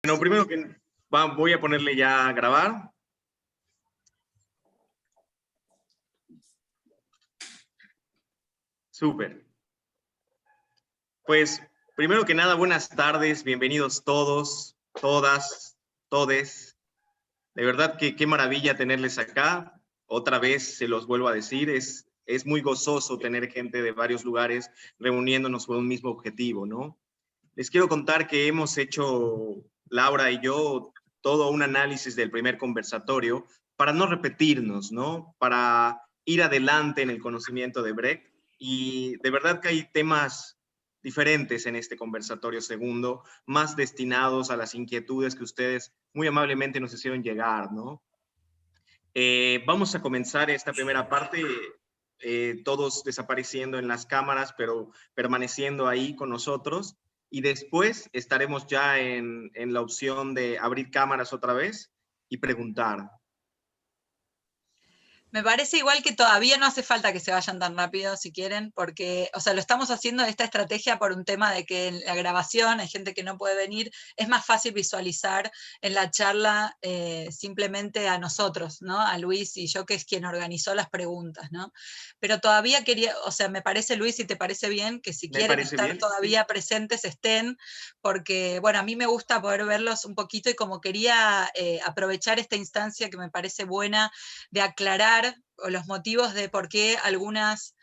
Bueno, primero que voy a ponerle ya a grabar. Súper. Pues, primero que nada, buenas tardes, bienvenidos todos, todas, todes. De verdad que qué maravilla tenerles acá. Otra vez se los vuelvo a decir, es muy gozoso tener gente de varios lugares reuniéndonos por un mismo objetivo, ¿no? Les quiero contar que hemos hecho, Laura y yo, todo un análisis del primer conversatorio para no repetirnos, ¿no? Para ir adelante en el conocimiento de Brecht. Y de verdad que hay temas diferentes en este conversatorio segundo, más destinados a las inquietudes que ustedes muy amablemente nos hicieron llegar, ¿no? Vamos a comenzar esta primera parte, todos desapareciendo en las cámaras, pero permaneciendo ahí con nosotros. Y después estaremos ya en la opción de abrir cámaras otra vez y preguntar. Me parece igual que todavía no hace falta que se vayan tan rápido si quieren, porque, o sea, lo estamos haciendo esta estrategia por un tema de que en la grabación hay gente que no puede venir, es más fácil visualizar en la charla simplemente a nosotros, ¿no? A Luis y yo, que es quien organizó las preguntas, ¿no? Pero todavía quería, o sea, me parece, Luis, si te parece bien, que si quieren estar bien, todavía presentes estén, porque, bueno, a mí me gusta poder verlos un poquito y como quería aprovechar esta instancia que me parece buena de aclarar los motivos de por qué algunas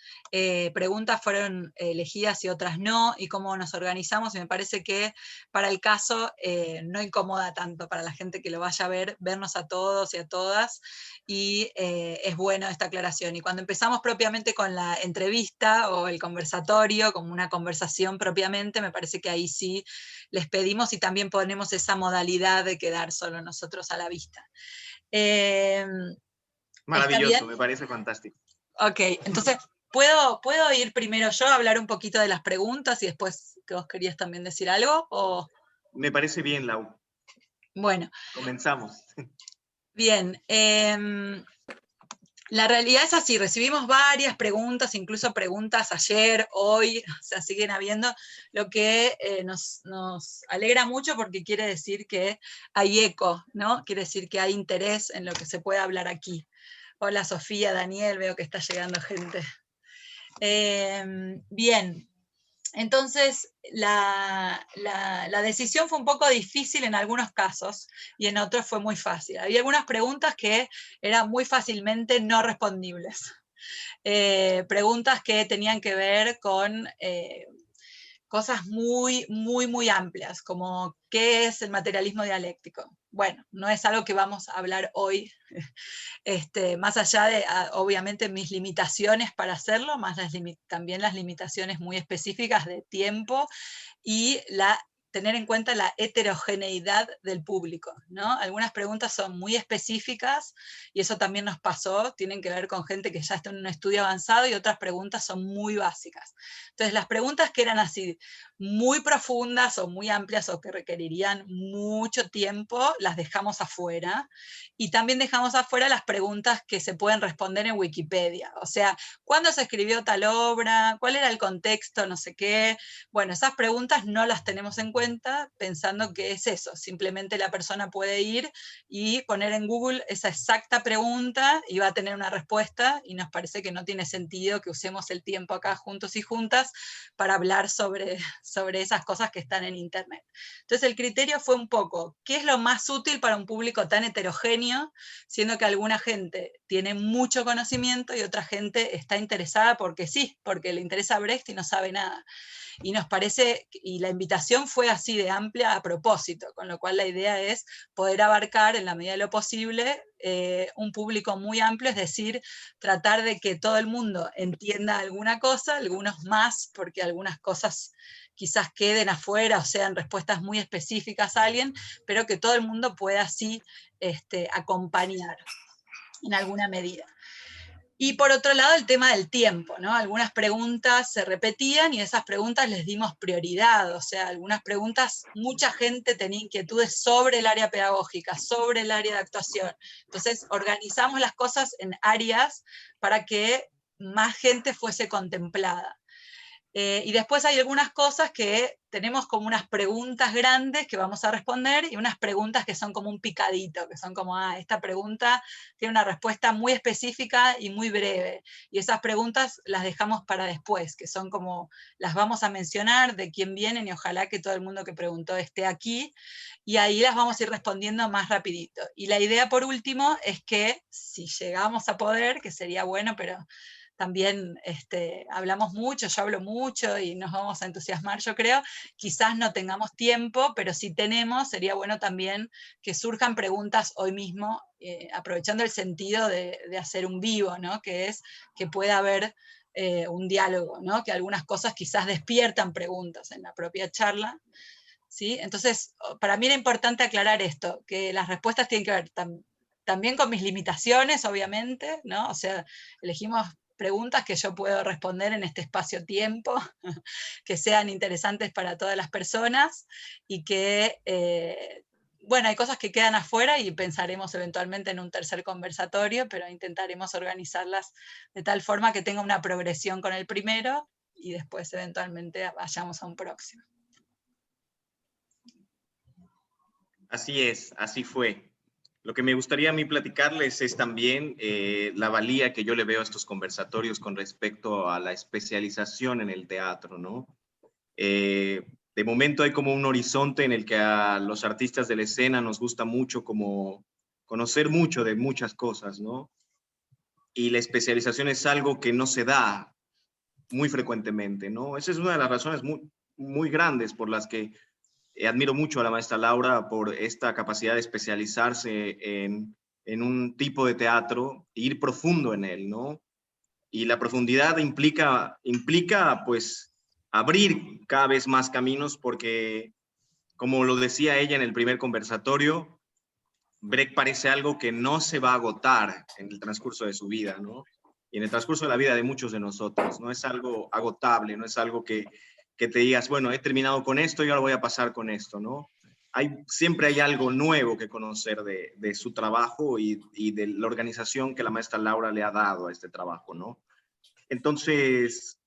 preguntas fueron elegidas y otras no, y cómo nos organizamos, y me parece que para el caso no incomoda tanto para la gente que lo vaya a ver, vernos a todos y a todas, y es bueno esta aclaración. Y cuando empezamos propiamente con la entrevista o el conversatorio, como una conversación propiamente, me parece que ahí sí les pedimos y también ponemos esa modalidad de quedar solo nosotros a la vista. Maravilloso, me parece fantástico. Ok, entonces, ¿puedo ir primero yo a hablar un poquito de las preguntas y después que vos querías también decir algo? ¿O? Me parece bien, Lau. Bueno. Comenzamos. Bien. La realidad es así, recibimos varias preguntas, incluso preguntas ayer, hoy, o sea, siguen habiendo, lo que nos alegra mucho porque quiere decir que hay eco, ¿no? Quiere decir que hay interés en lo que se puede hablar aquí. Hola Sofía, Daniel, veo que está llegando gente. Bien, entonces la decisión fue un poco difícil en algunos casos y en otros fue muy fácil. Había algunas preguntas que eran muy fácilmente no respondibles. Preguntas que tenían que ver con cosas muy amplias, como ¿qué es el materialismo dialéctico? Bueno, no es algo que vamos a hablar hoy, más allá de, obviamente, mis limitaciones para hacerlo, más también las limitaciones muy específicas de tiempo y tener en cuenta la heterogeneidad del público, ¿no? Algunas preguntas son muy específicas y eso también nos pasó, tienen que ver con gente que ya está en un estudio avanzado y otras preguntas son muy básicas. Entonces, las preguntas que eran así muy profundas o muy amplias o que requerirían mucho tiempo, las dejamos afuera. Y también dejamos afuera las preguntas que se pueden responder en Wikipedia. O sea, ¿cuándo se escribió tal obra? ¿Cuál era el contexto? No sé qué. Bueno, esas preguntas no las tenemos en cuenta pensando que es eso. Simplemente la persona puede ir y poner en Google esa exacta pregunta y va a tener una respuesta, y nos parece que no tiene sentido que usemos el tiempo acá juntos y juntas para hablar sobre esas cosas que están en Internet. Entonces el criterio fue un poco, ¿qué es lo más útil para un público tan heterogéneo, siendo que alguna gente tiene mucho conocimiento y otra gente está interesada porque sí, porque le interesa Brecht y no sabe nada? Y nos parece, y la invitación fue así de amplia a propósito, con lo cual la idea es poder abarcar en la medida de lo posible un público muy amplio, es decir, tratar de que todo el mundo entienda alguna cosa, algunos más, porque algunas cosas quizás queden afuera o sean respuestas muy específicas a alguien, pero que todo el mundo pueda así acompañar en alguna medida. Y por otro lado, el tema del tiempo, ¿no? Algunas preguntas se repetían y esas preguntas les dimos prioridad, o sea, algunas preguntas, mucha gente tenía inquietudes sobre el área pedagógica, sobre el área de actuación. Entonces, organizamos las cosas en áreas para que más gente fuese contemplada. Y después hay algunas cosas que tenemos como unas preguntas grandes que vamos a responder y unas preguntas que son como un picadito, que son como, esta pregunta tiene una respuesta muy específica y muy breve. Y esas preguntas las dejamos para después, que son como, las vamos a mencionar, de quién vienen y ojalá que todo el mundo que preguntó esté aquí. Y ahí las vamos a ir respondiendo más rapidito. Y la idea por último es que si llegamos a poder, que sería bueno, pero también hablamos mucho, yo hablo mucho y nos vamos a entusiasmar, yo creo, quizás no tengamos tiempo, pero si tenemos, sería bueno también que surjan preguntas hoy mismo, aprovechando el sentido de hacer un vivo, ¿no? Que es que pueda haber un diálogo, ¿no? Que algunas cosas quizás despiertan preguntas en la propia charla, ¿sí? Entonces, para mí era importante aclarar esto, que las respuestas tienen que ver también con mis limitaciones, obviamente, ¿no? O sea, elegimos preguntas que yo puedo responder en este espacio-tiempo, que sean interesantes para todas las personas y que, bueno, hay cosas que quedan afuera y pensaremos eventualmente en un tercer conversatorio, pero intentaremos organizarlas de tal forma que tenga una progresión con el primero y después eventualmente vayamos a un próximo. Así es, así fue. Lo que me gustaría a mí platicarles es también la valía que yo le veo a estos conversatorios con respecto a la especialización en el teatro, ¿no? De momento hay como un horizonte en el que a los artistas de la escena nos gusta mucho como conocer mucho de muchas cosas, ¿no? Y la especialización es algo que no se da muy frecuentemente, ¿no? Esa es una de las razones muy grandes por las que admiro mucho a la maestra Laura por esta capacidad de especializarse en un tipo de teatro e ir profundo en él, ¿no? Y la profundidad implica pues abrir cada vez más caminos porque, como lo decía ella en el primer conversatorio, Brecht parece algo que no se va a agotar en el transcurso de su vida, ¿no? Y en el transcurso de la vida de muchos de nosotros. No es algo agotable, no es algo que te digas, bueno, he terminado con esto y ahora voy a pasar con esto, ¿no? Siempre hay algo nuevo que conocer de su trabajo y de la organización que la maestra Laura le ha dado a este trabajo, ¿no? Entonces,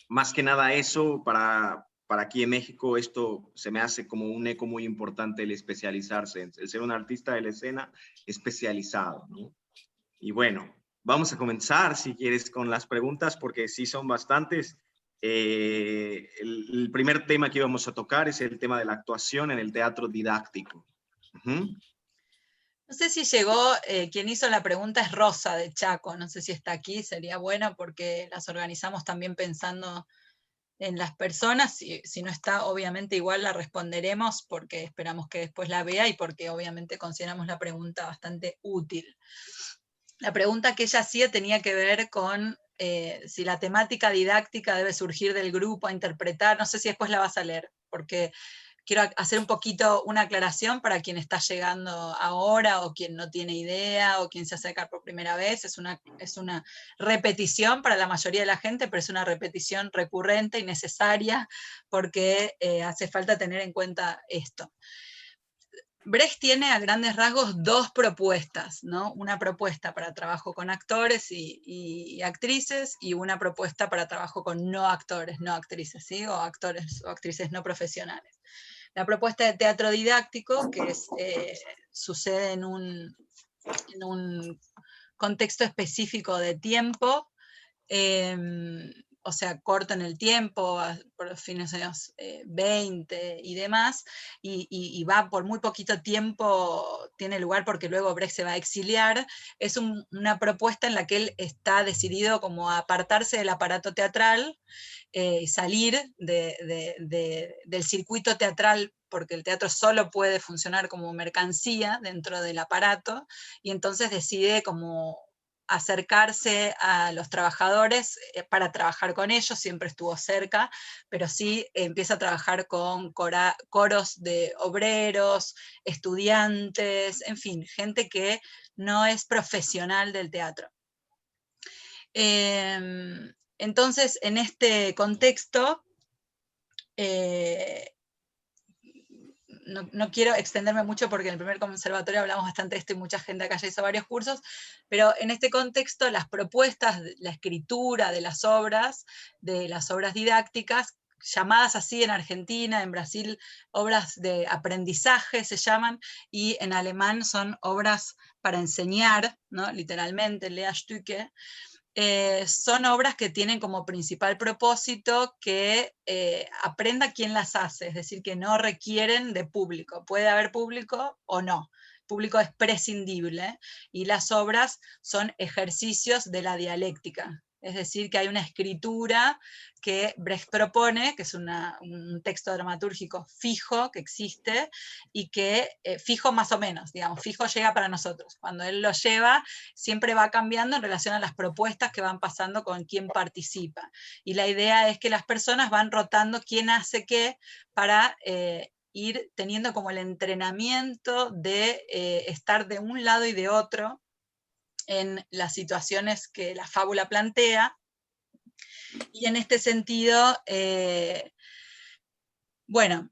más que nada eso, para aquí en México esto se me hace como un eco muy importante el especializarse, el ser un artista de la escena especializado, ¿no? Y bueno, vamos a comenzar, si quieres, con las preguntas, porque sí son bastantes. El primer tema que íbamos a tocar es el tema de la actuación en el teatro didáctico. No sé si llegó, quien hizo la pregunta es Rosa de Chaco, no sé si está aquí, sería bueno porque las organizamos también pensando en las personas, si no está, obviamente igual la responderemos porque esperamos que después la vea y porque obviamente consideramos la pregunta bastante útil. La pregunta que ella hacía tenía que ver con si la temática didáctica debe surgir del grupo a interpretar, no sé si después la vas a leer, porque quiero hacer un poquito una aclaración para quien está llegando ahora o quien no tiene idea o quien se acerca por primera vez. Es una repetición para la mayoría de la gente, pero es una repetición recurrente y necesaria porque hace falta tener en cuenta esto. Brecht tiene a grandes rasgos dos propuestas, ¿no? Una propuesta para trabajo con actores y actrices y una propuesta para trabajo con no actores, no actrices, ¿sí? O actores o actrices no profesionales. La propuesta de teatro didáctico, que sucede en un contexto específico de tiempo, o sea, corto en el tiempo, por los fines de los años 20 y demás, y va por muy poquito tiempo, tiene lugar porque luego Brecht se va a exiliar, es una propuesta en la que él está decidido como a apartarse del aparato teatral y salir del circuito teatral, porque el teatro solo puede funcionar como mercancía dentro del aparato, y entonces decide como acercarse a los trabajadores para trabajar con ellos, siempre estuvo cerca, pero sí empieza a trabajar con coros de obreros, estudiantes, en fin, gente que no es profesional del teatro. Entonces, en este contexto, no quiero extenderme mucho porque en el primer conservatorio hablamos bastante de esto y mucha gente acá ya hizo varios cursos, pero en este contexto las propuestas, la escritura de las obras didácticas, llamadas así en Argentina, en Brasil, obras de aprendizaje se llaman, y en alemán son obras para enseñar, ¿no? Literalmente, Lehrstücke. Son obras que tienen como principal propósito que aprenda quién las hace, es decir, que no requieren de público. Puede haber público o no. El público es prescindible, y las obras son ejercicios de la dialéctica. Es decir, que hay una escritura que Brecht propone, que es un texto dramatúrgico fijo que existe, y que fijo más o menos, digamos, fijo llega para nosotros. Cuando él lo lleva, siempre va cambiando en relación a las propuestas que van pasando con quién participa. Y la idea es que las personas van rotando quién hace qué para ir teniendo como el entrenamiento de estar de un lado y de otro en las situaciones que la fábula plantea. Y en este sentido, bueno,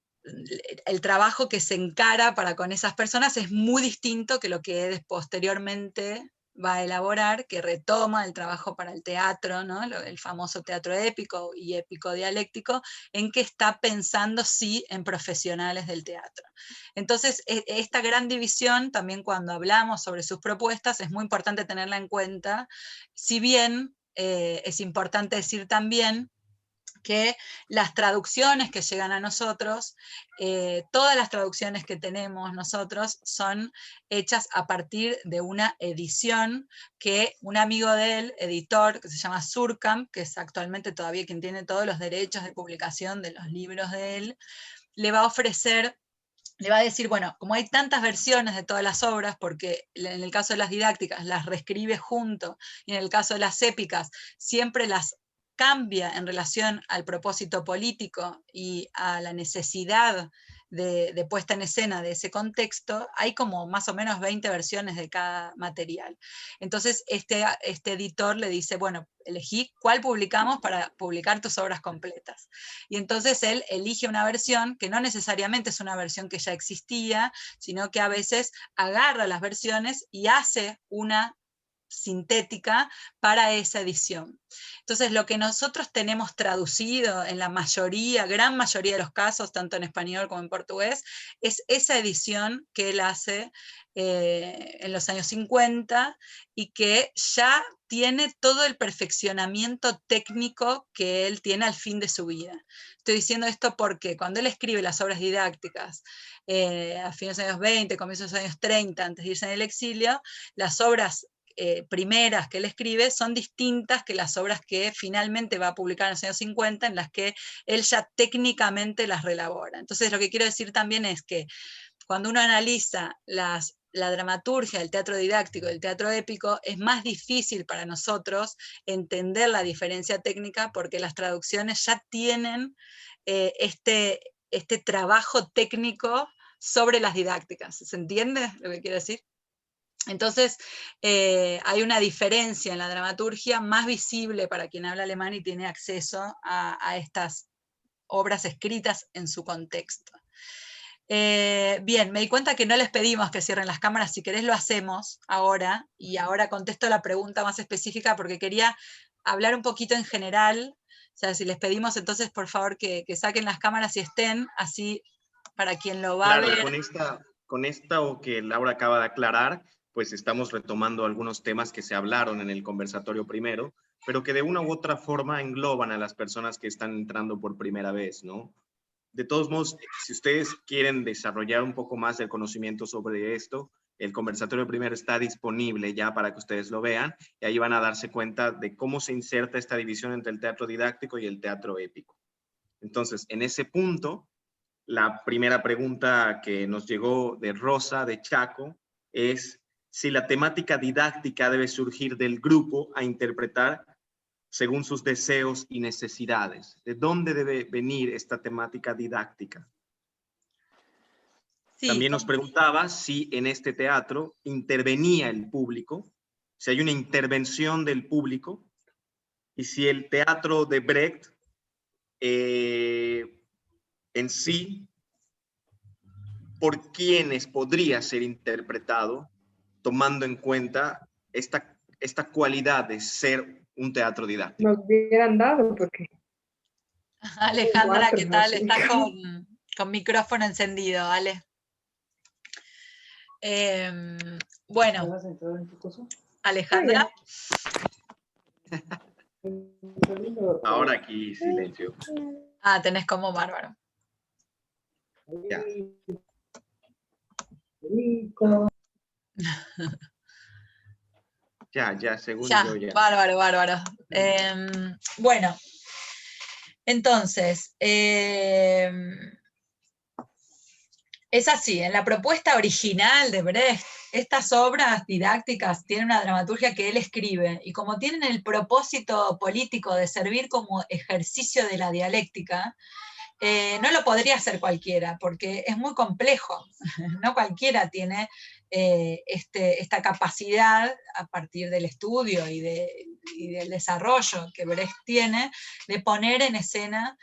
el trabajo que se encara para con esas personas es muy distinto que lo que posteriormente va a elaborar, que retoma el trabajo para el teatro, ¿no? El famoso teatro épico y épico dialéctico, en que está pensando sí en profesionales del teatro. Entonces, esta gran división, también cuando hablamos sobre sus propuestas, es muy importante tenerla en cuenta, si bien es importante decir también que las traducciones que llegan a nosotros, todas las traducciones que tenemos nosotros son hechas a partir de una edición que un amigo de él, editor, que se llama Surkamp, que es actualmente todavía quien tiene todos los derechos de publicación de los libros de él, le va a ofrecer, le va a decir, bueno, como hay tantas versiones de todas las obras, porque en el caso de las didácticas las reescribe junto, y en el caso de las épicas siempre las cambia en relación al propósito político y a la necesidad de puesta en escena de ese contexto, hay como más o menos 20 versiones de cada material. Entonces este editor le dice, bueno, elegí cuál publicamos para publicar tus obras completas. Y entonces él elige una versión que no necesariamente es una versión que ya existía, sino que a veces agarra las versiones y hace una sintética para esa edición. Entonces, lo que nosotros tenemos traducido en la mayoría, gran mayoría de los casos, tanto en español como en portugués, es esa edición que él hace en los años 50 y que ya tiene todo el perfeccionamiento técnico que él tiene al fin de su vida. Estoy diciendo esto porque cuando él escribe las obras didácticas a fines de los años 20, comienzos de los años 30, antes de irse en el exilio, las obras primeras que él escribe son distintas que las obras que finalmente va a publicar en los años 50, en las que él ya técnicamente las relabora. Entonces, lo que quiero decir también es que cuando uno analiza la dramaturgia del teatro didáctico, del teatro épico, es más difícil para nosotros entender la diferencia técnica porque las traducciones ya tienen este trabajo técnico sobre las didácticas. ¿Se entiende lo que quiero decir? Entonces, hay una diferencia en la dramaturgia más visible para quien habla alemán y tiene acceso a estas obras escritas en su contexto. Bien, me di cuenta que no les pedimos que cierren las cámaras, si querés lo hacemos ahora, y ahora contesto la pregunta más específica porque quería hablar un poquito en general, o sea, si les pedimos entonces por favor que saquen las cámaras y estén, así para quien lo va Claro, a ver. con esta o que Laura acaba de aclarar, pues estamos retomando algunos temas que se hablaron en el conversatorio primero, pero que de una u otra forma engloban a las personas que están entrando por primera vez, ¿no? De todos modos, si ustedes quieren desarrollar un poco más el conocimiento sobre esto, el conversatorio primero está disponible ya para que ustedes lo vean y ahí van a darse cuenta de cómo se inserta esta división entre el teatro didáctico y el teatro épico. Entonces, en ese punto, la primera pregunta que nos llegó de Rosa, de Chaco, es si la temática didáctica debe surgir del grupo a interpretar según sus deseos y necesidades. ¿De dónde debe venir esta temática didáctica? Sí, También nos preguntaba si en este teatro intervenía el público, si hay una intervención del público, y si el teatro de Brecht en sí por quiénes podría ser interpretado, tomando en cuenta esta cualidad de ser un teatro didáctico. Nos hubieran dado, porque... Alejandra, ¿qué tal? Así. Estás con micrófono encendido, Ale. Bueno, Alejandra. Ahora aquí silencio. Ah, tenés como bárbaro. Ya. Ya, según yo ya. Bárbaro. Bueno, entonces, es así, en la propuesta original de Brecht, estas obras didácticas tienen una dramaturgia que él escribe, y como tienen el propósito político de servir como ejercicio de la dialéctica, no lo podría hacer cualquiera, porque es muy complejo. No cualquiera tiene esta capacidad, a partir del estudio y del desarrollo que Brecht tiene, de poner en escena,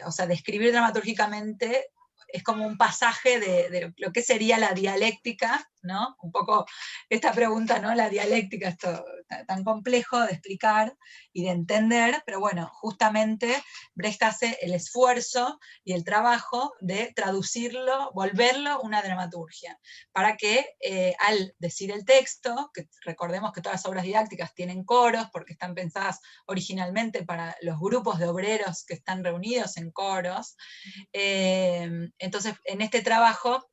o sea, de escribir dramatúrgicamente. Es como un pasaje de lo que sería la dialéctica, ¿no? Un poco esta pregunta, ¿no? La dialéctica, esto tan complejo de explicar y de entender, pero bueno, justamente Brecht hace el esfuerzo y el trabajo de traducirlo, volverlo una dramaturgia, para que al decir el texto, que recordemos que todas las obras didácticas tienen coros, porque están pensadas originalmente para los grupos de obreros que están reunidos en coros, entonces en este trabajo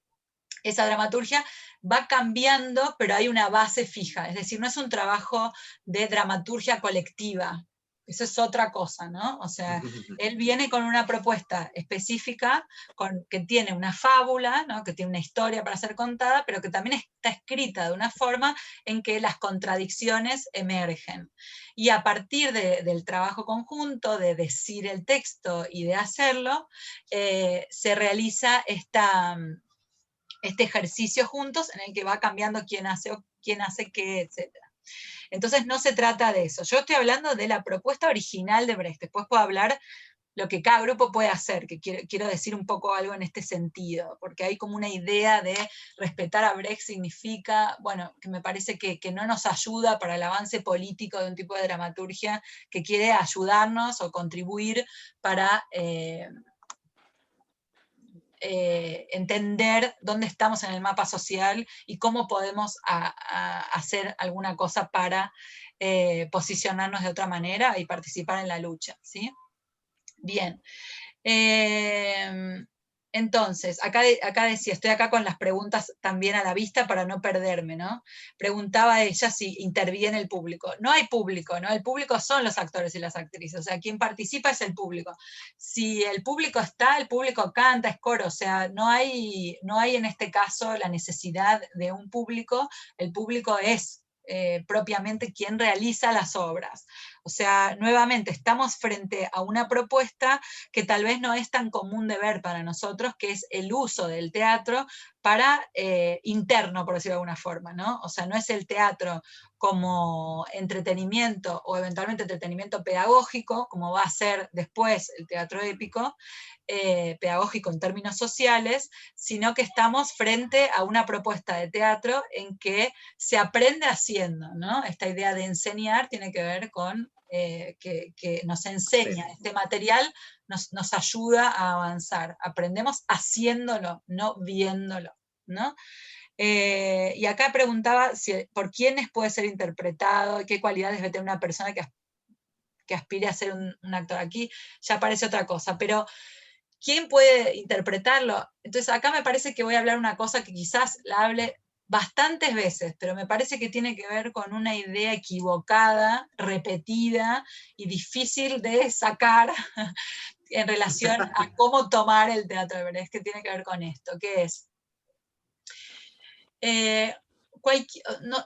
esa dramaturgia va cambiando, pero hay una base fija, es decir, no es un trabajo de dramaturgia colectiva, eso es otra cosa, ¿no? O sea, él viene con una propuesta específica, que tiene una fábula, ¿no? Que tiene una historia para ser contada, pero que también está escrita de una forma en que las contradicciones emergen. Y a partir del trabajo conjunto, de decir el texto y de hacerlo, se realiza este ejercicio juntos en el que va cambiando quién hace qué, etc. Entonces no se trata de eso. Yo estoy hablando de la propuesta original de Brecht. Después puedo hablar lo que cada grupo puede hacer, que quiero decir un poco algo en este sentido, porque hay como una idea de respetar a Brecht significa, bueno, que me parece que no nos ayuda para el avance político de un tipo de dramaturgia que quiere ayudarnos o contribuir para entender dónde estamos en el mapa social y cómo podemos hacer alguna cosa para posicionarnos de otra manera y participar en la lucha, ¿sí? Bien. Entonces, acá decía, estoy acá con las preguntas también a la vista para no perderme, ¿no? Preguntaba ella si interviene el público. No hay público, ¿no? El público son los actores y las actrices, o sea, quien participa es el público. Si el público está, el público canta, es coro, o sea, no hay en este caso la necesidad de un público, el público es propiamente quien realiza las obras. O sea, nuevamente, estamos frente a una propuesta que tal vez no es tan común de ver para nosotros, que es el uso del teatro para interno, por decirlo de alguna forma, ¿no? O sea, no es el teatro como entretenimiento o eventualmente entretenimiento pedagógico, como va a ser después el teatro épico, pedagógico en términos sociales, sino que estamos frente a una propuesta de teatro en que se aprende haciendo, ¿no? Esta idea de enseñar tiene que ver con que nos enseña, sí. Este material nos ayuda a avanzar, aprendemos haciéndolo, no viéndolo, ¿no? Y acá preguntaba por quiénes puede ser interpretado, qué cualidades debe tener una persona que aspire a ser un actor. Aquí ya aparece otra cosa, pero ¿quién puede interpretarlo? Entonces acá me parece que voy a hablar una cosa que quizás la hable bastantes veces, pero me parece que tiene que ver con una idea equivocada, repetida y difícil de sacar en relación a cómo tomar el teatro de Brecht, que tiene que ver con esto, que es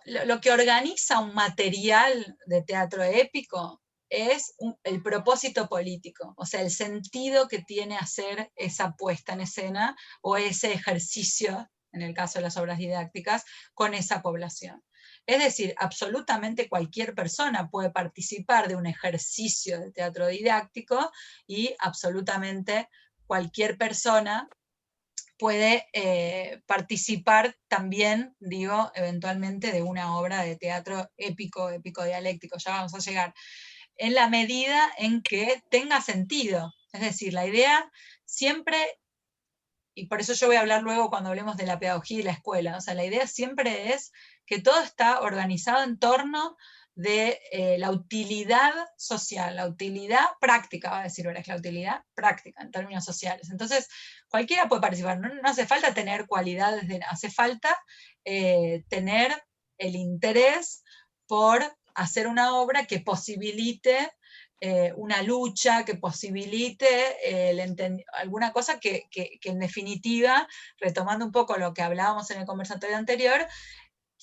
lo que organiza un material de teatro épico es el propósito político, o sea, el sentido que tiene hacer esa puesta en escena o ese ejercicio, en el caso de las obras didácticas, con esa población. Es decir, absolutamente cualquier persona puede participar de un ejercicio de teatro didáctico y absolutamente cualquier persona puede participar también, digo, eventualmente de una obra de teatro épico, épico-dialéctico, ya vamos a llegar, en la medida en que tenga sentido. Es decir, la idea siempre, y por eso yo voy a hablar luego cuando hablemos de la pedagogía y la escuela, o sea, la idea siempre es que todo está organizado en torno de la utilidad social, la utilidad práctica, va a decir ahora, es la utilidad práctica en términos sociales. Entonces, cualquiera puede participar, no hace falta tener cualidades, hace falta tener el interés por hacer una obra que posibilite una lucha, que posibilite alguna cosa que en definitiva, retomando un poco lo que hablábamos en el conversatorio anterior,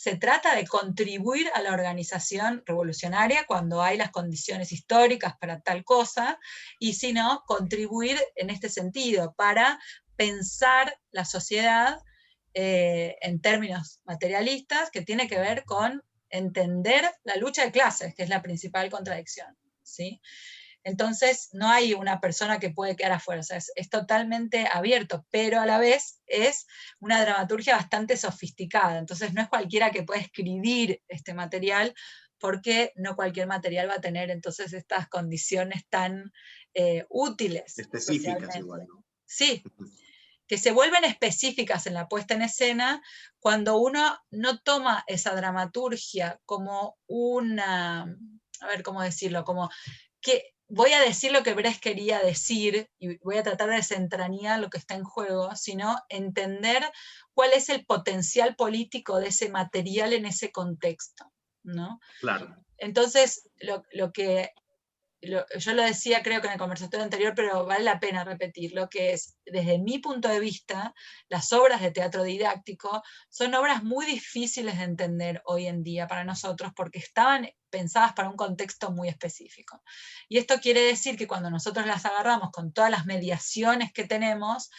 se trata de contribuir a la organización revolucionaria cuando hay las condiciones históricas para tal cosa, y si no, contribuir en este sentido, para pensar la sociedad en términos materialistas, que tiene que ver con entender la lucha de clases, que es la principal contradicción, ¿sí? Entonces, no hay una persona que puede quedar afuera, o sea, es totalmente abierto, pero a la vez es una dramaturgia bastante sofisticada, entonces no es cualquiera que puede escribir este material, porque no cualquier material va a tener entonces estas condiciones tan útiles Específicas socialmente. igual, ¿no? Sí, que se vuelven específicas en la puesta en escena cuando uno no toma esa dramaturgia como una, a ver cómo decirlo, como que voy a decir lo que Brecht quería decir y voy a tratar de desentrañar lo que está en juego, sino entender cuál es el potencial político de ese material en ese contexto, ¿no? Claro. Entonces, lo que yo lo decía creo que en el conversatorio anterior, pero vale la pena repetir, lo que es, desde mi punto de vista, las obras de teatro didáctico son obras muy difíciles de entender hoy en día para nosotros, porque estaban pensadas para un contexto muy específico. Y esto quiere decir que cuando nosotros las agarramos con todas las mediaciones que tenemos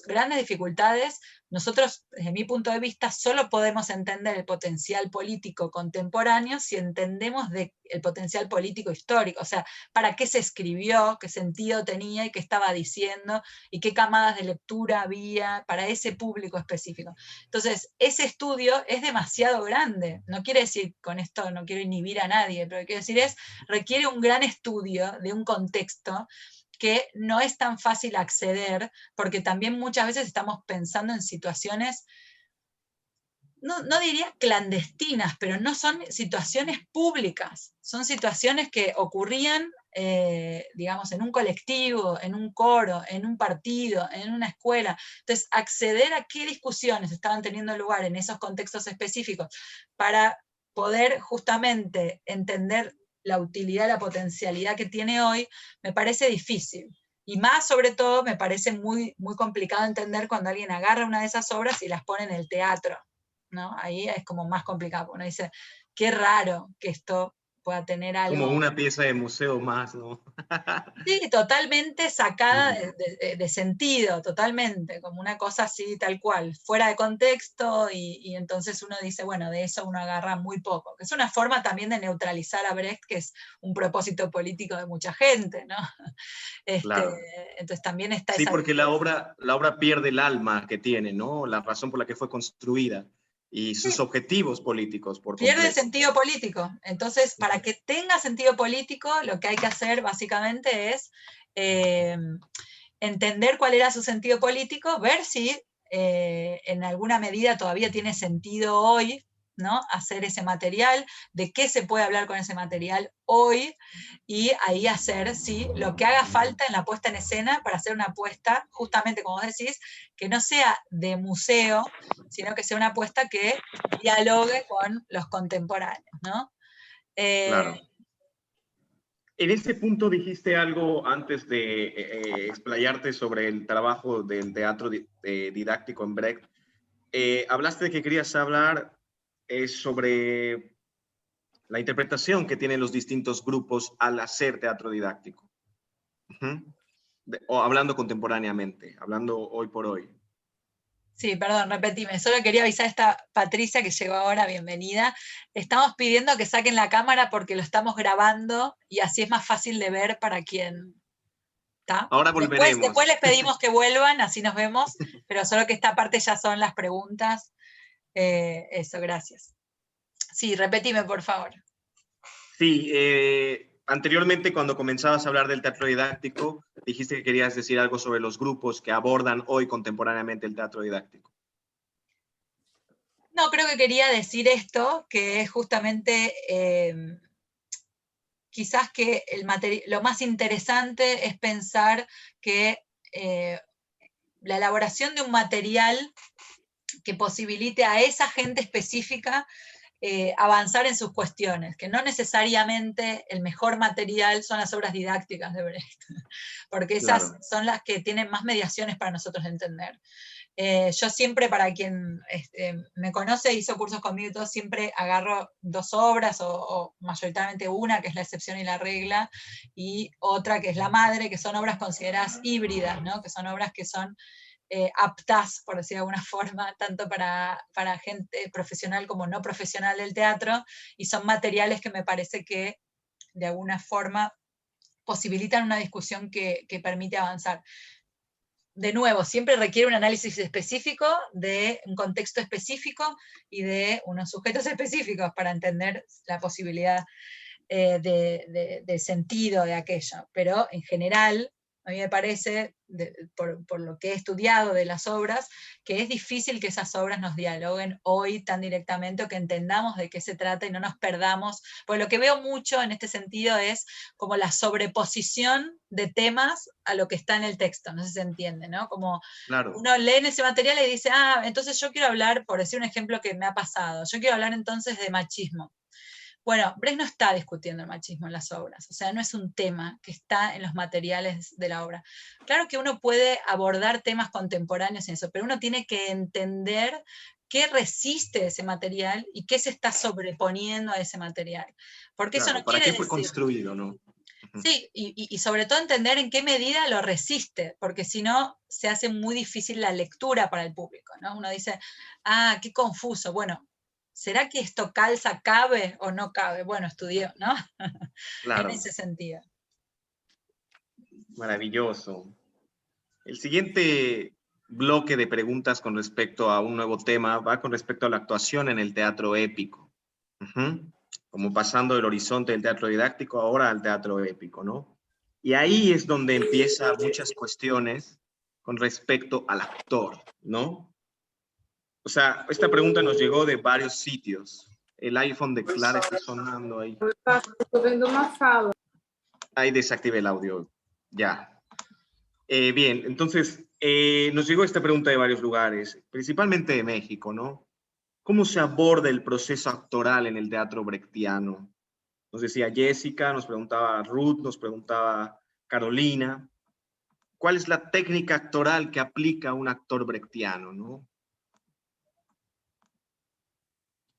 grandes dificultades. Nosotros, desde mi punto de vista, solo podemos entender el potencial político contemporáneo si entendemos el potencial político histórico, o sea, para qué se escribió, qué sentido tenía y qué estaba diciendo, y qué camadas de lectura había para ese público específico. Entonces, ese estudio es demasiado grande. No quiere decir, con esto no quiero inhibir a nadie, pero lo que quiero decir es, requiere un gran estudio de un contexto que no es tan fácil acceder, porque también muchas veces estamos pensando en situaciones, no diría clandestinas, pero no son situaciones públicas, son situaciones que ocurrían, digamos, en un colectivo, en un coro, en un partido, en una escuela. Entonces, acceder a qué discusiones estaban teniendo lugar en esos contextos específicos para poder justamente entender la utilidad, la potencialidad que tiene hoy, me parece difícil. Y más, sobre todo, me parece muy, muy complicado entender cuando alguien agarra una de esas obras y las pone en el teatro, ¿no? Ahí es como más complicado. Uno dice, qué raro que esto pueda tener Como algo. una pieza de museo más, ¿no? Sí, totalmente sacada de sentido, totalmente, como una cosa así tal cual, fuera de contexto, y entonces uno dice, bueno, de eso uno agarra muy poco, que es una forma también de neutralizar a Brecht, que es un propósito político de mucha gente, ¿no? Claro. Entonces también está Sí, esa porque diferencia. la obra pierde el alma que tiene, ¿no? La razón por la que fue construida y sus Sí, objetivos políticos por pierde completo. sentido político. Entonces, para que tenga sentido político, lo que hay que hacer básicamente es eh, entender cuál era su sentido político, ver si en alguna medida todavía tiene sentido hoy, ¿no? Hacer ese material, de qué se puede hablar con ese material hoy, y ahí hacer, sí, lo que haga falta en la puesta en escena para hacer una apuesta, justamente como vos decís, que no sea de museo, sino que sea una apuesta que dialogue con los contemporáneos, ¿no? Eh, Claro. En ese punto dijiste algo antes de explayarte sobre el trabajo del teatro didáctico en Brecht. Hablaste de que querías hablar sobre la interpretación que tienen los distintos grupos al hacer teatro didáctico. O hablando contemporáneamente, hablando hoy por hoy. Sí, perdón, repetime. Solo quería avisar a esta Patricia que llegó ahora, bienvenida. Estamos pidiendo que saquen la cámara porque lo estamos grabando y así es más fácil de ver para quien. ¿Está? Ahora volveremos. Después les pedimos que vuelvan, así nos vemos, pero solo que esta parte ya son las preguntas. Eso, gracias. Sí, repetime, por favor. Sí, anteriormente cuando comenzabas a hablar del teatro didáctico, dijiste que querías decir algo sobre los grupos que abordan hoy contemporáneamente el teatro didáctico. No, creo que quería decir esto, que es justamente quizás que lo más interesante es pensar que la elaboración de un material que posibilite a esa gente específica avanzar en sus cuestiones, que no necesariamente el mejor material son las obras didácticas de Brecht, porque esas son las que tienen más mediaciones para nosotros entender. Yo siempre, para quien me conoce, hizo cursos conmigo y todo, siempre agarro dos obras, o mayoritariamente una, que es La excepción y la regla, y otra, que es La madre, que son obras consideradas híbridas, ¿no? Que son obras que son aptas, por decir de alguna forma, tanto para gente profesional como no profesional del teatro, y son materiales que me parece que, de alguna forma, posibilitan una discusión que permite avanzar. De nuevo, siempre requiere un análisis específico, de un contexto específico y de unos sujetos específicos para entender la posibilidad de sentido de aquello. Pero en general, a mí me parece, por lo que he estudiado de las obras, que es difícil que esas obras nos dialoguen hoy tan directamente, o que entendamos de qué se trata y no nos perdamos. Porque lo que veo mucho en este sentido es como la sobreposición de temas a lo que está en el texto, no sé si se entiende, ¿no? Como uno lee en ese material y dice, entonces yo quiero hablar, por decir un ejemplo que me ha pasado, yo quiero hablar entonces de machismo. Bueno, Brecht no está discutiendo el machismo en las obras, o sea, no es un tema que está en los materiales de la obra. Claro que uno puede abordar temas contemporáneos en eso, pero uno tiene que entender qué resiste ese material y qué se está sobreponiendo a ese material. Porque eso no ¿Para quiere qué fue decir... construido, no? Sí, y sobre todo entender en qué medida lo resiste, porque si no, se hace muy difícil la lectura para el público, ¿no? Uno dice, qué confuso, bueno, ¿será que esto calza, cabe o no cabe? Bueno, estudió, ¿no? En ese sentido. Maravilloso. El siguiente bloque de preguntas con respecto a un nuevo tema va con respecto a la actuación en el teatro épico. Como pasando del horizonte del teatro didáctico ahora al teatro épico, ¿no? Y ahí es donde empiezan muchas cuestiones con respecto al actor, ¿no? O sea, esta pregunta nos llegó de varios sitios. El iPhone de Clara está sonando ahí. Estoy viendo una sala. Ahí desactivé el audio. Ya. Bien, entonces nos llegó esta pregunta de varios lugares, principalmente de México, ¿no? ¿Cómo se aborda el proceso actoral en el teatro brechtiano? Nos decía Jessica, nos preguntaba Ruth, nos preguntaba Carolina. ¿Cuál es la técnica actoral que aplica un actor brechtiano, no?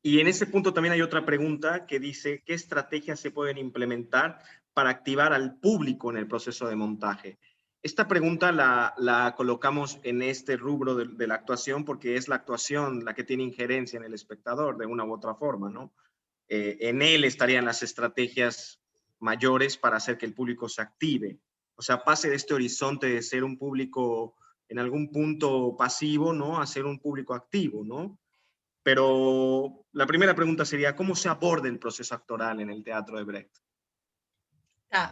Y en ese punto también hay otra pregunta que dice, ¿qué estrategias se pueden implementar para activar al público en el proceso de montaje? Esta pregunta la colocamos en este rubro de la actuación porque es la actuación la que tiene injerencia en el espectador de una u otra forma, ¿no? En él estarían las estrategias mayores para hacer que el público se active. O sea, pase de este horizonte de ser un público en algún punto pasivo, ¿no? A ser un público activo, ¿no? Pero la primera pregunta sería, ¿cómo se aborda el proceso actoral en el teatro de Brecht?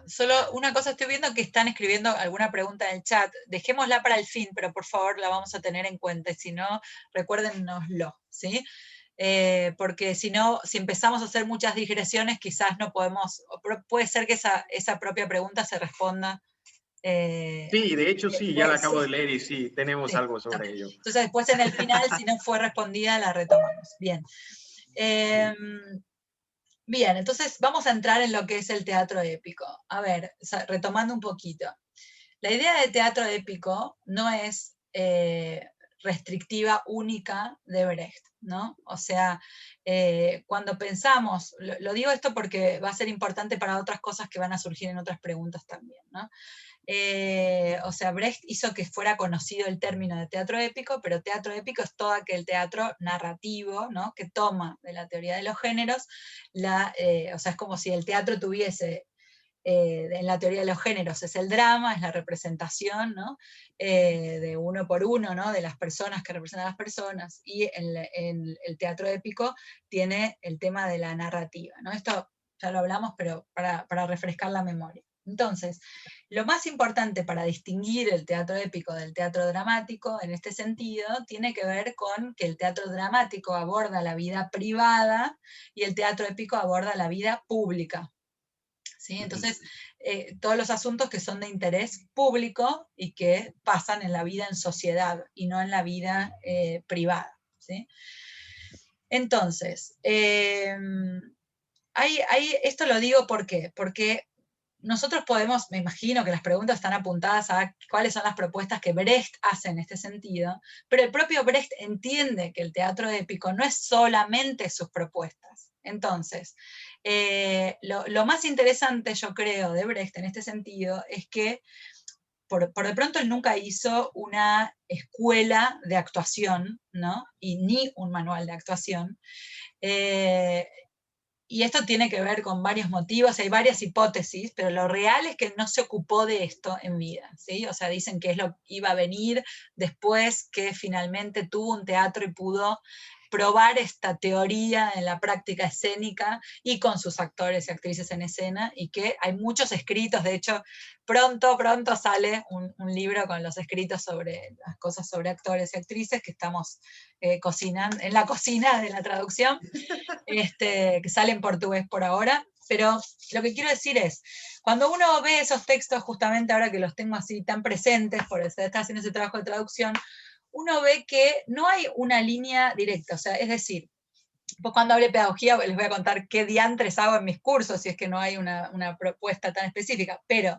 Solo una cosa, estoy viendo que están escribiendo alguna pregunta en el chat. Dejémosla para el fin, pero por favor la vamos a tener en cuenta. Y si no, recuérdennoslo, ¿sí? Porque si no, si empezamos a hacer muchas digresiones, quizás no podemos, puede ser que esa propia pregunta se responda. Sí, de hecho sí, ya la acabo de leer y sí, tenemos algo sobre ello. Entonces después en el final, si no fue respondida, la retomamos. Bien. Bien, entonces vamos a entrar en lo que es el teatro épico. A ver, retomando un poquito. La idea de teatro épico no es restrictiva, única de Brecht, ¿no? O sea, cuando pensamos, lo digo esto porque va a ser importante para otras cosas que van a surgir en otras preguntas también, ¿no? O sea, Brecht hizo que fuera conocido el término de teatro épico, pero teatro épico es todo aquel teatro narrativo, ¿no? Que toma de la teoría de los géneros, o sea, es como si el teatro tuviese en la teoría de los géneros es el drama, es la representación, ¿no? De uno por uno, ¿no? De las personas que representan a las personas, y en el teatro épico tiene el tema de la narrativa, ¿no? Esto ya lo hablamos, pero para refrescar la memoria. Entonces, lo más importante para distinguir el teatro épico del teatro dramático, en este sentido, tiene que ver con que el teatro dramático aborda la vida privada y el teatro épico aborda la vida pública. ¿Sí? Entonces, todos los asuntos que son de interés público y que pasan en la vida en sociedad y no en la vida privada. ¿Sí? Entonces, esto lo digo ¿por qué? Porque nosotros podemos, me imagino que las preguntas están apuntadas a cuáles son las propuestas que Brecht hace en este sentido, pero el propio Brecht entiende que el teatro épico no es solamente sus propuestas. Entonces, lo más interesante, yo creo, de Brecht en este sentido es que por de pronto él nunca hizo una escuela de actuación, ¿no? Y ni un manual de actuación. Y esto tiene que ver con varios motivos, hay varias hipótesis, pero lo real es que no se ocupó de esto en vida, ¿sí? O sea, dicen que es lo que iba a venir después que finalmente tuvo un teatro y pudo probar esta teoría en la práctica escénica y con sus actores y actrices en escena, y que hay muchos escritos, de hecho, pronto sale un libro con los escritos sobre las cosas sobre actores y actrices que estamos cocinando, en la cocina de la traducción, que sale en portugués por ahora, pero lo que quiero decir es, cuando uno ve esos textos, justamente ahora que los tengo así tan presentes, por estar haciendo ese trabajo de traducción, uno ve que no hay una línea directa, o sea, es decir, pues cuando hable de pedagogía les voy a contar qué diantres hago en mis cursos, si es que no hay una propuesta tan específica, pero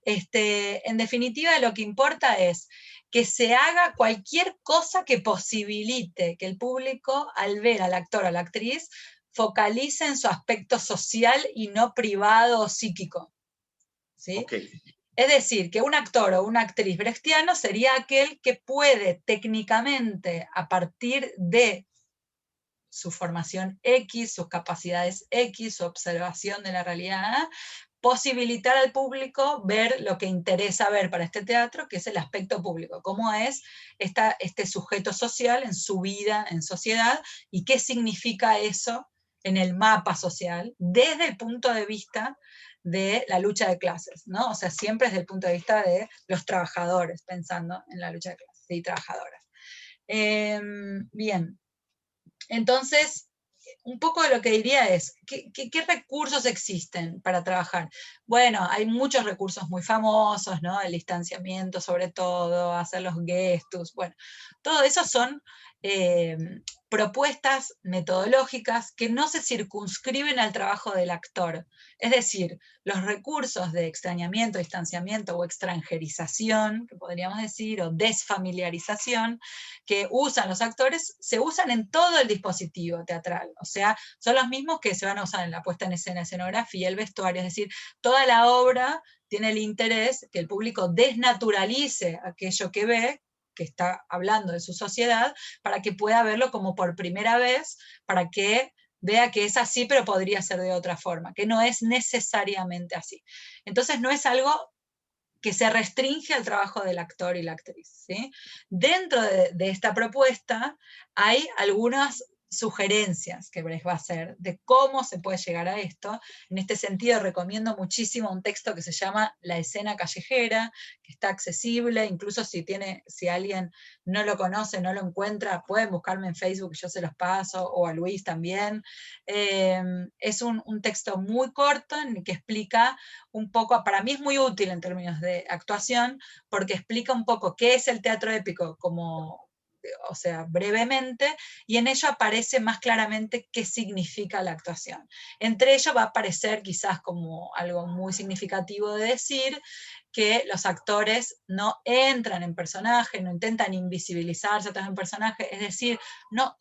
en definitiva lo que importa es que se haga cualquier cosa que posibilite que el público, al ver al actor o a la actriz, focalice en su aspecto social y no privado o psíquico. ¿Sí? Okay. Es decir, que un actor o una actriz brechtiano sería aquel que puede técnicamente, a partir de su formación X, sus capacidades X, su observación de la realidad, posibilitar al público ver lo que interesa ver para este teatro, que es el aspecto público, cómo es este sujeto social en su vida en sociedad y qué significa eso en el mapa social desde el punto de vista de la lucha de clases, ¿no? O sea, siempre desde el punto de vista de los trabajadores, pensando en la lucha de clases y trabajadoras. Bien, entonces, un poco de lo que diría es, ¿qué recursos existen para trabajar? Bueno, hay muchos recursos muy famosos, ¿no? El distanciamiento sobre todo, hacer los gestos, bueno, todo eso son propuestas metodológicas que no se circunscriben al trabajo del actor. Es decir, los recursos de extrañamiento, distanciamiento o extranjerización, que podríamos decir, o desfamiliarización, que usan los actores, se usan en todo el dispositivo teatral. O sea, son los mismos que se van a usar en la puesta en escena, escenografía, el vestuario. Es decir, toda la obra tiene el interés que el público desnaturalice aquello que ve, que está hablando de su sociedad, para que pueda verlo como por primera vez, para que vea que es así, pero podría ser de otra forma, que no es necesariamente así. Entonces no es algo que se restringe al trabajo del actor y la actriz. ¿Sí? Dentro de esta propuesta hay algunas sugerencias que Brecht va a hacer de cómo se puede llegar a esto. En este sentido recomiendo muchísimo un texto que se llama La escena callejera, que está accesible, incluso si alguien no lo conoce, no lo encuentra, pueden buscarme en Facebook, yo se los paso, o a Luis también. Es un texto muy corto en el que explica un poco, para mí es muy útil en términos de actuación, porque explica un poco qué es el teatro épico o sea, brevemente, y en ello aparece más claramente qué significa la actuación. Entre ellos va a aparecer quizás como algo muy significativo de decir que los actores no entran en personaje, no intentan invisibilizarse en personaje, es decir, no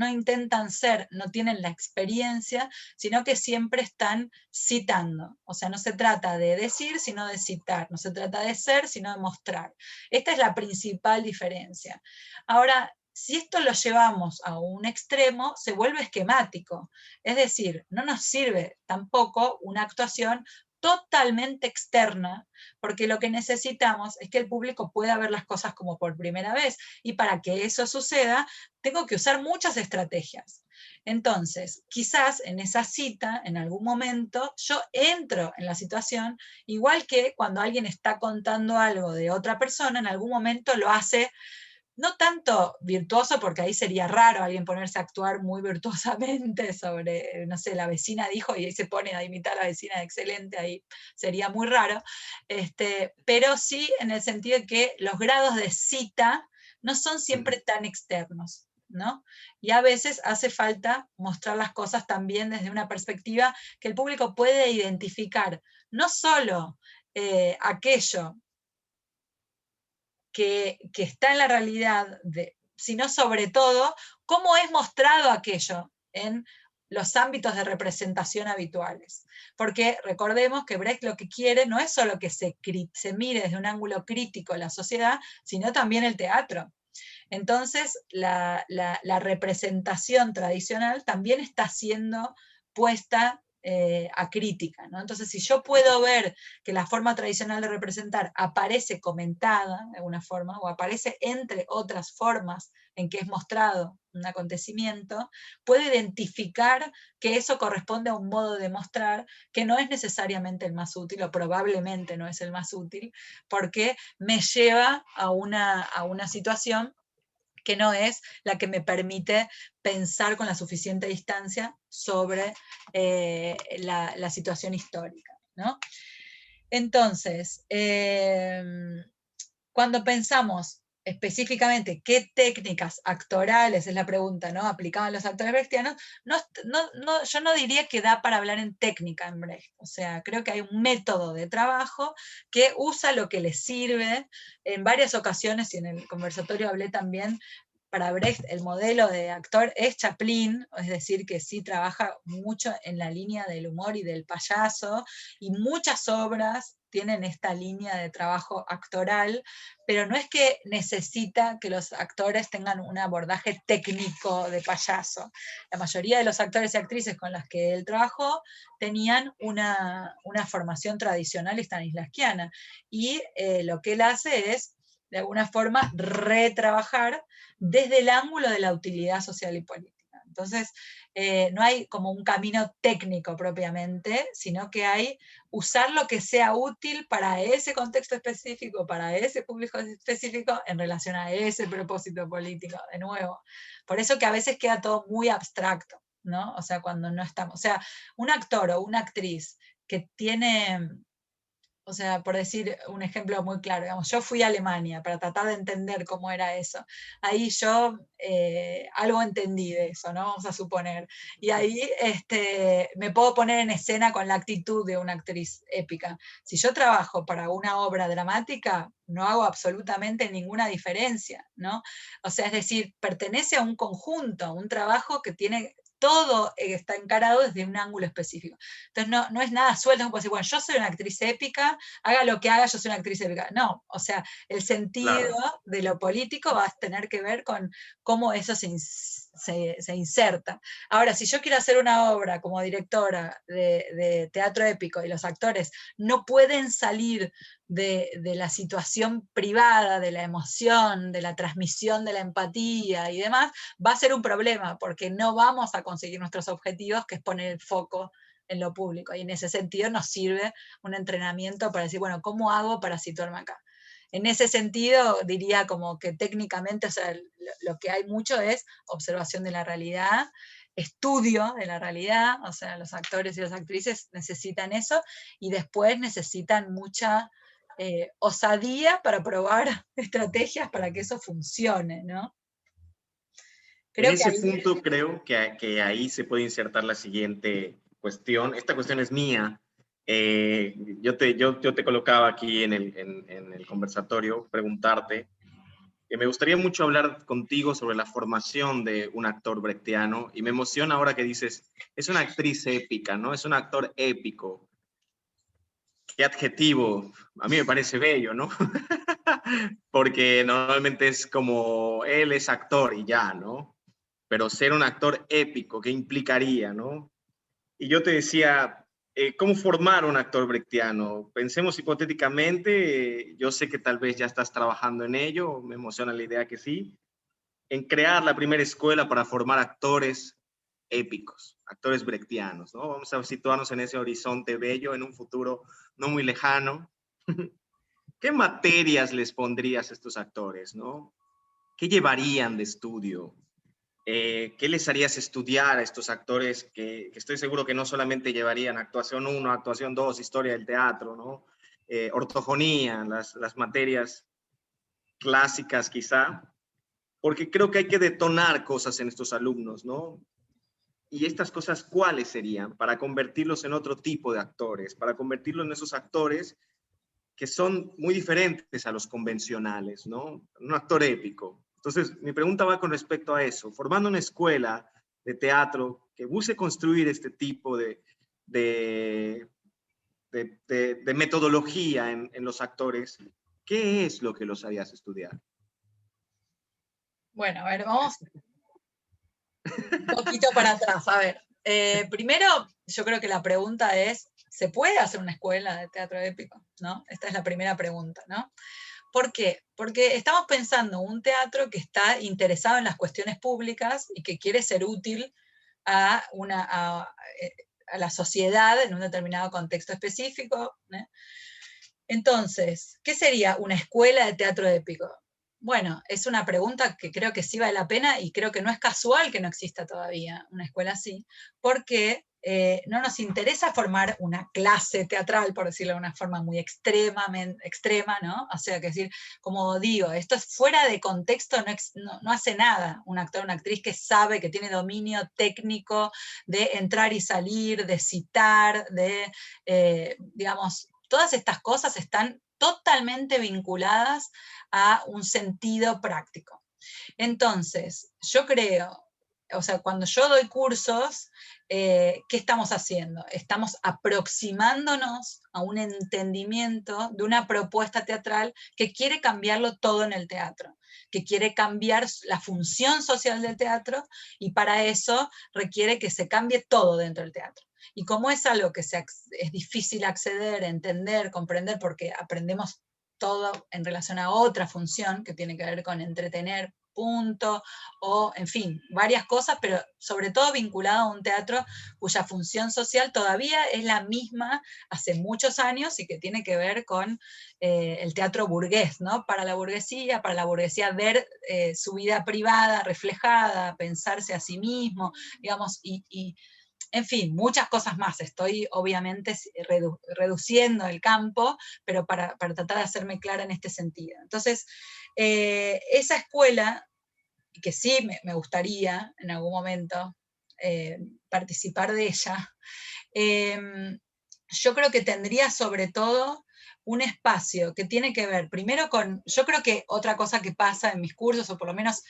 intentan ser, no tienen la experiencia, sino que siempre están citando. O sea, no se trata de decir, sino de citar, no se trata de ser, sino de mostrar. Esta es la principal diferencia. Ahora, si esto lo llevamos a un extremo, se vuelve esquemático. Es decir, no nos sirve tampoco una actuación totalmente externa, porque lo que necesitamos es que el público pueda ver las cosas como por primera vez, y para que eso suceda, tengo que usar muchas estrategias. Entonces, quizás en esa cita, en algún momento, yo entro en la situación, igual que cuando alguien está contando algo de otra persona, en algún momento lo hace no tanto virtuoso, porque ahí sería raro alguien ponerse a actuar muy virtuosamente sobre, no sé, la vecina dijo, y ahí se pone a imitar a la vecina excelente, ahí sería muy raro, pero sí en el sentido de que los grados de cita no son siempre tan externos, ¿no? Y a veces hace falta mostrar las cosas también desde una perspectiva que el público puede identificar, no solo aquello que está en la realidad, sino sobre todo cómo es mostrado aquello en los ámbitos de representación habituales. Porque recordemos que Brecht lo que quiere no es solo que se mire desde un ángulo crítico la sociedad, sino también el teatro. Entonces, la representación tradicional también está siendo puesta a crítica, ¿no? Entonces, si yo puedo ver que la forma tradicional de representar aparece comentada de alguna forma, o aparece entre otras formas en que es mostrado un acontecimiento, puedo identificar que eso corresponde a un modo de mostrar que no es necesariamente el más útil, o probablemente no es el más útil, porque me lleva a una situación que no es la que me permite pensar con la suficiente distancia sobre la situación histórica, ¿no? Entonces, cuando pensamos específicamente qué técnicas actorales, es la pregunta, ¿no?, aplicaban los actores brechtianos, yo no diría que da para hablar en técnica en Brecht. O sea, creo que hay un método de trabajo que usa lo que le sirve. En varias ocasiones, y en el conversatorio hablé también, para Brecht el modelo de actor es Chaplin, es decir, que sí trabaja mucho en la línea del humor y del payaso, y muchas obras tienen esta línea de trabajo actoral, pero no es que necesita que los actores tengan un abordaje técnico de payaso. La mayoría de los actores y actrices con las que él trabajó tenían una formación tradicional stanislavskiana, y lo que él hace es, de alguna forma, retrabajar desde el ángulo de la utilidad social y política. Entonces, no hay como un camino técnico propiamente, sino que hay usar lo que sea útil para ese contexto específico, para ese público específico, en relación a ese propósito político, de nuevo. Por eso que a veces queda todo muy abstracto, ¿no? O sea, cuando no estamos, o sea, un actor o una actriz que tiene, o sea, por decir un ejemplo muy claro, digamos, yo fui a Alemania para tratar de entender cómo era eso. Ahí yo algo entendí de eso, ¿no? Vamos a suponer. Y ahí me puedo poner en escena con la actitud de una actriz épica. Si yo trabajo para una obra dramática, no hago absolutamente ninguna diferencia, ¿no? O sea, es decir, pertenece a un conjunto, a un trabajo que tiene todo está encarado desde un ángulo específico. Entonces no es nada suelto, no puedo decir, bueno, yo soy una actriz épica, haga lo que haga, yo soy una actriz épica. No, o sea, el sentido de lo político va a tener que ver con cómo eso se inserta. Ahora, si yo quiero hacer una obra como directora de teatro épico y los actores no pueden salir de la situación privada, de la emoción, de la transmisión de la empatía y demás, va a ser un problema, porque no vamos a conseguir nuestros objetivos, que es poner el foco en lo público. Y en ese sentido nos sirve un entrenamiento para decir, bueno, ¿cómo hago para situarme acá? En ese sentido, diría como que técnicamente, o sea, lo que hay mucho es observación de la realidad, estudio de la realidad, o sea, los actores y las actrices necesitan eso, y después necesitan mucha osadía para probar estrategias para que eso funcione, ¿no? En ese punto creo que ahí se puede insertar la siguiente cuestión. Esta cuestión es mía. Yo te colocaba aquí en el conversatorio, preguntarte, que me gustaría mucho hablar contigo sobre la formación de un actor brechtiano, y me emociona ahora que dices, es una actriz épica, ¿no? Es un actor épico. ¿Qué adjetivo? A mí me parece bello, ¿no? Porque normalmente es como, él es actor y ya, ¿no? Pero ser un actor épico, ¿qué implicaría, no? Y yo te decía, ¿Cómo formar un actor brechtiano? Pensemos hipotéticamente, yo sé que tal vez ya estás trabajando en ello, me emociona la idea que sí, en crear la primera escuela para formar actores épicos, actores brechtianos, ¿no? Vamos a situarnos en ese horizonte bello en un futuro no muy lejano. ¿Qué materias les pondrías a estos actores, no? ¿Qué llevarían de estudio? ¿Qué les harías estudiar a estos actores que estoy seguro que no solamente llevarían actuación 1, actuación 2, historia del teatro, ¿no? Ortofonía, las materias clásicas quizá, porque creo que hay que detonar cosas en estos alumnos, ¿no? Y estas cosas, ¿cuáles serían? Para convertirlos en otro tipo de actores, para convertirlos en esos actores que son muy diferentes a los convencionales, ¿no? Un actor épico. Entonces, mi pregunta va con respecto a eso. Formando una escuela de teatro que busque construir este tipo de, de metodología en los actores, ¿qué es lo que los harías estudiar? Bueno, a ver, vamos un poquito para atrás. A ver, primero, yo creo que la pregunta es, ¿se puede hacer una escuela de teatro épico? ¿No? Esta es la primera pregunta, ¿no? ¿Por qué? Porque estamos pensando un teatro que está interesado en las cuestiones públicas y que quiere ser útil a, a la sociedad en un determinado contexto específico, ¿eh? Entonces, ¿qué sería una escuela de teatro épico? Bueno, es una pregunta que creo que sí vale la pena y creo que no es casual que no exista todavía una escuela así, porque no nos interesa formar una clase teatral, por decirlo de una forma muy extrema, ¿no? O sea, que decir, como digo, esto es fuera de contexto, no hace nada un actor o una actriz que sabe, que tiene dominio técnico de entrar y salir, de citar, de, digamos, todas estas cosas están totalmente vinculadas a un sentido práctico. Entonces, yo creo, o sea, cuando yo doy cursos, ¿qué estamos haciendo? Estamos aproximándonos a un entendimiento de una propuesta teatral que quiere cambiarlo todo en el teatro, que quiere cambiar la función social del teatro y para eso requiere que se cambie todo dentro del teatro. Y como es algo que es difícil acceder, entender, comprender, porque aprendemos todo en relación a otra función que tiene que ver con entretener, punto, o en fin, varias cosas, pero sobre todo vinculado a un teatro cuya función social todavía es la misma hace muchos años y que tiene que ver con el teatro burgués, ¿no? Para la burguesía ver su vida privada reflejada, pensarse a sí mismo, digamos, en fin, muchas cosas más. Estoy obviamente reduciendo el campo, pero para tratar de hacerme clara en este sentido. Entonces, esa escuela, que sí me gustaría en algún momento participar de ella, yo creo que tendría sobre todo un espacio que tiene que ver primero con, yo creo que otra cosa que pasa en mis cursos, o por lo menos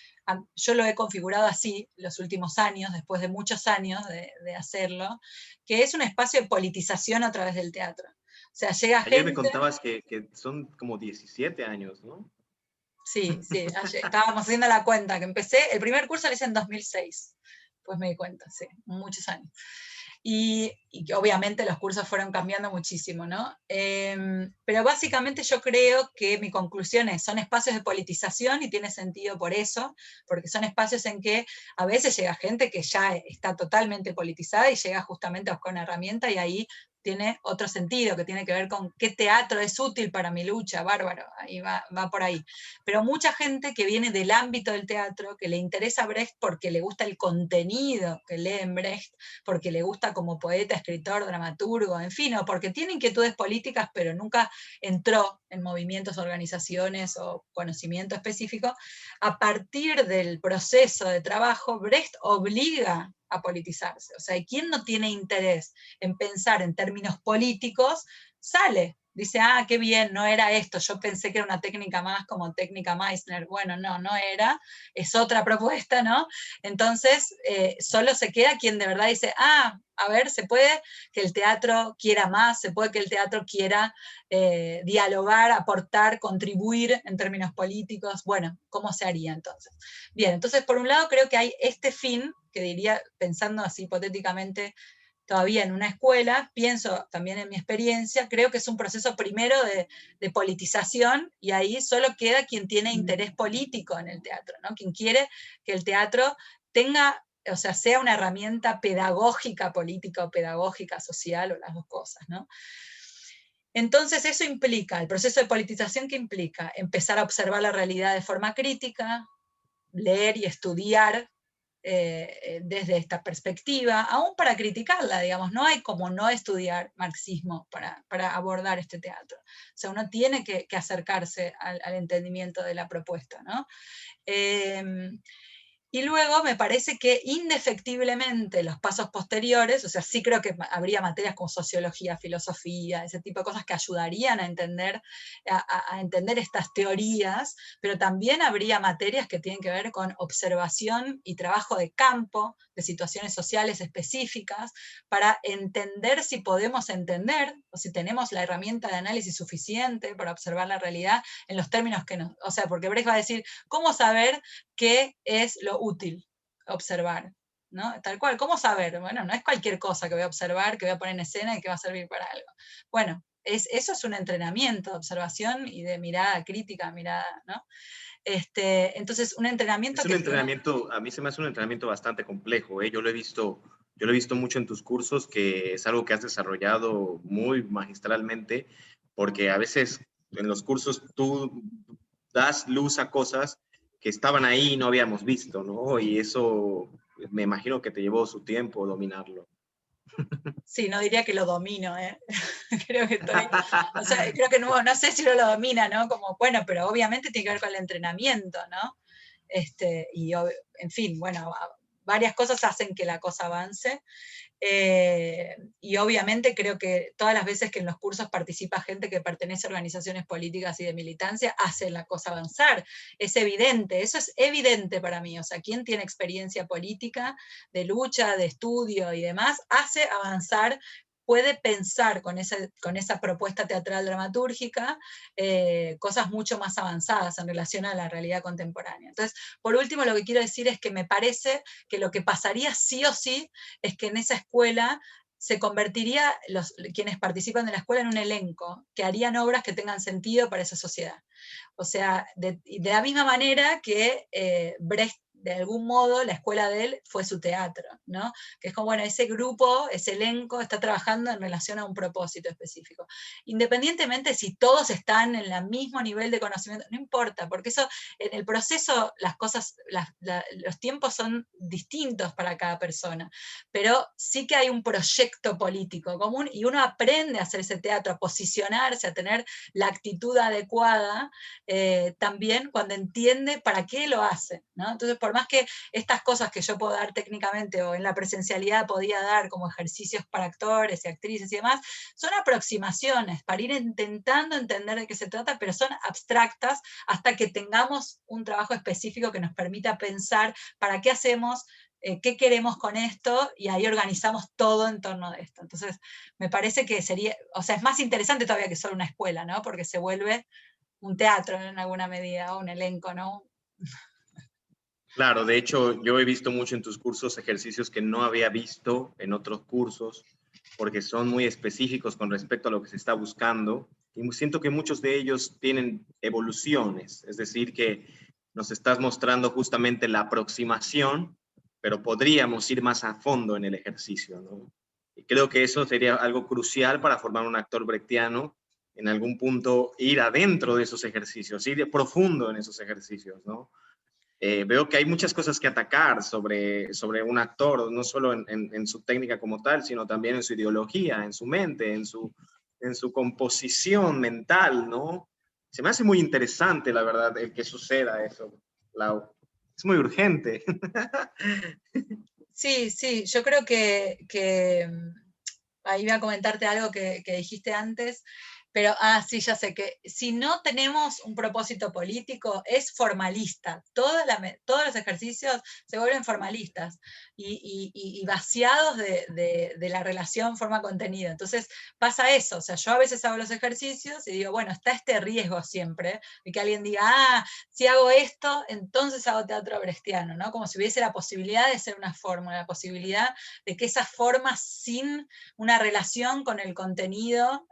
yo lo he configurado así los últimos años, después de muchos años de hacerlo, que es un espacio de politización a través del teatro. O sea, llega Ayer me gente... contabas que son como 17 años, ¿no? Sí, sí, estábamos haciendo la cuenta, que empecé, el primer curso lo hice en 2006, pues me di cuenta, sí, muchos años. Y que obviamente los cursos fueron cambiando muchísimo, ¿no? Pero básicamente yo creo que mi conclusión es, son espacios de politización y tiene sentido por eso, porque son espacios en que a veces llega gente que ya está totalmente politizada y llega justamente a buscar una herramienta y ahí tiene otro sentido, que tiene que ver con qué teatro es útil para mi lucha, bárbaro, ahí va por ahí. Pero mucha gente que viene del ámbito del teatro, que le interesa Brecht porque le gusta el contenido que lee en Brecht, porque le gusta como poeta, escritor, dramaturgo, en fin, o porque tiene inquietudes políticas, pero nunca entró en movimientos, organizaciones o conocimiento específico, a partir del proceso de trabajo, Brecht obliga a politizarse. O sea, ¿quién no tiene interés en pensar en términos políticos? Sale, dice, ah, qué bien, no era esto, yo pensé que era una técnica más como técnica Meissner. Bueno, no era, es otra propuesta, ¿no? Entonces, solo se queda quien de verdad dice, ah, a ver, se puede que el teatro quiera más, se puede que el teatro quiera dialogar, aportar, contribuir en términos políticos. Bueno, ¿cómo se haría entonces? Bien, entonces por un lado creo que hay este fin, que diría, pensando así hipotéticamente, todavía en una escuela, pienso también en mi experiencia, creo que es un proceso primero de politización, y ahí solo queda quien tiene interés político en el teatro, ¿no? Quien quiere que el teatro tenga, o sea, sea una herramienta pedagógica, política o pedagógica, social, o las dos cosas, ¿no? Entonces eso implica, el proceso de politización, que implica empezar a observar la realidad de forma crítica, leer y estudiar desde esta perspectiva, aún para criticarla, digamos, no hay como no estudiar marxismo para abordar este teatro. O sea, uno tiene que acercarse al entendimiento de la propuesta, ¿no? Y luego me parece que indefectiblemente los pasos posteriores, o sea, sí creo que habría materias como sociología, filosofía, ese tipo de cosas que ayudarían a entender estas teorías, pero también habría materias que tienen que ver con observación y trabajo de campo, de situaciones sociales específicas, para entender si podemos entender, o si tenemos la herramienta de análisis suficiente para observar la realidad en los términos que nos... O sea, porque Brecht va a decir, ¿cómo saber qué es lo útil observar? ¿No? Tal cual, ¿cómo saber? Bueno, no es cualquier cosa que voy a observar, que voy a poner en escena y que va a servir para algo. Bueno, eso es un entrenamiento de observación y de mirada crítica, mirada, ¿no? Entonces, un entrenamiento Es un entrenamiento, a mí se me hace un entrenamiento bastante complejo, ¿eh? Yo lo he visto mucho en tus cursos, que es algo que has desarrollado muy magistralmente, porque a veces en los cursos tú das luz a cosas que estaban ahí y no habíamos visto, ¿no? Y eso me imagino que te llevó su tiempo dominarlo. Sí, no diría que lo domino, ¿eh? Creo que estoy, o sea, creo que no sé si lo domina, ¿no? Como, bueno, pero obviamente tiene que ver con el entrenamiento, ¿no? Y en fin, bueno, varias cosas hacen que la cosa avance. Y obviamente creo que todas las veces que en los cursos participa gente que pertenece a organizaciones políticas y de militancia, hace la cosa avanzar. Es evidente, eso es evidente para mí. O sea, quien tiene experiencia política, de lucha, de estudio y demás, hace avanzar, puede pensar con esa propuesta teatral dramatúrgica cosas mucho más avanzadas en relación a la realidad contemporánea. Entonces, por último, lo que quiero decir es que me parece que lo que pasaría sí o sí es que en esa escuela se convertiría quienes participan de la escuela en un elenco, que harían obras que tengan sentido para esa sociedad. O sea, de la misma manera que Brecht, de algún modo, la escuela de él fue su teatro, ¿no? Que es como, bueno, ese grupo, ese elenco está trabajando en relación a un propósito específico. Independientemente si todos están en el mismo nivel de conocimiento, no importa, porque eso, en el proceso, las cosas, los tiempos son distintos para cada persona, pero sí que hay un proyecto político común y uno aprende a hacer ese teatro, a posicionarse, a tener la actitud adecuada, también cuando entiende para qué lo hace, ¿no? Entonces, por más que estas cosas que yo puedo dar técnicamente o en la presencialidad podía dar como ejercicios para actores y actrices y demás, son aproximaciones para ir intentando entender de qué se trata, pero son abstractas hasta que tengamos un trabajo específico que nos permita pensar para qué hacemos, qué queremos con esto, y ahí organizamos todo en torno de esto. Entonces, me parece que sería, o sea, es más interesante todavía que solo una escuela, ¿no? Porque se vuelve un teatro en alguna medida, o un elenco, ¿no? Claro, de hecho, yo he visto mucho en tus cursos ejercicios que no había visto en otros cursos, porque son muy específicos con respecto a lo que se está buscando. Y siento que muchos de ellos tienen evoluciones, es decir, que nos estás mostrando justamente la aproximación, pero podríamos ir más a fondo en el ejercicio, ¿no? Y creo que eso sería algo crucial para formar un actor brechtiano, en algún punto ir adentro de esos ejercicios, ir profundo en esos ejercicios, ¿no? Veo que hay muchas cosas que atacar sobre un actor, no solo en su técnica como tal, sino también en su ideología, en su mente, en su composición mental, ¿no? Se me hace muy interesante, la verdad, el que suceda eso, Lau. Es muy urgente. Sí, sí, yo creo que ahí voy a comentarte algo que dijiste antes, Pero, sí, ya sé que si no tenemos un propósito político, es formalista. Todos los ejercicios se vuelven formalistas y vaciados de la relación forma-contenido. Entonces pasa eso, o sea, yo a veces hago los ejercicios y digo, bueno, está este riesgo siempre, de que alguien diga, si hago esto, entonces hago teatro brechtiano, ¿no? Como si hubiese la posibilidad de ser una fórmula, la posibilidad de que esa forma sin una relación con el contenido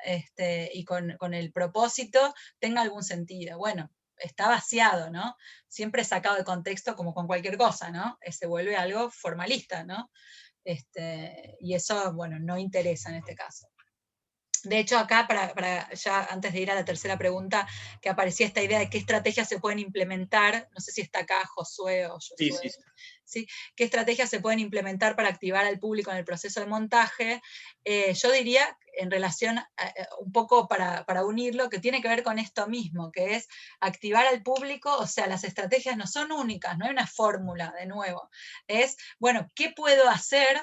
y con el propósito tenga algún sentido. Bueno, está vaciado, ¿no? Siempre sacado de contexto como con cualquier cosa, ¿no? Se vuelve algo formalista, ¿no? Y eso, bueno, no interesa en este caso. De hecho, acá, para ya antes de ir a la tercera pregunta, que aparecía esta idea de qué estrategias se pueden implementar, no sé si está acá Josué o Josué, Sí. ¿sí? ¿Qué estrategias se pueden implementar para activar al público en el proceso de montaje? Yo diría, en relación, un poco para unirlo, que tiene que ver con esto mismo, que es activar al público, o sea, las estrategias no son únicas, no hay una fórmula, de nuevo. Es, bueno, ¿qué puedo hacer?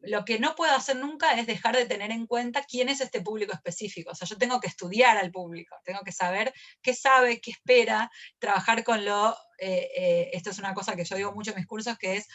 Lo que no puedo hacer nunca es dejar de tener en cuenta quién es este público específico. O sea, yo tengo que estudiar al público, tengo que saber qué sabe, qué espera, trabajar con lo... esto es una cosa que yo digo mucho en mis cursos, que es,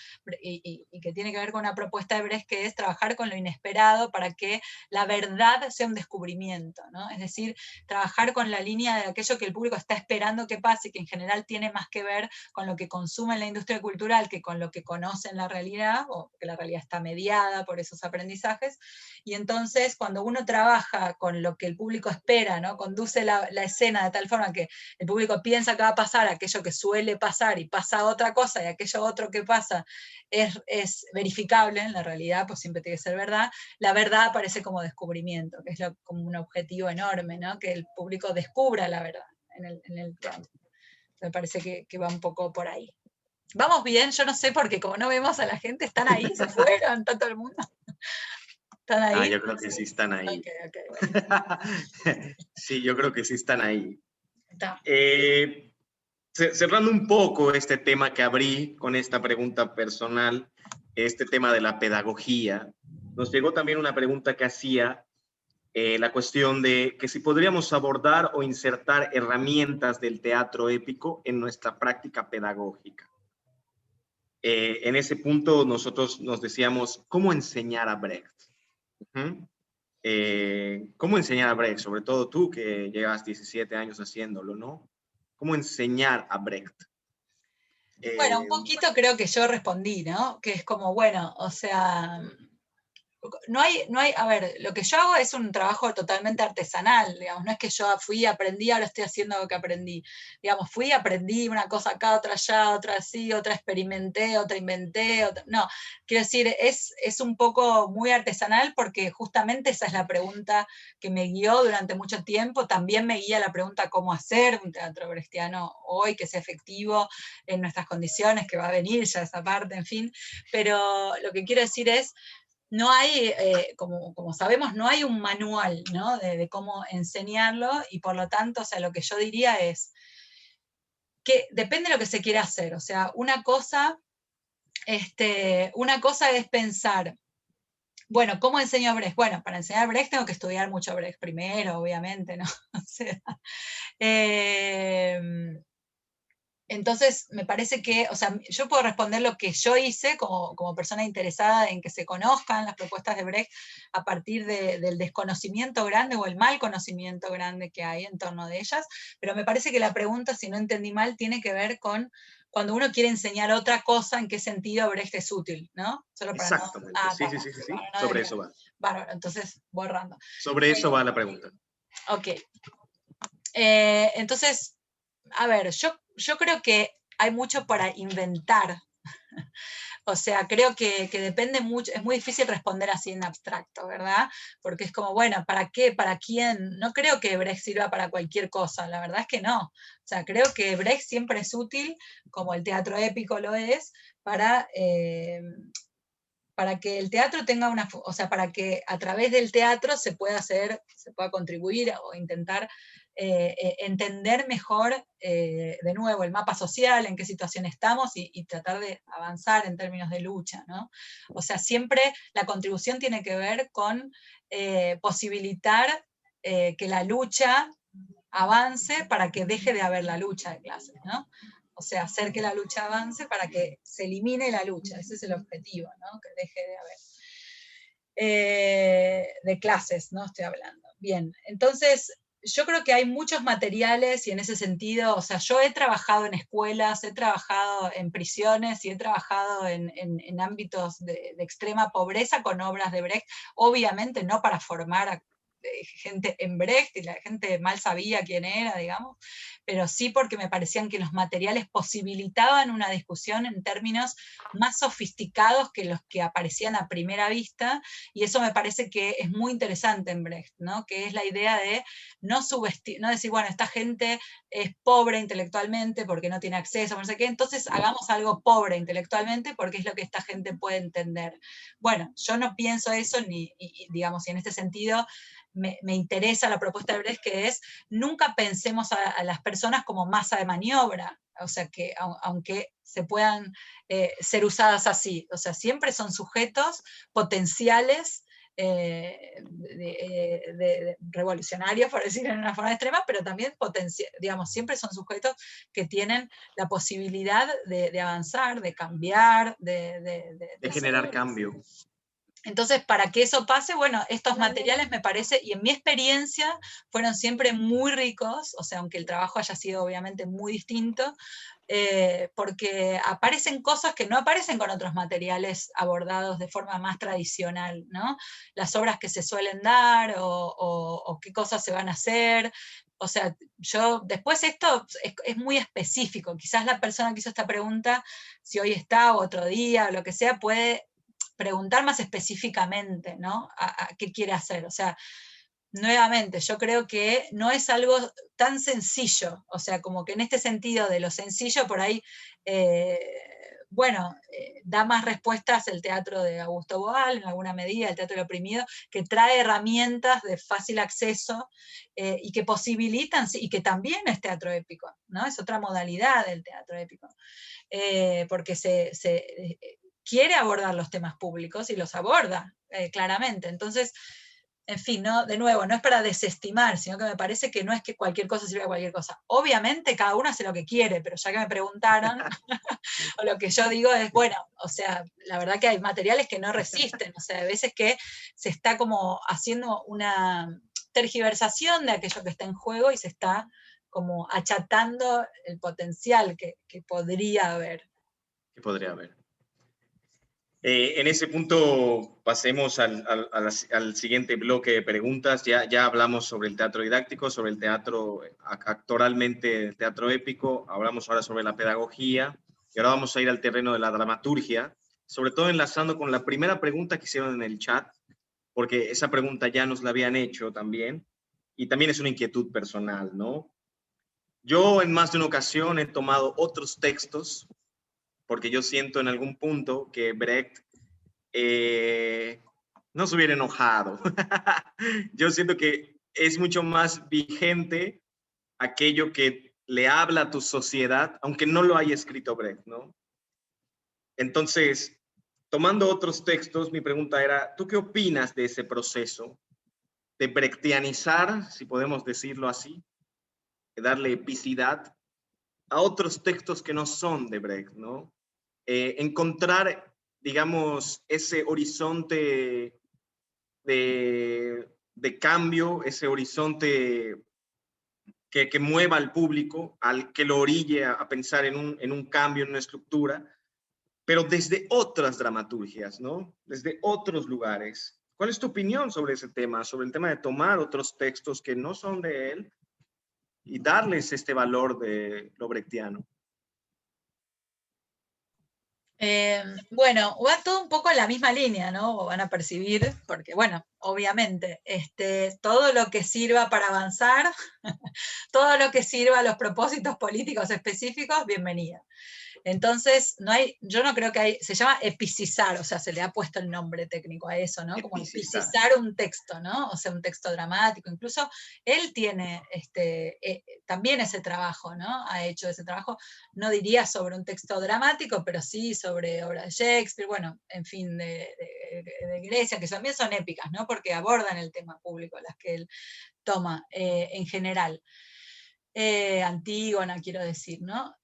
y que tiene que ver con una propuesta de Brecht, que es trabajar con lo inesperado para que la verdad sea un descubrimiento, ¿no? Es decir, trabajar con la línea de aquello que el público está esperando que pase, que en general tiene más que ver con lo que consume en la industria cultural que con lo que conoce en la realidad, o que la realidad está mediada por esos aprendizajes, y entonces cuando uno trabaja con lo que el público espera, ¿no? Conduce la escena de tal forma que el público piensa que va a pasar aquello que suele pasar y pasa otra cosa, y aquello otro que pasa es verificable en la realidad, pues siempre tiene que ser verdad, la verdad aparece como descubrimiento, que es como un objetivo enorme, ¿no? Que el público descubra la verdad en el teatro. Me parece que va un poco por ahí. Vamos bien, yo no sé, porque como no vemos a la gente, ¿están ahí? ¿Se fueron? ¿Está todo el mundo? ¿Están ahí? Yo creo que sí están ahí. Bueno. Sí, yo creo que sí están ahí. Está. Cerrando un poco este tema que abrí con esta pregunta personal, este tema de la pedagogía, nos llegó también una pregunta que hacía la cuestión de que si podríamos abordar o insertar herramientas del teatro épico en nuestra práctica pedagógica. En ese punto nosotros nos decíamos, ¿cómo enseñar a Brecht? ¿Cómo enseñar a Brecht? Sobre todo tú que llevas 17 años haciéndolo, ¿no? ¿Cómo enseñar a Brecht? Bueno, un poquito creo que yo respondí, ¿no? Que es como, bueno, o sea, no hay, a ver, lo que yo hago es un trabajo totalmente artesanal, digamos, no es que yo fui, aprendí, ahora estoy haciendo lo que aprendí, digamos, fui, aprendí una cosa acá, otra allá, otra así, otra experimenté, otra inventé, no, quiero decir, es un poco muy artesanal porque justamente esa es la pregunta que me guió durante mucho tiempo, también me guía la pregunta cómo hacer un teatro brechtiano hoy, que sea efectivo en nuestras condiciones, que va a venir ya esa parte, en fin, pero lo que quiero decir es, no hay, como sabemos, no hay un manual, ¿no? de cómo enseñarlo, y por lo tanto, o sea, lo que yo diría es que depende de lo que se quiera hacer. O sea, una cosa es pensar, bueno, ¿cómo enseño Brecht? Bueno, para enseñar Brecht tengo que estudiar mucho Brecht primero, obviamente, ¿no? O sea, entonces, me parece que, o sea, yo puedo responder lo que yo hice como persona interesada en que se conozcan las propuestas de Brecht a partir del desconocimiento grande o el mal conocimiento grande que hay en torno de ellas, pero me parece que la pregunta, si no entendí mal, tiene que ver con cuando uno quiere enseñar otra cosa, en qué sentido Brecht es útil, ¿no? Solo para Exactamente, no... sí. No Sobre eso va. Bárbaro, entonces, borrando. Sobre eso va la pregunta. Ok. Entonces, a ver, yo creo que hay mucho para inventar. O sea, creo que depende mucho, es muy difícil responder así en abstracto, ¿verdad? Porque es como, bueno, ¿para qué? ¿Para quién? No creo que Brecht sirva para cualquier cosa, la verdad es que no. O sea, creo que Brecht siempre es útil, como el teatro épico lo es, para que el teatro tenga una, o sea, para que a través del teatro se pueda contribuir o intentar entender mejor, de nuevo, el mapa social, en qué situación estamos y tratar de avanzar en términos de lucha, ¿no? O sea, siempre la contribución tiene que ver con posibilitar que la lucha avance para que deje de haber la lucha de clases, ¿no? O sea, hacer que la lucha avance para que se elimine la lucha, ese es el objetivo, ¿no? Que deje de haber. De clases, ¿no? Estoy hablando. Bien, entonces yo creo que hay muchos materiales y en ese sentido, o sea, yo he trabajado en escuelas, he trabajado en prisiones y he trabajado en ámbitos de extrema pobreza con obras de Brecht, obviamente no para formar a gente en Brecht, y la gente mal sabía quién era, digamos, pero sí porque me parecían que los materiales posibilitaban una discusión en términos más sofisticados que los que aparecían a primera vista, y eso me parece que es muy interesante en Brecht, ¿no? Que es la idea de no decir, bueno, esta gente es pobre intelectualmente porque no tiene acceso, no sé qué, entonces hagamos algo pobre intelectualmente porque es lo que esta gente puede entender. Bueno, yo no pienso eso, digamos, y en este sentido me interesa la propuesta de Brecht, que es nunca pensemos a las personas como masa de maniobra, o sea, que aunque se puedan ser usadas así, o sea, siempre son sujetos potenciales revolucionarios, por decirlo en una forma extrema, pero también digamos, siempre son sujetos que tienen la posibilidad de avanzar, de cambiar, de generar cambio. Entonces, para que eso pase, bueno, estos materiales me parece, y en mi experiencia, fueron siempre muy ricos, o sea, aunque el trabajo haya sido obviamente muy distinto, porque aparecen cosas que no aparecen con otros materiales abordados de forma más tradicional, ¿no? Las obras que se suelen dar, o qué cosas se van a hacer. O sea, después esto es muy específico, quizás la persona que hizo esta pregunta, si hoy está o otro día, o lo que sea, puede preguntar más específicamente, ¿no? A qué quiere hacer. O sea, nuevamente, yo creo que no es algo tan sencillo, o sea, como que en este sentido de lo sencillo, por ahí, da más respuestas el teatro de Augusto Boal, en alguna medida, el teatro del oprimido, que trae herramientas de fácil acceso y que posibilitan, y que también es teatro épico, ¿no? Es otra modalidad del teatro épico, porque quiere abordar los temas públicos y los aborda claramente. Entonces, en fin, ¿no? De nuevo, no es para desestimar, sino que me parece que no es que cualquier cosa sirva a cualquier cosa. Obviamente cada uno hace lo que quiere, pero ya que me preguntaron, o lo que yo digo es, bueno, o sea, la verdad que hay materiales que no resisten, o sea, hay veces que se está como haciendo una tergiversación de aquello que está en juego y se está como achatando el potencial que podría haber. Que podría haber. En ese punto pasemos al siguiente bloque de preguntas. Ya hablamos sobre el teatro didáctico, sobre el teatro actoralmente, el teatro épico. Hablamos ahora sobre la pedagogía y ahora vamos a ir al terreno de la dramaturgia, sobre todo enlazando con la primera pregunta que hicieron en el chat, porque esa pregunta ya nos la habían hecho también y también es una inquietud personal, ¿no? Yo en más de una ocasión he tomado otros textos porque yo siento en algún punto que Brecht no se hubiera enojado. Yo siento que es mucho más vigente aquello que le habla a tu sociedad, aunque no lo haya escrito Brecht, ¿no? Entonces, tomando otros textos, mi pregunta era, ¿tú qué opinas de ese proceso de brechtianizar, si podemos decirlo así, de darle epicidad a otros textos que no son de Brecht, ¿no? Encontrar, digamos, ese horizonte de cambio, ese horizonte que mueva al público, al que lo orille a pensar en un cambio, en una estructura, pero desde otras dramaturgias, ¿no? Desde otros lugares. ¿Cuál es tu opinión sobre ese tema, sobre el tema de tomar otros textos que no son de él y darles este valor de lo brechtiano? Bueno, va todo un poco en la misma línea, ¿no? O van a percibir, porque bueno, obviamente, todo lo que sirva para avanzar, todo lo que sirva a los propósitos políticos específicos, bienvenida. Entonces, yo no creo que hay, se llama epicisar, o sea, se le ha puesto el nombre técnico a eso, ¿no? Como epicisar un texto, ¿no? O sea, un texto dramático. Incluso él tiene también ese trabajo, ¿no? Ha hecho ese trabajo, no diría sobre un texto dramático, pero sí sobre obras de Shakespeare, bueno, en fin, de Grecia, que también son épicas, ¿no? Porque abordan el tema público, las que él toma en general. Antígona, quiero decir, ¿no?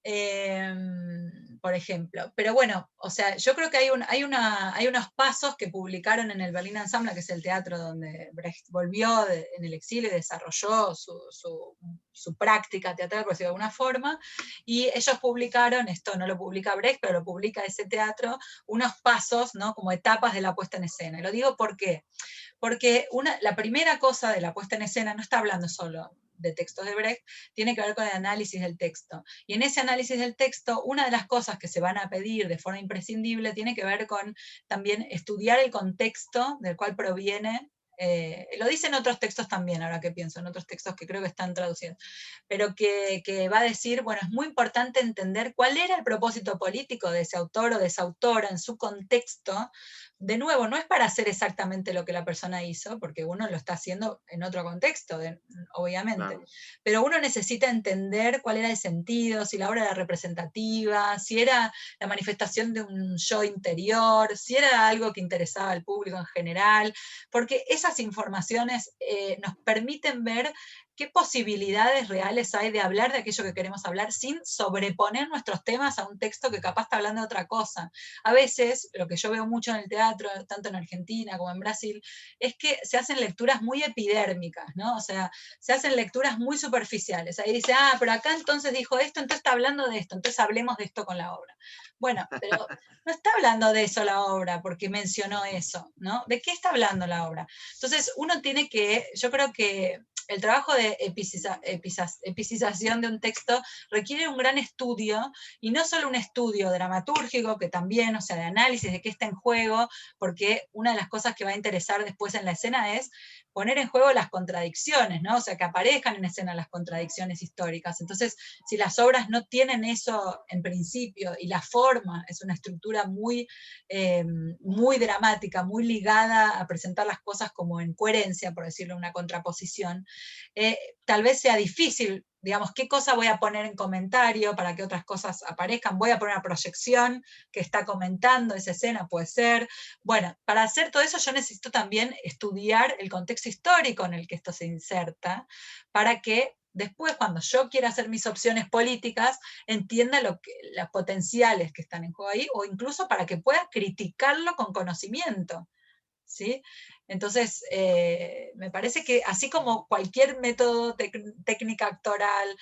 Por ejemplo. Pero bueno, o sea, yo creo que hay unos pasos que publicaron en el Berlin Ensemble, que es el teatro donde Brecht volvió en el exilio y desarrolló su práctica teatral, por decirlo de alguna forma, y ellos publicaron, esto no lo publica Brecht, pero lo publica ese teatro, unos pasos, ¿no? Como etapas de la puesta en escena. Y lo digo ¿por qué? Porque la primera cosa de la puesta en escena no está hablando solo de textos de Brecht, tiene que ver con el análisis del texto. Y en ese análisis del texto, una de las cosas que se van a pedir de forma imprescindible tiene que ver con también estudiar el contexto del cual proviene. Lo dicen otros textos también, ahora que pienso, en otros textos que creo que están traducidos, pero que va a decir, bueno, es muy importante entender cuál era el propósito político de ese autor o de esa autora en su contexto. De nuevo, no es para hacer exactamente lo que la persona hizo, porque uno lo está haciendo en otro contexto, obviamente, claro. Pero uno necesita entender cuál era el sentido, si la obra era representativa, si era la manifestación de un yo interior, si era algo que interesaba al público en general, porque esas informaciones nos permiten ver qué posibilidades reales hay de hablar de aquello que queremos hablar sin sobreponer nuestros temas a un texto que capaz está hablando de otra cosa. A veces, lo que yo veo mucho en el teatro, tanto en Argentina como en Brasil, es que se hacen lecturas muy epidérmicas, ¿no? O sea, se hacen lecturas muy superficiales. Ahí dice, pero acá entonces dijo esto, entonces está hablando de esto, entonces hablemos de esto con la obra. Bueno, pero no está hablando de eso la obra porque mencionó eso, ¿no? ¿De qué está hablando la obra? Entonces, uno tiene que, yo creo que el trabajo de epicización de un texto requiere un gran estudio, y no solo un estudio dramatúrgico, que también, o sea, de análisis de qué está en juego, porque una de las cosas que va a interesar después en la escena es poner en juego las contradicciones, ¿no? O sea, que aparezcan en escena las contradicciones históricas. Entonces, si las obras no tienen eso en principio, y la forma es una estructura muy, muy dramática, muy ligada a presentar las cosas como en coherencia, por decirlo, una contraposición, tal vez sea difícil, digamos, qué cosa voy a poner en comentario para que otras cosas aparezcan, voy a poner una proyección que está comentando esa escena, puede ser. Bueno, para hacer todo eso yo necesito también estudiar el contexto histórico en el que esto se inserta, para que después, cuando yo quiera hacer mis opciones políticas, entienda los potenciales que están en juego ahí, o incluso para que pueda criticarlo con conocimiento, ¿sí? Entonces, me parece que así como cualquier método, técnica actoral,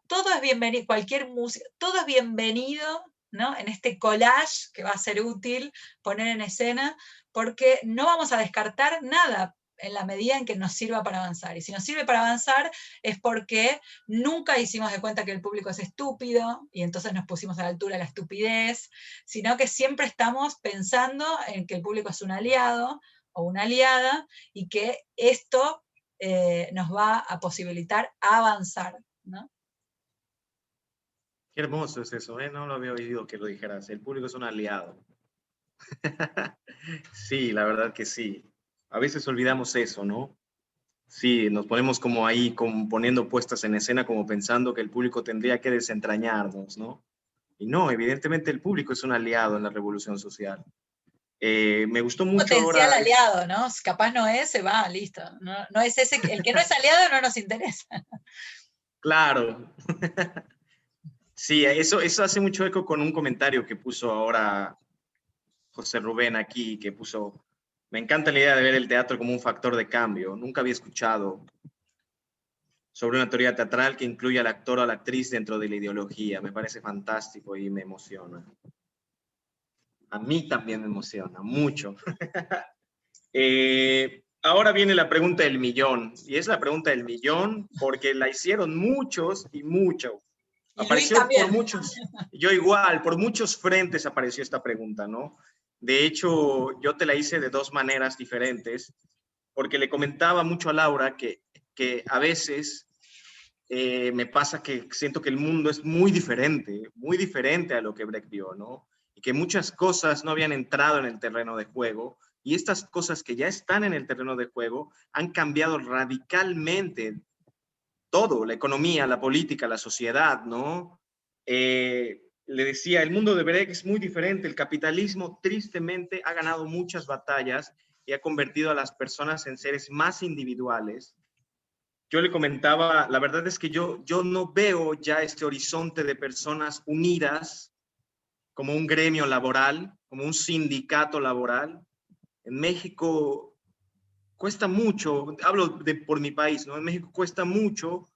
todo es bienvenido, cualquier música, todo es bienvenido, ¿no? En este collage que va a ser útil poner en escena, porque no vamos a descartar nada en la medida en que nos sirva para avanzar. Y si nos sirve para avanzar es porque nunca hicimos de cuenta que el público es estúpido y entonces nos pusimos a la altura de la estupidez, sino que siempre estamos pensando en que el público es un aliado o una aliada, y que esto nos va a posibilitar avanzar, ¿no? Qué hermoso es eso, ¿eh? No lo había oído que lo dijeras. El público es un aliado. Sí, la verdad que sí. A veces olvidamos eso, ¿no? Sí, nos ponemos como ahí, como poniendo puestas en escena, como pensando que el público tendría que desentrañarnos, ¿no? Y no, evidentemente el público es un aliado en la revolución social. Me gustó mucho potencial ahora... aliado, ¿no? Capaz no es, se va, listo. No, no es ese, el que no es aliado no nos interesa. Claro. Sí, eso hace mucho eco con un comentario que puso ahora José Rubén aquí, que puso, me encanta la idea de ver el teatro como un factor de cambio. Nunca había escuchado sobre una teoría teatral que incluya al actor o a la actriz dentro de la ideología. Me parece fantástico y me emociona. A mí también me emociona, mucho. Ahora viene la pregunta del millón, y es la pregunta del millón porque la hicieron muchos y mucho. Apareció por muchos, yo igual, por muchos frentes apareció esta pregunta, ¿no? De hecho, yo te la hice de dos maneras diferentes, porque le comentaba mucho a Laura que a veces me pasa que siento que el mundo es muy diferente a lo que Brecht vio, ¿no? Y que muchas cosas no habían entrado en el terreno de juego, y estas cosas que ya están en el terreno de juego han cambiado radicalmente todo, la economía, la política, la sociedad, ¿no? Le decía, el mundo de Brecht es muy diferente, el capitalismo tristemente ha ganado muchas batallas y ha convertido a las personas en seres más individuales. Yo le comentaba, la verdad es que yo no veo ya este horizonte de personas unidas como un gremio laboral, como un sindicato laboral. En México cuesta mucho, hablo por mi país, ¿no? En México cuesta mucho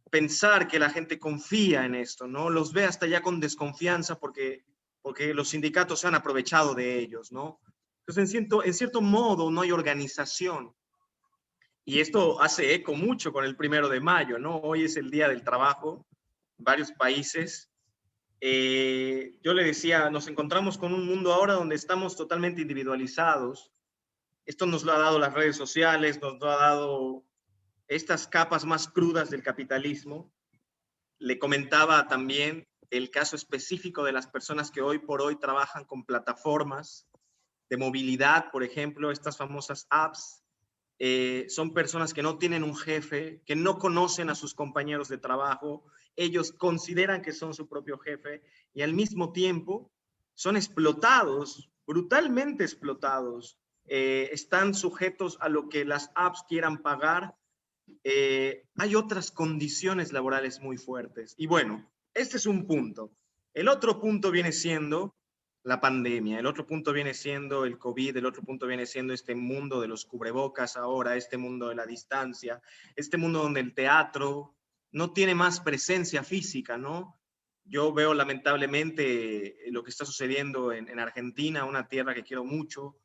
pensar que la gente confía en esto, ¿no? Los ve hasta ya con desconfianza porque los sindicatos se han aprovechado de ellos, ¿no? Entonces, en cierto modo, no hay organización. Y esto hace eco mucho con el 1 de mayo, ¿no? Hoy es el Día del Trabajo, en varios países. Yo le decía, nos encontramos con un mundo ahora donde estamos totalmente individualizados. Esto nos lo ha dado las redes sociales, nos lo ha dado estas capas más crudas del capitalismo. Le comentaba también el caso específico de las personas que hoy por hoy trabajan con plataformas de movilidad, por ejemplo, estas famosas apps. Son personas que no tienen un jefe, que no conocen a sus compañeros de trabajo, ellos consideran que son su propio jefe y al mismo tiempo son explotados, brutalmente explotados. Están sujetos a lo que las apps quieran pagar. Hay otras condiciones laborales muy fuertes. Y bueno, este es un punto. El otro punto viene siendo la pandemia, el otro punto viene siendo el COVID, el otro punto viene siendo este mundo de los cubrebocas ahora, este mundo de la distancia, este mundo donde el teatro no tiene más presencia física, ¿no? Yo veo lamentablemente lo que está sucediendo en Argentina, una tierra que quiero mucho.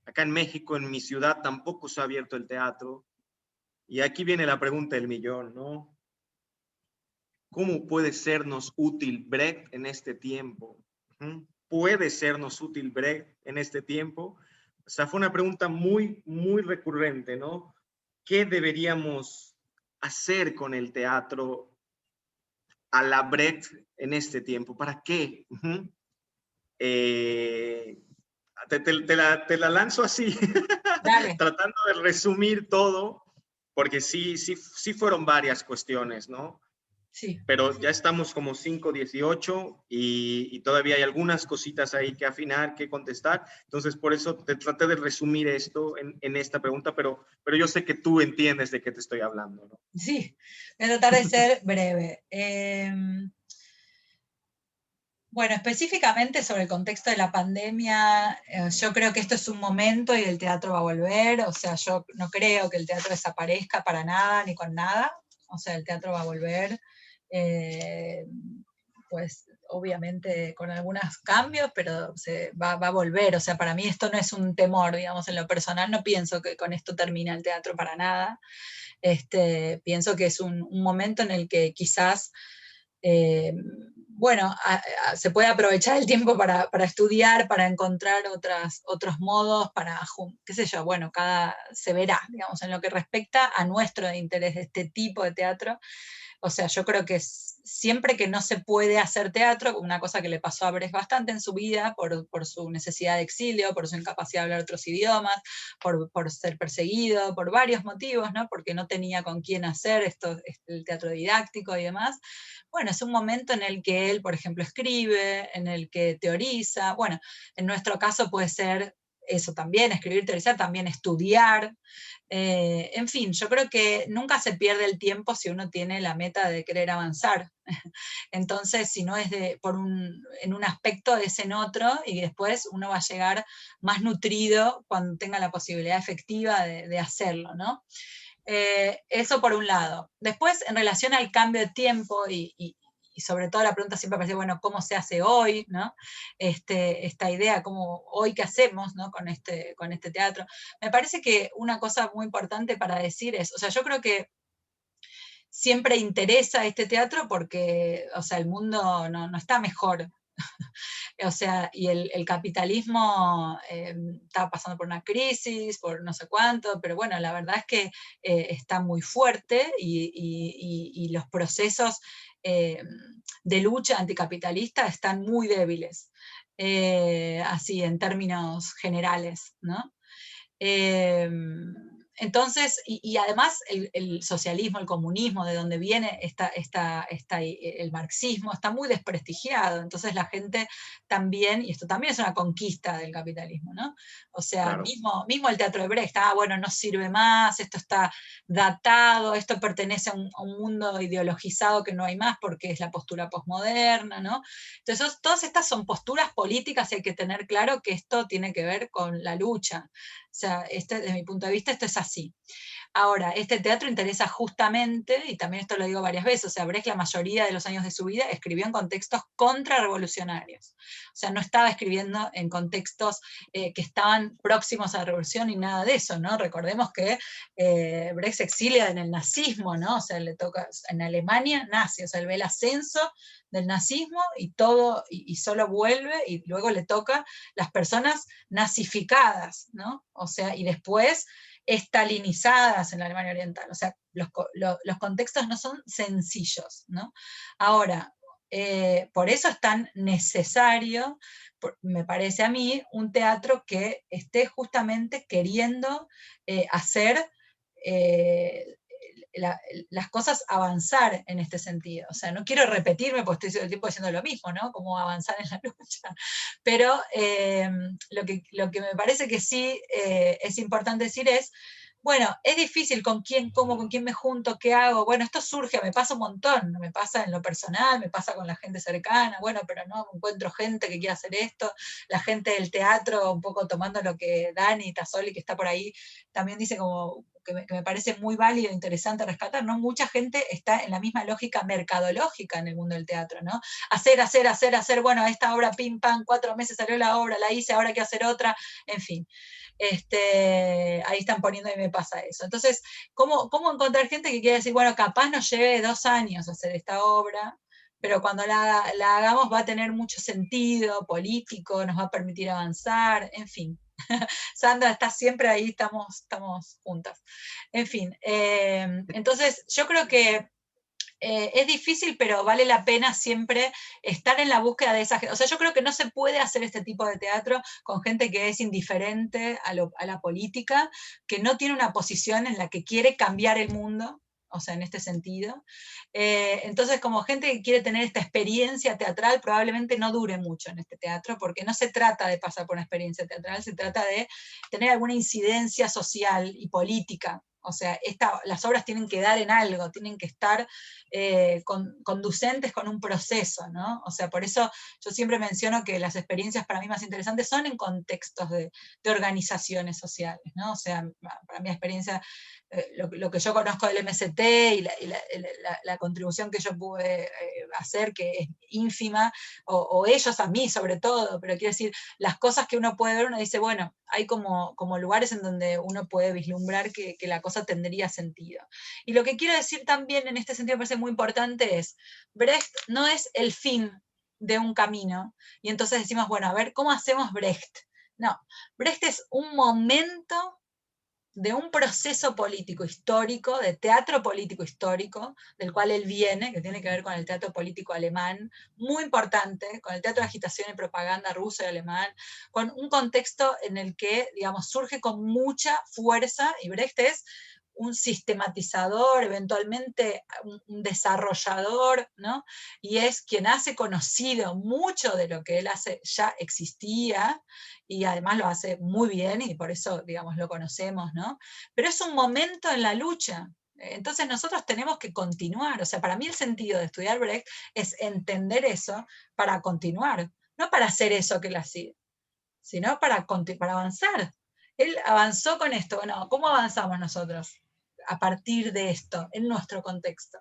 Acá en México, en mi ciudad, tampoco se ha abierto el teatro. Y aquí viene la pregunta del millón, ¿no? ¿Cómo puede sernos útil Brecht en este tiempo? ¿Puede sernos útil Brecht en este tiempo? O sea, fue una pregunta muy, muy recurrente, ¿no? ¿Qué deberíamos hacer con el teatro a la Brecht en este tiempo? ¿Para qué? Te la lanzo así, Dale. tratando de resumir todo, porque sí fueron varias cuestiones, ¿no? Sí. Pero ya estamos como 5:18 y todavía hay algunas cositas ahí que afinar, que contestar. Entonces, por eso te traté de resumir esto en esta pregunta, pero yo sé que tú entiendes de qué te estoy hablando, ¿no? Sí, voy a tratar de ser breve. Bueno, específicamente sobre el contexto de la pandemia, yo creo que esto es un momento y el teatro va a volver, o sea, yo no creo que el teatro desaparezca para nada ni con nada, o sea, el teatro va a volver, pues obviamente con algunos cambios, pero va a volver, o sea, para mí esto no es un temor, digamos, en lo personal no pienso que con esto termina el teatro para nada, pienso que es un momento en el que quizás bueno, se puede aprovechar el tiempo para estudiar, para encontrar otros modos, para, qué sé yo, bueno, se verá, digamos, en lo que respecta a nuestro interés de este tipo de teatro. O sea, yo creo que siempre que no se puede hacer teatro, una cosa que le pasó a Brecht bastante en su vida, por su necesidad de exilio, por su incapacidad de hablar otros idiomas, por ser perseguido, por varios motivos, ¿no? Porque no tenía con quién hacer el teatro didáctico y demás. Bueno, es un momento en el que él, por ejemplo, escribe, en el que teoriza. Bueno, en nuestro caso puede ser eso también, escribir, teorizar, también estudiar. En fin, yo creo que nunca se pierde el tiempo si uno tiene la meta de querer avanzar. Entonces, si no es en un aspecto, es en otro, y después uno va a llegar más nutrido cuando tenga la posibilidad efectiva de hacerlo, ¿no? Eso por un lado. Después, en relación al cambio de tiempo y sobre todo la pregunta siempre aparece, bueno, ¿cómo se hace hoy? ¿No? Esta idea, ¿cómo hoy qué hacemos, ¿no? con este teatro? Me parece que una cosa muy importante para decir es, o sea, yo creo que siempre interesa este teatro porque, o sea, el mundo no está mejor O sea, y el capitalismo está pasando por una crisis, por no sé cuánto, pero bueno, la verdad es que está muy fuerte y los procesos de lucha anticapitalista están muy débiles, así en términos generales, ¿no? Entonces, y además el socialismo, el comunismo, de donde viene el marxismo, está muy desprestigiado. Entonces la gente también, y esto también es una conquista del capitalismo, ¿no? O sea, Claro. mismo el teatro de Brecht, bueno, no sirve más, esto está datado, esto pertenece a un mundo ideologizado que no hay más porque es la postura posmoderna, ¿no? Entonces, todas estas son posturas políticas y hay que tener claro que esto tiene que ver con la lucha. O sea, desde mi punto de vista, esto es así. Ahora, este teatro interesa justamente, y también esto lo digo varias veces, o sea, Brecht la mayoría de los años de su vida escribió en contextos contrarrevolucionarios. O sea, no estaba escribiendo en contextos que estaban próximos a la revolución ni nada de eso, ¿no? Recordemos que Brecht se exilia en el nazismo, ¿no? O sea, le toca en Alemania nazi, o sea, él ve el ascenso del nazismo y todo, y solo vuelve, y luego le toca las personas nazificadas, ¿no? O sea, y después estalinizadas en la Alemania Oriental. O sea, los contextos no son sencillos, ¿no? Ahora, por eso es tan necesario, me parece a mí, un teatro que esté justamente queriendo hacer las cosas avanzar en este sentido. O sea, no quiero repetirme porque estoy todo el tiempo diciendo lo mismo, ¿no? Cómo avanzar en la lucha. Pero lo que me parece que sí es importante decir es, bueno, es difícil con quién como, con quién me junto, qué hago. Bueno, esto surge, me pasa un montón, me pasa en lo personal, me pasa con la gente cercana, bueno, pero no encuentro gente que quiera hacer esto, la gente del teatro, un poco tomando lo que Dani Tassoli, que está por ahí, también dice como que me parece muy válido e interesante rescatar, ¿no? Mucha gente está en la misma lógica mercadológica en el mundo del teatro, ¿no? Hacer, bueno, esta obra pim pam, 4 meses salió la obra, la hice, ahora hay que hacer otra, en fin. Ahí están poniendo y me pasa eso. Entonces, ¿cómo encontrar gente que quiera decir, bueno, capaz nos lleve 2 años hacer esta obra, pero cuando la hagamos va a tener mucho sentido político, nos va a permitir avanzar, en fin. Sandra está siempre ahí, estamos juntas. En fin, entonces yo creo que es difícil, pero vale la pena siempre estar en la búsqueda de esa gente. O sea, yo creo que no se puede hacer este tipo de teatro con gente que es indiferente a la política, que no tiene una posición en la que quiere cambiar el mundo, o sea, en este sentido. Entonces, como gente que quiere tener esta experiencia teatral, probablemente no dure mucho en este teatro, porque no se trata de pasar por una experiencia teatral, se trata de tener alguna incidencia social y política. O sea, las obras tienen que dar en algo, tienen que estar conducentes con un proceso, ¿no? O sea, por eso yo siempre menciono que las experiencias para mí más interesantes son en contextos de organizaciones sociales, ¿no? O sea, para mí la experiencia, lo que yo conozco del MST y la contribución que yo pude hacer, que es ínfima, o ellos a mí sobre todo, pero quiero decir, las cosas que uno puede ver, uno dice, bueno, hay como lugares en donde uno puede vislumbrar que la cosa tendría sentido. Y lo que quiero decir también en este sentido me parece muy importante es, Brecht no es el fin de un camino, y entonces decimos, bueno, a ver, ¿cómo hacemos Brecht? No, Brecht es un momento de un proceso político histórico, de teatro político histórico, del cual él viene, que tiene que ver con el teatro político alemán, muy importante, con el teatro de agitación y propaganda ruso y alemán, con un contexto en el que, digamos, surge con mucha fuerza, y Brecht es un sistematizador, eventualmente un desarrollador, ¿no? Y es quien hace conocido mucho de lo que él hace ya existía, y además lo hace muy bien, y por eso, digamos, lo conocemos, ¿no? Pero es un momento en la lucha. Entonces nosotros tenemos que continuar. O sea, para mí el sentido de estudiar Brecht es entender eso para continuar, no para hacer eso que él hacía, sino para avanzar. Él avanzó con esto. Bueno, ¿cómo avanzamos nosotros? A partir de esto, en nuestro contexto.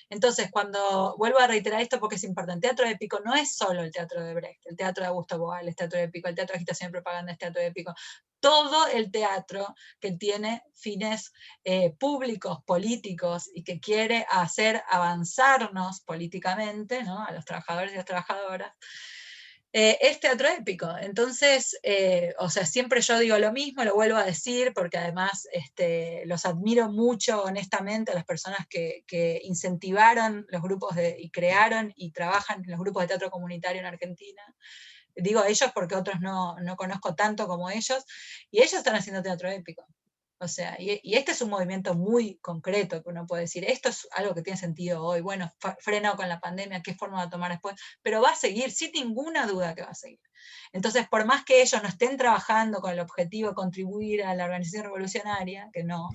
Entonces, cuando vuelvo a reiterar esto porque es importante, teatro épico no es solo el teatro de Brecht, el teatro de Augusto Boal es teatro épico, el teatro de agitación y propaganda es teatro épico, todo el teatro que tiene fines públicos, políticos, y que quiere hacer avanzarnos políticamente, ¿no? A los trabajadores y las trabajadoras, Es teatro épico. Entonces, o sea, siempre yo digo lo mismo, lo vuelvo a decir, porque además los admiro mucho, honestamente, a las personas que incentivaron los grupos y crearon y trabajan en los grupos de teatro comunitario en Argentina. Digo ellos porque otros no conozco tanto como ellos, y ellos están haciendo teatro épico. O sea, y este es un movimiento muy concreto que uno puede decir, esto es algo que tiene sentido hoy, bueno, frenado con la pandemia, qué forma va a tomar después, pero va a seguir, sin ninguna duda que va a seguir. Entonces, por más que ellos no estén trabajando con el objetivo de contribuir a la organización revolucionaria, que no,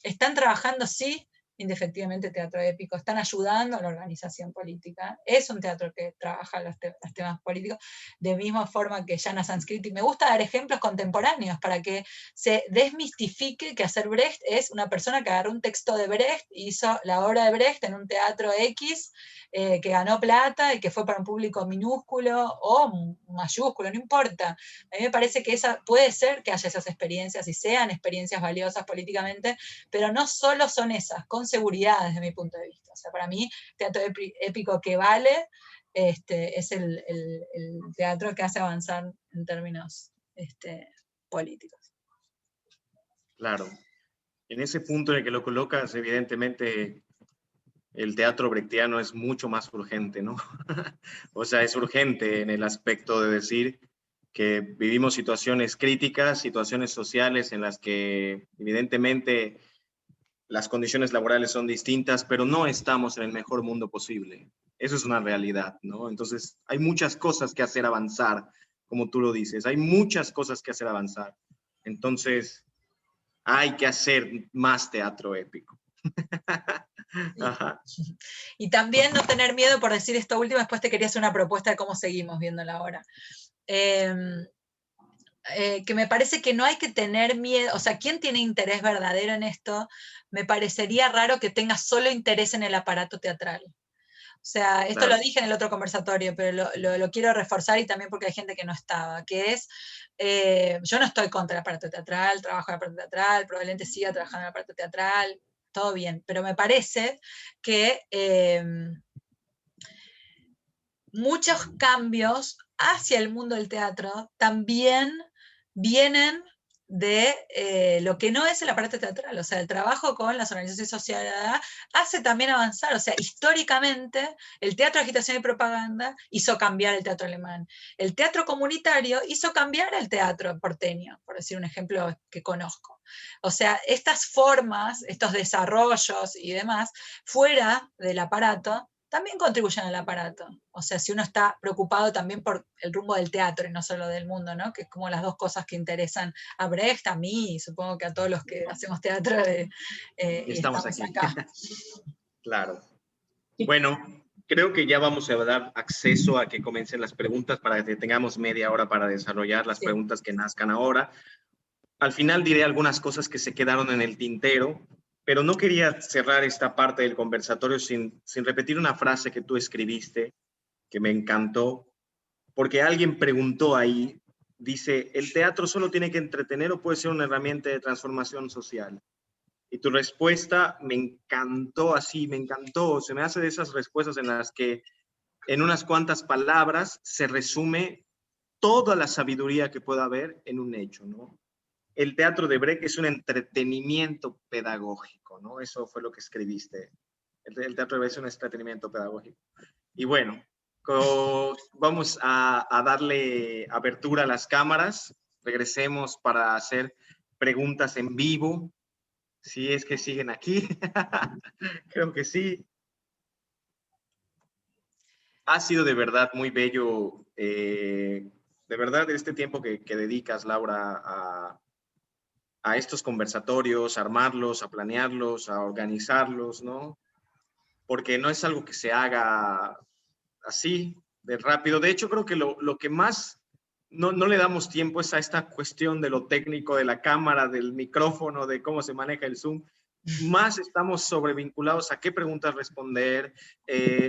están trabajando sí, indefectivamente teatro épico, están ayudando a la organización política, es un teatro que trabaja los temas políticos, de misma forma que Jana Sanskriti. Me gusta dar ejemplos contemporáneos para que se desmistifique que hacer Brecht es una persona que agarró un texto de Brecht, hizo la obra de Brecht en un teatro X, que ganó plata y que fue para un público minúsculo o mayúsculo, no importa. A mí me parece que puede ser que haya esas experiencias y sean experiencias valiosas políticamente, pero no solo son esas, con seguridad desde mi punto de vista. O sea, para mí, teatro épico que vale es el teatro que hace avanzar en términos políticos. Claro. En ese punto en el que lo colocas, evidentemente, el teatro brechtiano es mucho más urgente, ¿no? O sea, es urgente en el aspecto de decir que vivimos situaciones críticas, situaciones sociales en las que evidentemente las condiciones laborales son distintas, pero no estamos en el mejor mundo posible. Eso es una realidad, ¿no? Entonces, hay muchas cosas que hacer avanzar, como tú lo dices, hay muchas cosas que hacer avanzar. Entonces, hay que hacer más teatro épico. Ajá. Y también no tener miedo, por decir esto último, después te quería hacer una propuesta de cómo seguimos viéndola ahora. Que me parece que no hay que tener miedo, o sea, ¿quién tiene interés verdadero en esto? Me parecería raro que tenga solo interés en el aparato teatral. O sea, esto Claro. lo dije en el otro conversatorio, pero lo quiero reforzar y también porque hay gente que no estaba, que es, yo no estoy contra el aparato teatral, trabajo en el aparato teatral, probablemente siga trabajando en el aparato teatral, todo bien, pero me parece que muchos cambios hacia el mundo del teatro también vienen de lo que no es el aparato teatral, o sea, el trabajo con las organizaciones sociales hace también avanzar, o sea, históricamente el teatro de agitación y propaganda hizo cambiar el teatro alemán, el teatro comunitario hizo cambiar el teatro porteño, por decir un ejemplo que conozco. O sea, estas formas, estos desarrollos y demás, fuera del aparato, también contribuyen al aparato. O sea, si uno está preocupado también por el rumbo del teatro y no solo del mundo, ¿no? Que es como las dos cosas que interesan a Brecht, a mí, y supongo que a todos los que hacemos teatro y Estamos estamos aquí. acá. Claro. Bueno, creo que ya vamos a dar acceso a que comiencen las preguntas para que tengamos media hora para desarrollar las preguntas que nazcan ahora. Al final diré algunas cosas que se quedaron en el tintero, pero no quería cerrar esta parte del conversatorio sin repetir una frase que tú escribiste, que me encantó, porque alguien preguntó ahí, dice, ¿el teatro solo tiene que entretener o puede ser una herramienta de transformación social? Y tu respuesta me encantó así, me encantó. Se me hace de esas respuestas en las que en unas cuantas palabras se resume toda la sabiduría que pueda haber en un hecho, ¿no? El teatro de Brecht es un entretenimiento pedagógico, ¿no? Eso fue lo que escribiste. El teatro de Brecht es un entretenimiento pedagógico. Y bueno, vamos a darle apertura a las cámaras. Regresemos para hacer preguntas en vivo. Si es que siguen aquí. Creo que sí. Ha sido de verdad muy bello, de verdad, este tiempo que dedicas, Laura, a estos conversatorios, a armarlos, a planearlos, a organizarlos, ¿no? Porque no es algo que se haga así, de rápido. De hecho, creo que lo que más no le damos tiempo es a esta cuestión de lo técnico, de la cámara, del micrófono, de cómo se maneja el Zoom. Más estamos sobrevinculados a qué preguntas responder,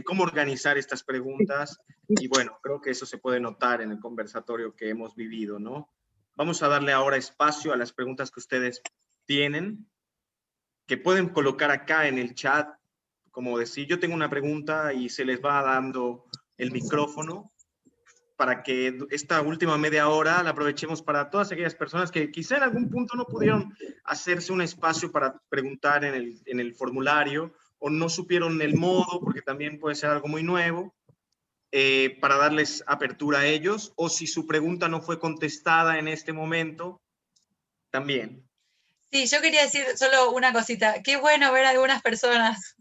cómo organizar estas preguntas. Y bueno, creo que eso se puede notar en el conversatorio que hemos vivido, ¿no? Vamos a darle ahora espacio a las preguntas que ustedes tienen, que pueden colocar acá en el chat, como decir, yo tengo una pregunta y se les va dando el micrófono. para que esta última media hora la aprovechemos para todas aquellas personas que quizá en algún punto no pudieron hacerse un espacio para preguntar en el formulario o no supieron el modo, porque también puede ser algo muy nuevo, para darles apertura a ellos, o si su pregunta no fue contestada en este momento, también. Sí, yo quería decir solo una cosita. Qué bueno ver a algunas personas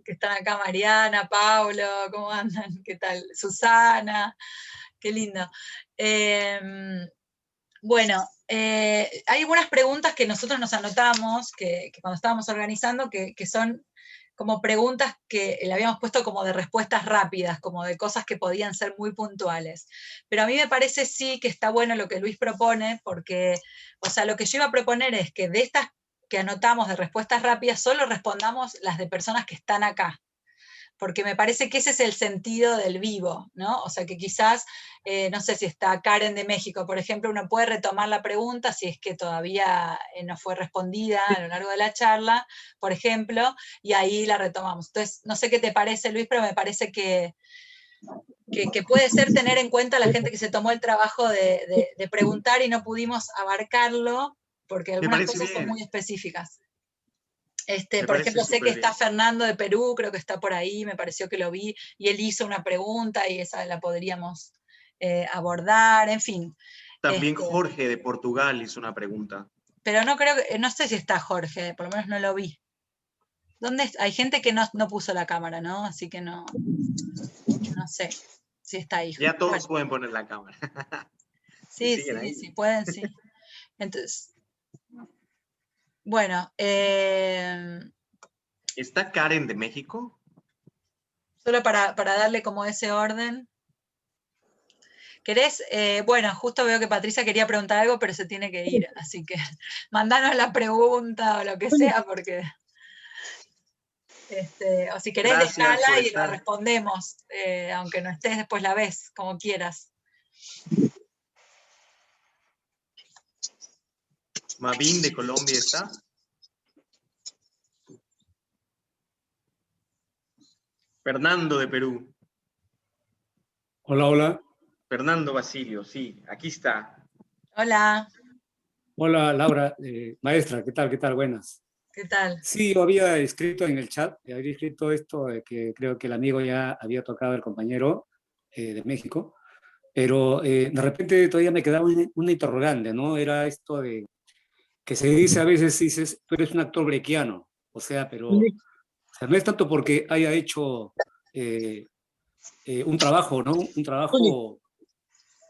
que están acá, Mariana, Paulo, ¿cómo andan? ¿Qué tal? Susana, qué lindo. Bueno, hay algunas preguntas que nosotros nos anotamos, que cuando estábamos organizando, que son como preguntas que le habíamos puesto como de respuestas rápidas, como de cosas que podían ser muy puntuales. Pero a mí me parece sí que está bueno lo que Luis propone, porque, o sea, lo que yo iba a proponer es que de estas que anotamos de respuestas rápidas, solo respondamos las de personas que están acá, porque me parece que ese es el sentido del vivo, ¿no? O sea, que quizás, no sé si está Karen de México, por ejemplo, uno puede retomar la pregunta si es que todavía no fue respondida a lo largo de la charla, por ejemplo, y ahí la retomamos. Entonces, no sé qué te parece, Luis, pero me parece que puede ser tener en cuenta a la gente que se tomó el trabajo de preguntar y no pudimos abarcarlo, porque Me algunas parece cosas son bien. muy específicas. Me Por parece ejemplo, sé que súper bien. está Fernando de Perú, creo que está por ahí, me pareció que lo vi, y él hizo una pregunta y esa la podríamos abordar, en fin. También Este, Jorge de Portugal hizo una pregunta. pero no creo que, no sé si está Jorge, por lo menos no lo vi. Hay gente que no puso la cámara, ¿no? Así que no sé si está ahí. Ya todos Bueno, pueden poner la cámara. Si sí, siguen sí, ahí. sí, pueden, sí. Entonces, bueno, ¿Está Karen de México? solo para darle como ese orden. ¿Querés? Bueno, justo veo que Patricia quería preguntar algo, pero se tiene que ir, así que mandanos la pregunta o lo que sea, porque, o si querés, Gracias por dejala y la estar. respondemos, aunque no estés, después la ves, como quieras. Mavín de Colombia está. Fernando de Perú. Hola, hola. Fernando Basilio, sí, aquí está. Hola, Hola, Laura, maestra, ¿qué tal? ¿Qué tal? Buenas. ¿qué tal? Sí, yo había escrito en el chat, había escrito esto de que creo que el amigo ya había tocado el compañero de México, pero de repente todavía me quedaba una interrogante, ¿no? Era esto de que se dice a veces, dices, tú eres un actor brequiano, o sea, pero o sea, no es tanto porque haya hecho eh, un trabajo, ¿no? Un trabajo.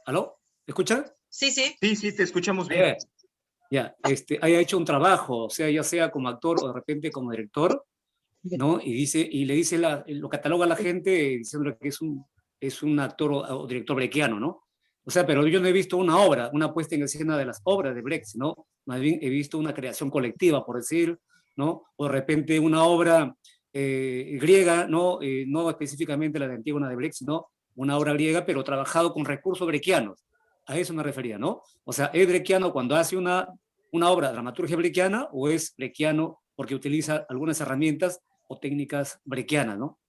¿Aló? ¿Me escucha? Sí, sí, Sí, sí, te escuchamos bien. Ya, haya hecho un trabajo, o sea, ya sea como actor o de repente como director, ¿no? Y dice, y le dice, lo cataloga a la gente diciendo que es un actor o director brequiano, ¿no? O sea, pero yo no he visto una obra, una puesta en escena de las obras de Brecht, ¿no? Más bien he visto una creación colectiva, por decir, ¿no? O de repente una obra griega, ¿no? No específicamente la de Antígona de Brecht, sino una obra griega, pero trabajado con recursos brequianos. A eso me refería, ¿no? O sea, ¿es brequiano cuando hace una obra de dramaturgia brequiana o es brequiano porque utiliza algunas herramientas o técnicas brequianas, ¿no?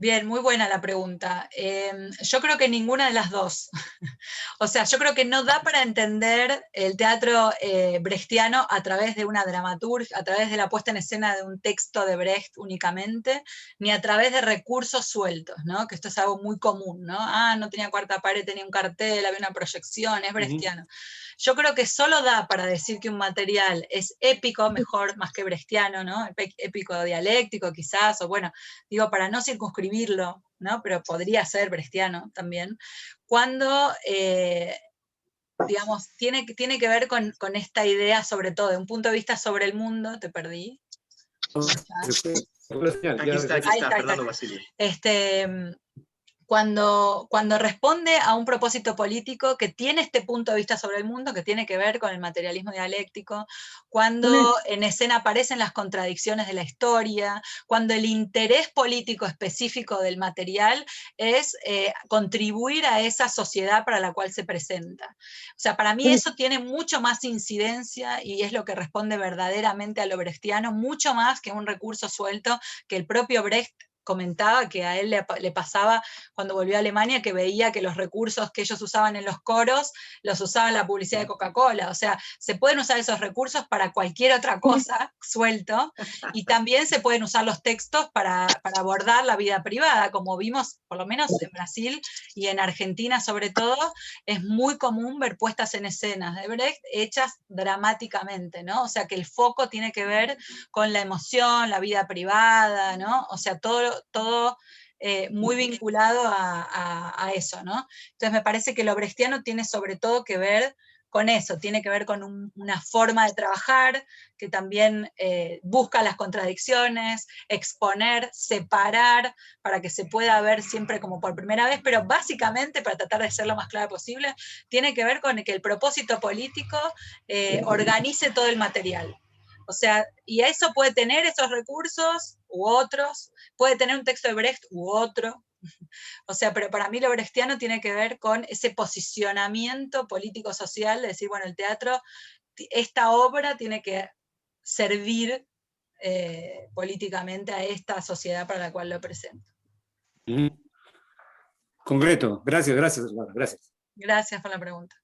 bien, muy buena la pregunta. Yo creo que ninguna de las dos. O sea, yo creo que no da para entender el teatro brechtiano a través de una dramaturgia, a través de la puesta en escena de un texto de Brecht únicamente, ni a través de recursos sueltos, ¿no? Que esto es algo muy común, ¿no? Ah, no tenía cuarta pared, tenía un cartel, había una proyección, es brechtiano. Yo creo que solo da para decir que un material es épico, mejor más que brechtiano, ¿no? Épico dialéctico quizás, o bueno, digo, para no circunscribirlo, ¿no? Pero podría ser brechtiano también, cuando, digamos, tiene que ver con esta idea, sobre todo, de un punto de vista sobre el mundo, te perdí. Aquí Ahí está, está, ahí está. Fernando Basilio. Cuando responde a un propósito político que tiene este punto de vista sobre el mundo, que tiene que ver con el materialismo dialéctico, cuando en escena aparecen las contradicciones de la historia, cuando el interés político específico del material es contribuir a esa sociedad para la cual se presenta. O sea, para mí eso tiene mucho más incidencia y es lo que responde verdaderamente a lo brechtiano, mucho más que un recurso suelto que el propio Brecht comentaba que a él le pasaba cuando volvió a Alemania que veía que los recursos que ellos usaban en los coros los usaba en la publicidad de Coca-Cola. O sea, se pueden usar esos recursos para cualquier otra cosa, suelto, y también se pueden usar los textos para abordar la vida privada, como vimos, por lo menos en Brasil y en Argentina sobre todo, es muy común ver puestas en escenas de Brecht hechas dramáticamente, ¿no? O sea, que el foco tiene que ver con la emoción, la vida privada, ¿no? O sea, todo muy vinculado a eso, ¿no? Entonces me parece que lo brechtiano tiene sobre todo que ver con eso, tiene que ver con una forma de trabajar que también busca las contradicciones, exponer, separar, para que se pueda ver siempre como por primera vez, pero básicamente, para tratar de ser lo más claro posible, tiene que ver con que el propósito político organice todo el material. O sea, y eso puede tener esos recursos u otros, puede tener un texto de Brecht u otro. O sea, pero para mí lo brechtiano tiene que ver con ese posicionamiento político-social, de decir, bueno, el teatro, esta obra tiene que servir políticamente a esta sociedad para la cual lo presento. Concreto. Gracias, gracias, Laura, gracias. Gracias por la pregunta.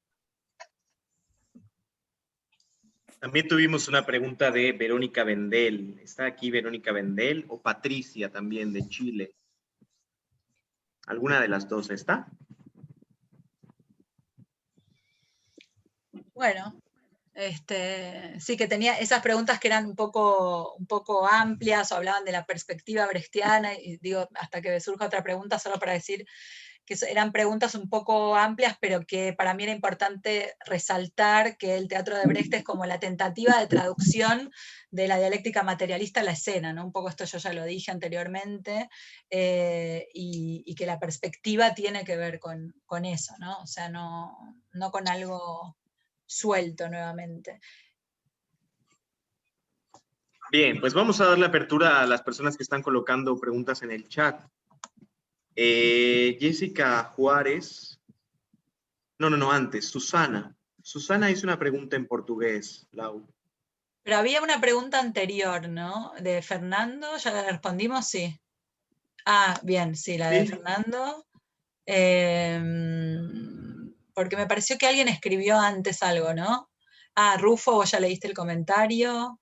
También tuvimos una pregunta de Verónica Vendel. ¿Está aquí Verónica Vendel o Patricia también de Chile? ¿Alguna de las dos está? Bueno, sí que tenía esas preguntas que eran un poco amplias o hablaban de la perspectiva brechtiana, y digo, hasta que me surja otra pregunta, solo para decir que eran preguntas un poco amplias, pero que para mí era importante resaltar que el teatro de Brecht es como la tentativa de traducción de la dialéctica materialista a la escena, ¿no? Un poco esto yo ya lo dije anteriormente, y que la perspectiva tiene que ver con eso, ¿no? O sea, no con algo suelto nuevamente. Bien, pues vamos a darle apertura a las personas que están colocando preguntas en el chat. Jessica Juárez. No, antes, Susana. Susana hizo una pregunta en portugués, Lau. Pero había una pregunta anterior, ¿no? De Fernando, ¿ya la respondimos? Sí. Ah, bien, sí, la de Fernando. Porque me pareció que alguien escribió antes algo, ¿no? Ah, Rufo, vos ya leíste el comentario.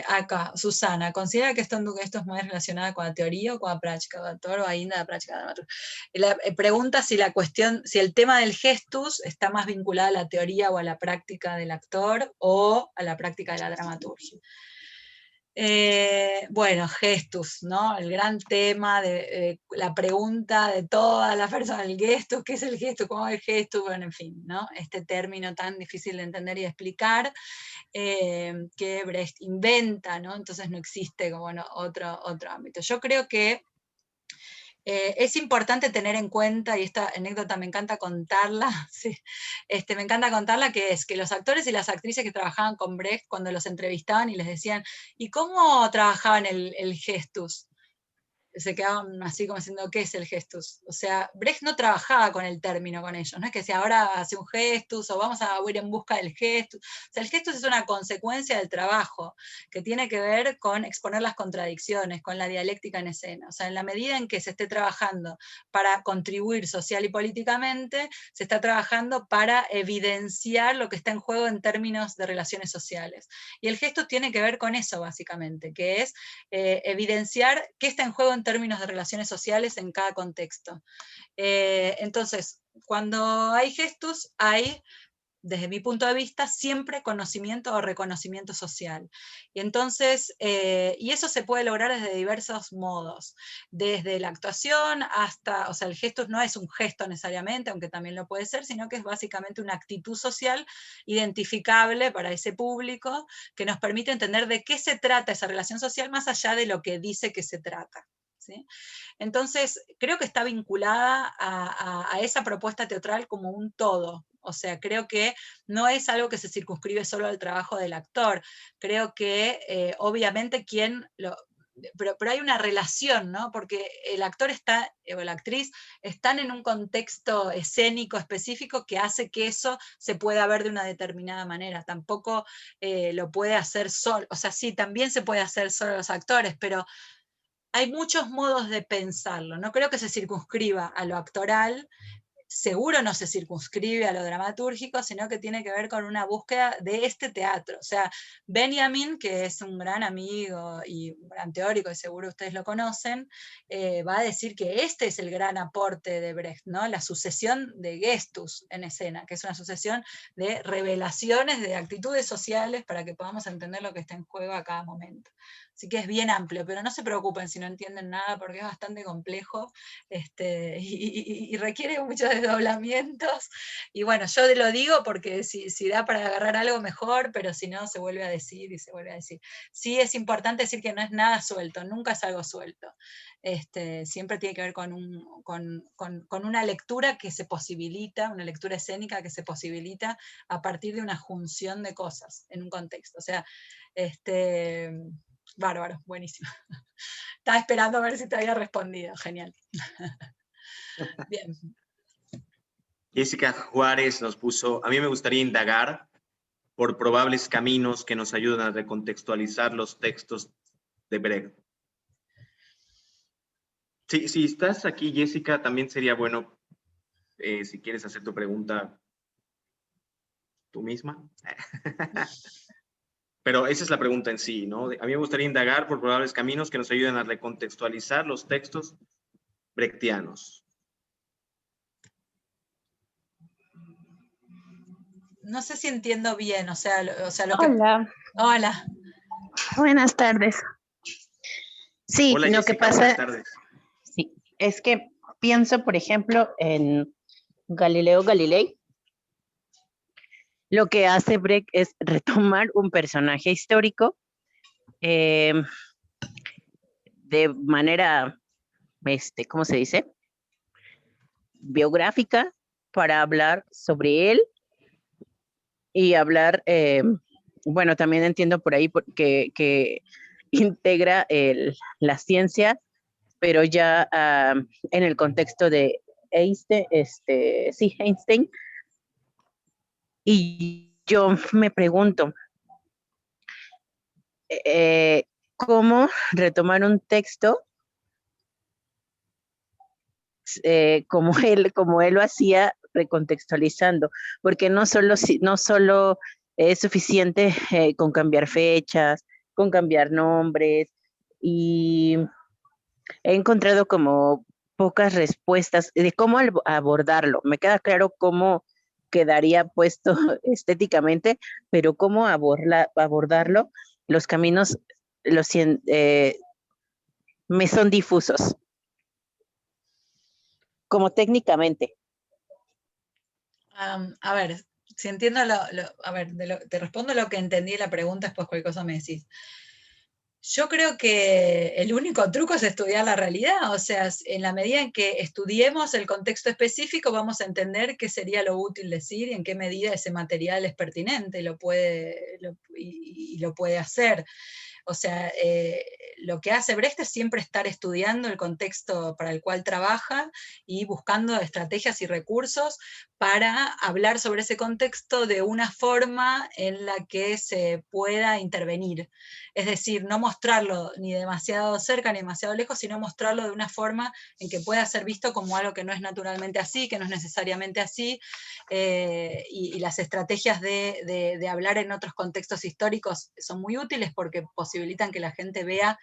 Acá, Susana, ¿considera que esto es más relacionado con la teoría o con la práctica del actor o ainda la práctica de la dramaturgia? Pregunta si si el tema del gestus está más vinculado a la teoría o a la práctica del actor o a la práctica de la dramaturgia. Bueno, gestus, ¿no? El gran tema de la pregunta de todas las personas, el gestus, ¿qué es el gestus? ¿Cómo es el gestus? Bueno, en fin, ¿no? Este término tan difícil de entender y de explicar, que Brecht inventa, ¿no? Entonces no existe como, bueno, otro ámbito. Yo creo que es importante tener en cuenta, y esta anécdota me encanta contarla, sí, me encanta contarla, que es que los actores y las actrices que trabajaban con Brecht, cuando los entrevistaban y les decían, ¿y cómo trabajaban el gestus? Se quedaban así como diciendo, ¿qué es el gestus? O sea, Brecht no trabajaba con el término con ellos, no es que si ahora hace un gestus o vamos a ir en busca del gestus. O sea, el gestus es una consecuencia del trabajo que tiene que ver con exponer las contradicciones, con la dialéctica en escena. O sea, en la medida en que se esté trabajando para contribuir social y políticamente, se está trabajando para evidenciar lo que está en juego en términos de relaciones sociales. Y el gestus tiene que ver con eso, básicamente, que es evidenciar qué está en juego en términos de relaciones sociales en cada contexto. Entonces, cuando hay gestus, hay, desde mi punto de vista, siempre conocimiento o reconocimiento social. Y entonces, y eso se puede lograr desde diversos modos, desde la actuación hasta, o sea, el gestus no es un gesto necesariamente, aunque también lo puede ser, sino que es básicamente una actitud social identificable para ese público que nos permite entender de qué se trata esa relación social más allá de lo que dice que se trata. ¿Sí? Entonces, creo que está vinculada a esa propuesta teatral como un todo. O sea, creo que no es algo que se circunscribe solo al trabajo del actor. Creo que, obviamente, pero hay una relación, ¿no? Porque el actor o la actriz están en un contexto escénico específico que hace que eso se pueda ver de una determinada manera. Tampoco lo puede hacer solo. O sea, sí, también se puede hacer solo los actores, pero hay muchos modos de pensarlo, no creo que se circunscriba a lo actoral, seguro no se circunscribe a lo dramatúrgico, sino que tiene que ver con una búsqueda de este teatro. O sea, Benjamin, que es un gran amigo y un gran teórico, y seguro ustedes lo conocen, va a decir que este es el gran aporte de Brecht, ¿no? La sucesión de gestus en escena, que es una sucesión de revelaciones de actitudes sociales para que podamos entender lo que está en juego a cada momento. Así que es bien amplio, pero no se preocupen si no entienden nada, porque es bastante complejo y requiere muchos desdoblamientos. Y bueno, yo lo digo porque si da para agarrar algo mejor, pero si no, se vuelve a decir y se vuelve a decir. Sí es importante decir que no es nada suelto, nunca es algo suelto. Siempre tiene que ver con una lectura que se posibilita, una lectura escénica que se posibilita a partir de una junción de cosas en un contexto. O sea, bárbaro, buenísimo. Estaba esperando a ver si te había respondido, genial. Bien. Jessica Juárez nos puso, a mí me gustaría indagar por probables caminos que nos ayudan a recontextualizar los textos de Brecht. Sí, si estás aquí, Jessica, también sería bueno, si quieres hacer tu pregunta tú misma. Pero esa es la pregunta en sí, ¿no? A mí me gustaría indagar por probables caminos que nos ayuden a recontextualizar los textos brechtianos. No sé si entiendo bien, o sea, lo que... Hola, Hola. buenas tardes. Sí, Hola, lo que Jessica, buenas pasa, tardes. sí, es que pienso, por ejemplo, en Galileo Galilei. Lo que hace Brecht es retomar un personaje histórico de manera, ¿cómo se dice? Biográfica, para hablar sobre él y hablar, bueno, también entiendo por ahí que integra la ciencia, pero ya en el contexto de Einstein, sí, Einstein. Y yo me pregunto, ¿cómo retomar un texto como él lo hacía, recontextualizando? Porque no solo es suficiente con cambiar fechas, con cambiar nombres, y he encontrado como pocas respuestas de cómo abordarlo. Me queda claro cómo quedaría puesto estéticamente, pero cómo abordarlo, los caminos me son difusos, como técnicamente. A ver, si entiendo a ver, te respondo lo que entendí de la pregunta, después cualquier cosa me decís. Yo creo que el único truco es estudiar la realidad, o sea, en la medida en que estudiemos el contexto específico, vamos a entender qué sería lo útil decir y en qué medida ese material es pertinente y lo puede hacer. O sea, lo que hace Brecht es siempre estar estudiando el contexto para el cual trabaja y buscando estrategias y recursos para hablar sobre ese contexto de una forma en la que se pueda intervenir. Es decir, no mostrarlo ni demasiado cerca ni demasiado lejos, sino mostrarlo de una forma en que pueda ser visto como algo que no es naturalmente así, que no es necesariamente así, y las estrategias de hablar en otros contextos históricos son muy útiles porque posibilitan que la gente vea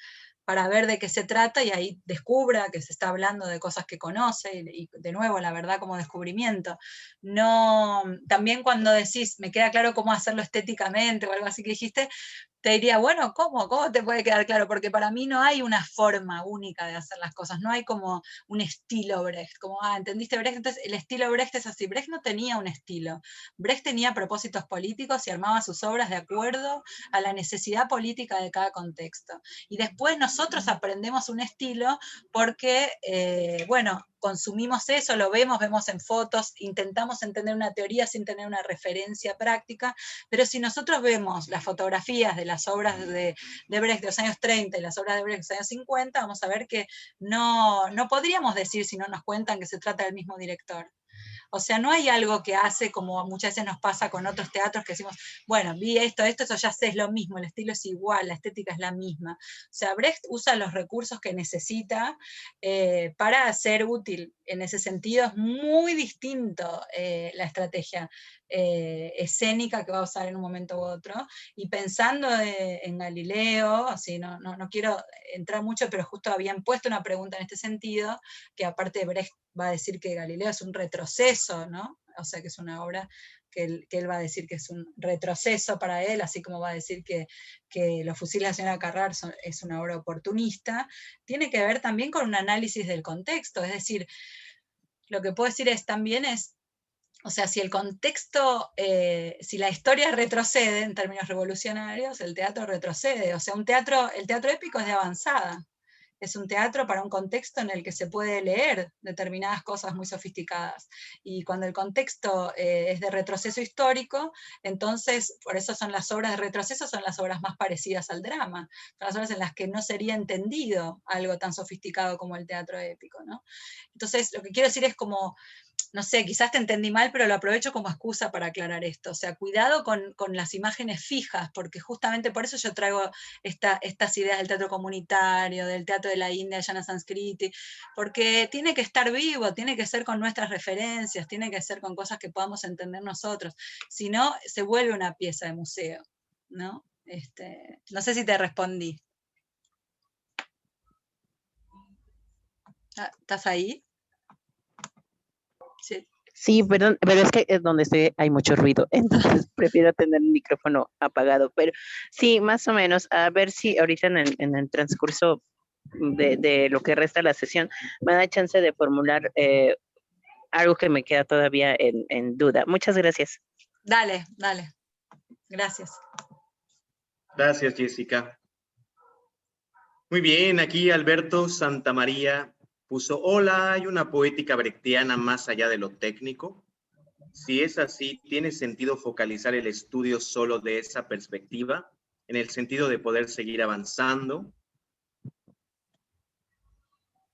para ver de qué se trata y ahí descubra que se está hablando de cosas que conoce y de nuevo la verdad como descubrimiento. No, también cuando decís, me queda claro cómo hacerlo estéticamente o algo así que dijiste, te diría, bueno, ¿cómo? ¿Cómo te puede quedar claro? Porque para mí no hay una forma única de hacer las cosas, no hay como un estilo Brecht, como, ¿entendiste Brecht? Entonces el estilo Brecht es así. Brecht no tenía un estilo. Brecht tenía propósitos políticos y armaba sus obras de acuerdo a la necesidad política de cada contexto. Y después nosotros aprendemos un estilo porque, bueno, consumimos eso, lo vemos en fotos, intentamos entender una teoría sin tener una referencia práctica, pero si nosotros vemos las fotografías de las obras de Brecht de los años 30 y las obras de Brecht de los años 50, vamos a ver que no podríamos decir si no nos cuentan que se trata del mismo director. O sea, no hay algo que hace, como muchas veces nos pasa con otros teatros, que decimos, bueno, vi esto, eso ya sé, es lo mismo, el estilo es igual, la estética es la misma. O sea, Brecht usa los recursos que necesita para ser útil. En ese sentido es muy distinto la estrategia escénica que va a usar en un momento u otro. Y pensando en Galileo, así, no quiero entrar mucho, pero justo habían puesto una pregunta en este sentido, que aparte Brecht va a decir que Galileo es un retroceso, ¿no? O sea, que es una obra que él va a decir que es un retroceso para él, así como va a decir que Los fusiles de la señora Carrar es una obra oportunista, tiene que ver también con un análisis del contexto, es decir, lo que puedo decir también es, o sea, si el contexto, si la historia retrocede en términos revolucionarios, el teatro retrocede, o sea, el teatro épico es de avanzada, es un teatro para un contexto en el que se puede leer determinadas cosas muy sofisticadas. Y cuando el contexto es de retroceso histórico, entonces, por eso son las obras de retroceso, son las obras más parecidas al drama. Son las obras en las que no sería entendido algo tan sofisticado como el teatro épico, ¿no? Entonces, lo que quiero decir es como, no sé, quizás te entendí mal, pero lo aprovecho como excusa para aclarar esto. O sea, cuidado con las imágenes fijas, porque justamente por eso yo traigo estas ideas del teatro comunitario, del teatro de la India, Jnana Sanskriti, porque tiene que estar vivo, tiene que ser con nuestras referencias, tiene que ser con cosas que podamos entender nosotros. Si no, se vuelve una pieza de museo, ¿no? No sé si te respondí. ¿Estás ahí? Sí. Sí, perdón, pero es que es donde estoy hay mucho ruido, entonces prefiero tener el micrófono apagado, pero sí, más o menos, a ver si ahorita en el transcurso de lo que resta de la sesión me da chance de formular algo que me queda todavía en duda. Muchas gracias. Dale. Gracias. Gracias, Jessica. Muy bien, aquí Alberto Santamaría puso, hola, ¿hay una poética brechtiana más allá de lo técnico? Si es así, ¿tiene sentido focalizar el estudio solo de esa perspectiva, en el sentido de poder seguir avanzando?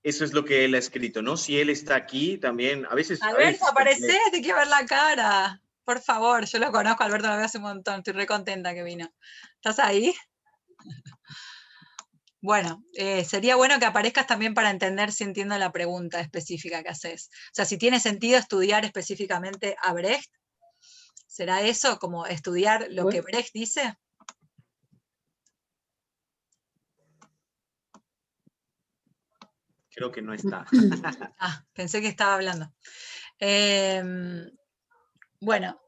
Eso es lo que él ha escrito, ¿no? Si él está aquí, también, a veces... Alberto, aparecé, te quiero ver la cara. Por favor, yo lo conozco, Alberto, lo veo hace un montón, estoy re contenta que vino. ¿Estás ahí? Bueno, sería bueno que aparezcas también para entender si entiendo la pregunta específica que haces. O sea, si tiene sentido estudiar específicamente a Brecht, ¿será eso, como estudiar lo que Brecht dice? Creo que no está. Pensé que estaba hablando. Bueno,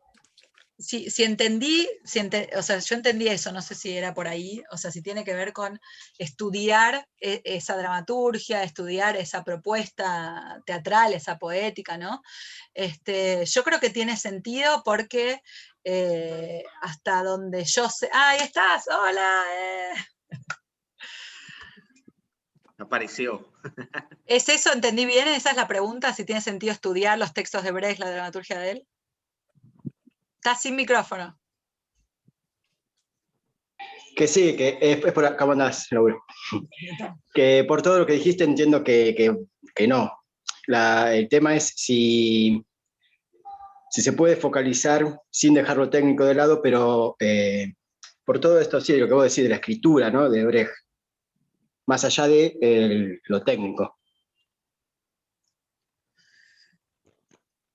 si entendí, o sea, yo entendí eso, no sé si era por ahí, o sea, si tiene que ver con estudiar esa dramaturgia, estudiar esa propuesta teatral, esa poética, ¿no? Yo creo que tiene sentido porque hasta donde yo sé... ¡Ah, ahí estás! ¡Hola! Apareció. ¿Es eso? ¿Entendí bien? ¿Esa es la pregunta? ¿Si tiene sentido estudiar los textos de Brecht, la dramaturgia de él? Estás sin micrófono. Que sí, que es por acá andás, Raúl. Que por todo lo que dijiste entiendo que no. El tema es si se puede focalizar sin dejar lo técnico de lado, pero por todo esto, sí, lo que vos decís de la escritura, ¿no? De Brecht, más allá de lo técnico.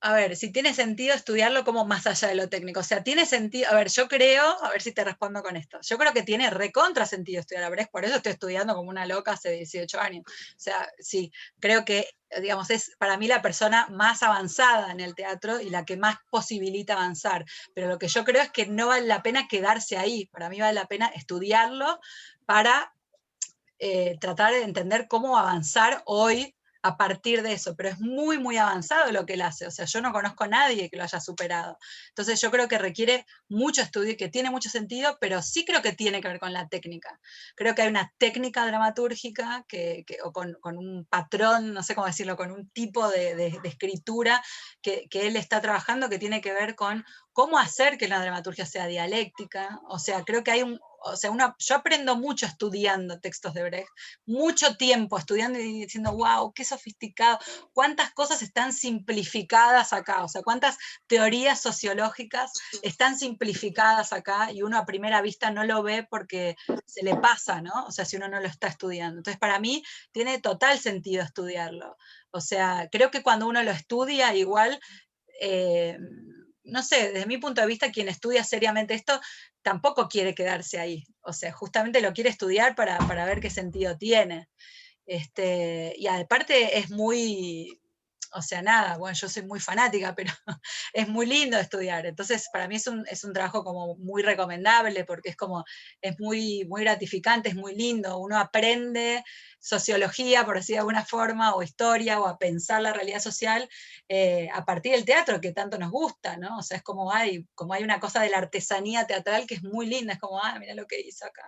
A ver, si tiene sentido estudiarlo como más allá de lo técnico. O sea, tiene sentido, a ver, yo creo, a ver si te respondo con esto. Yo creo que tiene recontra sentido estudiar a Brecht, por eso estoy estudiando como una loca hace 18 años. O sea, sí, creo que, digamos, es para mí la persona más avanzada en el teatro y la que más posibilita avanzar. Pero lo que yo creo es que no vale la pena quedarse ahí. Para mí vale la pena estudiarlo para tratar de entender cómo avanzar hoy a partir de eso, pero es muy, muy avanzado lo que él hace, o sea, yo no conozco a nadie que lo haya superado. Entonces yo creo que requiere mucho estudio y que tiene mucho sentido, pero sí creo que tiene que ver con la técnica. Creo que hay una técnica dramatúrgica o con un patrón, no sé cómo decirlo, con un tipo de escritura que él está trabajando que tiene que ver con cómo hacer que la dramaturgia sea dialéctica, o sea, creo que hay o sea, yo aprendo mucho estudiando textos de Brecht, mucho tiempo estudiando y diciendo, wow, qué sofisticado, cuántas cosas están simplificadas acá, o sea, cuántas teorías sociológicas están simplificadas acá, y uno a primera vista no lo ve porque se le pasa, ¿no? O sea, si uno no lo está estudiando. Entonces, para mí, tiene total sentido estudiarlo. O sea, creo que cuando uno lo estudia, igual, no sé, desde mi punto de vista, quien estudia seriamente esto tampoco quiere quedarse ahí. O sea, justamente lo quiere estudiar para ver qué sentido tiene. Y aparte es muy, o sea, nada, bueno, yo soy muy fanática, pero es muy lindo estudiar. Entonces, para mí es un trabajo como muy recomendable, porque es muy, muy gratificante, es muy lindo. Uno aprende sociología, por decir de alguna forma, o historia, o a pensar la realidad social a partir del teatro, que tanto nos gusta, ¿no? O sea, es como hay una cosa de la artesanía teatral que es muy linda, es como, mira lo que hizo acá.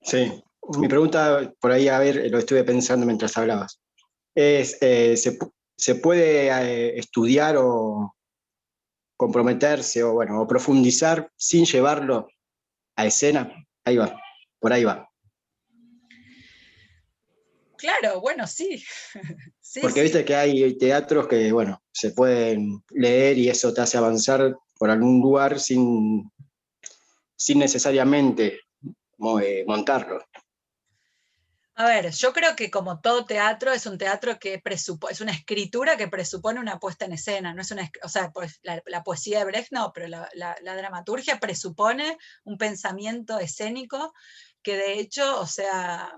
Sí, mi pregunta, por ahí, a ver, lo estuve pensando mientras hablabas, es, ¿se puede estudiar o comprometerse o, bueno, o profundizar sin llevarlo a escena? Ahí va, por ahí va. Claro, bueno, sí. Sí, Porque sí. viste que hay teatros que, bueno, se pueden leer y eso te hace avanzar por algún lugar sin necesariamente montarlo. A ver, yo creo que como todo teatro, es un teatro que es una escritura que presupone una puesta en escena, no es o sea, pues la poesía de Brecht no, pero la dramaturgia presupone un pensamiento escénico que de hecho, o sea,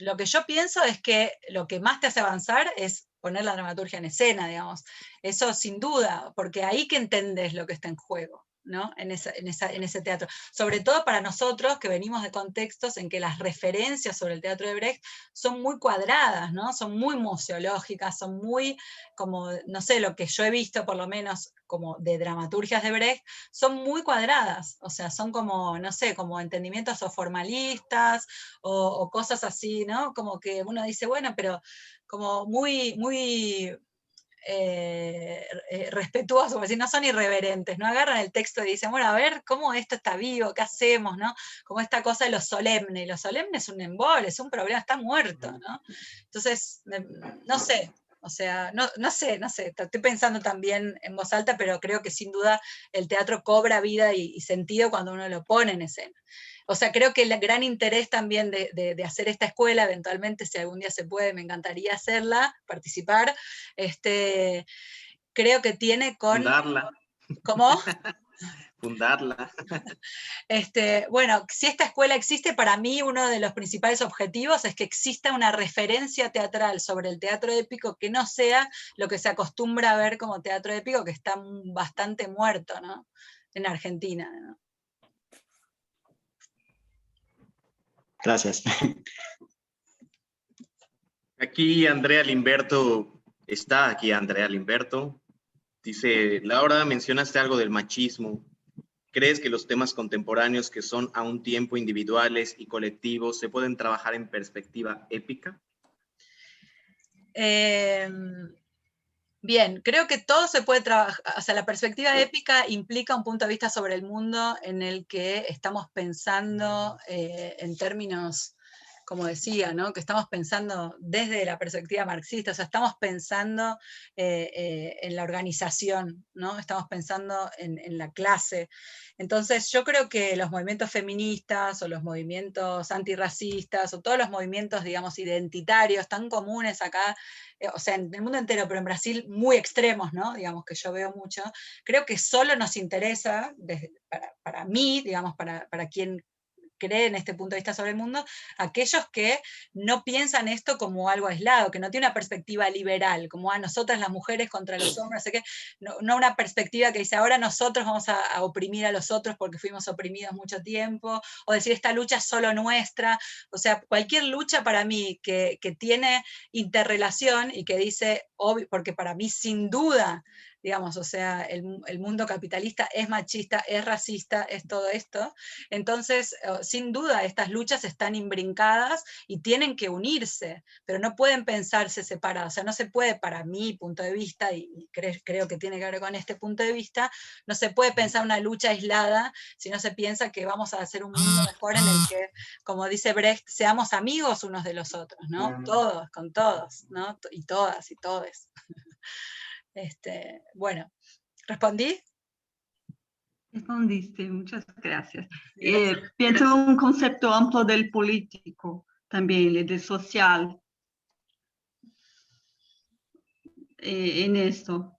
lo que yo pienso es que lo que más te hace avanzar es poner la dramaturgia en escena, digamos. Eso sin duda, porque ahí que entendés lo que está en juego, ¿no? En ese teatro. Sobre todo para nosotros que venimos de contextos en que las referencias sobre el teatro de Brecht son muy cuadradas, ¿no? Son muy museológicas, son muy, como, no sé, lo que yo he visto por lo menos como de dramaturgias de Brecht, son muy cuadradas, o sea, son como, no sé, como entendimientos o formalistas, o cosas así, ¿no? Como que uno dice, bueno, pero como muy, muy respetuosos, porque si no son irreverentes, ¿no? Agarran el texto y dicen, bueno, a ver, ¿cómo esto está vivo? ¿Qué hacemos? ¿No? Como esta cosa de lo solemne, y lo solemne es un embole, es un problema, está muerto, ¿no? Entonces, no sé, o sea, no sé, estoy pensando también en voz alta, pero creo que sin duda el teatro cobra vida y sentido cuando uno lo pone en escena. O sea, creo que el gran interés también de hacer esta escuela, eventualmente, si algún día se puede, me encantaría hacerla, participar, creo que tiene con... Fundarla. ¿Cómo? Fundarla. Bueno, si esta escuela existe, para mí uno de los principales objetivos es que exista una referencia teatral sobre el teatro épico que no sea lo que se acostumbra a ver como teatro épico, que está bastante muerto, ¿no? En Argentina, ¿no? Gracias. Aquí Andrea Limberto, está aquí Andrea Limberto. Dice, Laura, mencionaste algo del machismo. ¿Crees que los temas contemporáneos que son a un tiempo individuales y colectivos se pueden trabajar en perspectiva épica? Bien, creo que todo se puede trabajar, o sea, la perspectiva épica implica un punto de vista sobre el mundo en el que estamos pensando en términos, como decía, ¿no? Que estamos pensando desde la perspectiva marxista, o sea, estamos pensando en la organización, ¿no? Estamos pensando en la clase. Entonces, yo creo que los movimientos feministas o los movimientos antirracistas o todos los movimientos, digamos, identitarios tan comunes acá, o sea, en el mundo entero, pero en Brasil muy extremos, ¿no? Digamos que yo veo mucho, creo que solo nos interesa, para mí, digamos, para quien cree en este punto de vista sobre el mundo, aquellos que no piensan esto como algo aislado, que no tiene una perspectiva liberal, como nosotras las mujeres contra los hombres, no sé qué, no una perspectiva que dice ahora nosotros vamos a oprimir a los otros porque fuimos oprimidos mucho tiempo, o decir esta lucha es solo nuestra, o sea, cualquier lucha para mí que tiene interrelación y que dice, obvio, porque para mí sin duda digamos, o sea, el mundo capitalista es machista, es racista, es todo esto. Entonces, sin duda, estas luchas están imbrincadas y tienen que unirse, pero no pueden pensarse separadas. O sea, no se puede, para mi punto de vista, y creo que tiene que ver con este punto de vista, no se puede pensar una lucha aislada si no se piensa que vamos a hacer un mundo mejor en el que, como dice Brecht, seamos amigos unos de los otros, ¿no? Todos, con todos, ¿no? Y todas y todes. Bueno, ¿respondí? Respondiste, muchas gracias. Gracias. Pienso en un concepto amplio del político, también el del social, en esto.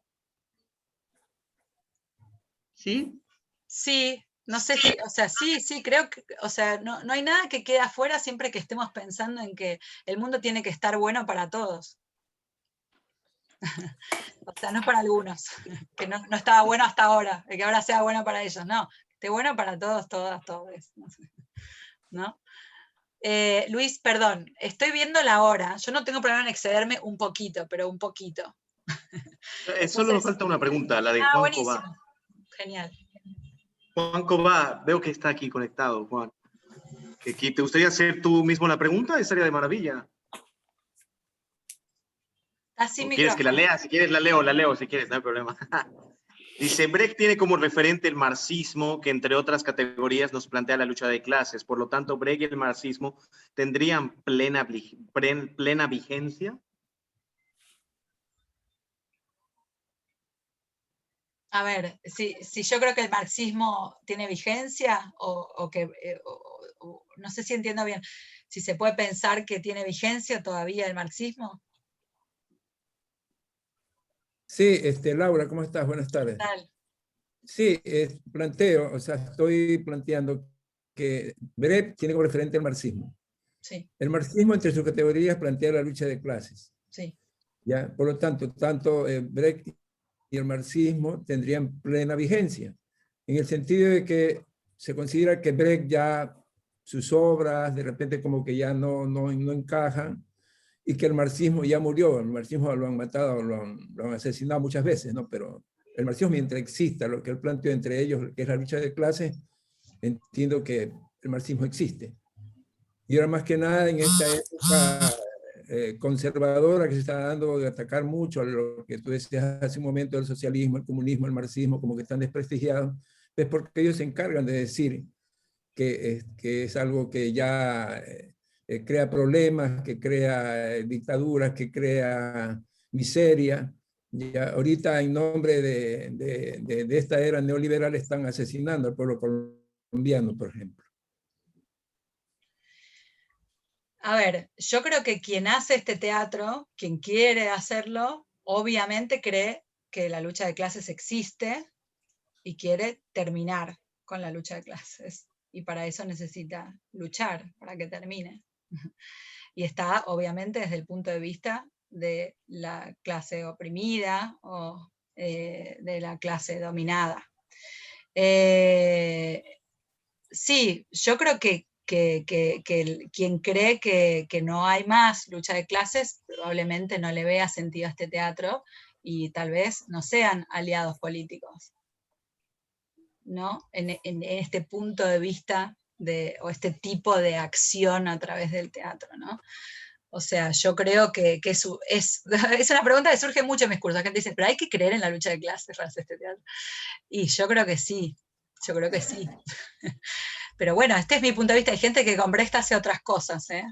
¿Sí? Sí, no sé si, o sea, sí, creo que, o sea, no hay nada que quede afuera siempre que estemos pensando en que el mundo tiene que estar bueno para todos. O sea, no para algunos, que no estaba bueno hasta ahora, que ahora sea bueno para ellos, no, que esté bueno para todos, todas, todos, ¿no? Luis, perdón, estoy viendo la hora, yo no tengo problema en excederme un poquito, pero un poquito. Solo nos falta una pregunta, la de Juan Cobá. Buenísimo, genial. Juan Cobá, veo que está aquí conectado, Juan. ¿Te gustaría hacer tú mismo la pregunta? Estaría de maravilla. Así ¿Quieres que la lea? Si quieres la leo, si quieres, no hay problema. Dice, Brecht tiene como referente el marxismo, que entre otras categorías nos plantea la lucha de clases. Por lo tanto, Brecht y el marxismo tendrían plena vigencia. A ver, si yo creo que el marxismo tiene vigencia, o que, no sé si entiendo bien, si se puede pensar que tiene vigencia todavía el marxismo. Sí, Laura, ¿cómo estás? Buenas tardes. ¿Qué tal? Sí, estoy planteando que Brecht tiene como referente el marxismo. Sí. El marxismo, entre sus categorías, plantea la lucha de clases. Sí. ¿Ya? Por lo tanto, tanto Brecht y el marxismo tendrían plena vigencia, en el sentido de que se considera que Brecht ya, sus obras, de repente como que ya no encajan, y que el marxismo ya murió, el marxismo lo han matado, lo han asesinado muchas veces, ¿no? Pero el marxismo, mientras exista, lo que él planteó entre ellos, que es la lucha de clases, entiendo que el marxismo existe. Y ahora más que nada en esta época conservadora que se está dando de atacar mucho a lo que tú decías hace un momento del socialismo, el comunismo, el marxismo, como que están desprestigiados, es porque ellos se encargan de decir que es algo que ya crea problemas, que crea dictaduras, que crea miseria. Ya ahorita en nombre de esta era neoliberal están asesinando al pueblo colombiano, por ejemplo. A ver, yo creo que quien hace este teatro, quien quiere hacerlo, obviamente cree que la lucha de clases existe y quiere terminar con la lucha de clases. Y para eso necesita luchar, para que termine. Y está, obviamente, desde el punto de vista de la clase oprimida o de la clase dominada. Sí, yo creo que quien cree que no hay más lucha de clases probablemente no le vea sentido a este teatro y tal vez no sean aliados políticos, ¿no? En este punto de vista o este tipo de acción a través del teatro, ¿no? O sea, yo creo que es una pregunta que surge mucho en mis cursos. La gente dice, pero hay que creer en la lucha de clases para hacer este teatro. Y yo creo que sí, Pero bueno, este es mi punto de vista. Hay gente que con Brecht hace otras cosas, ¿eh?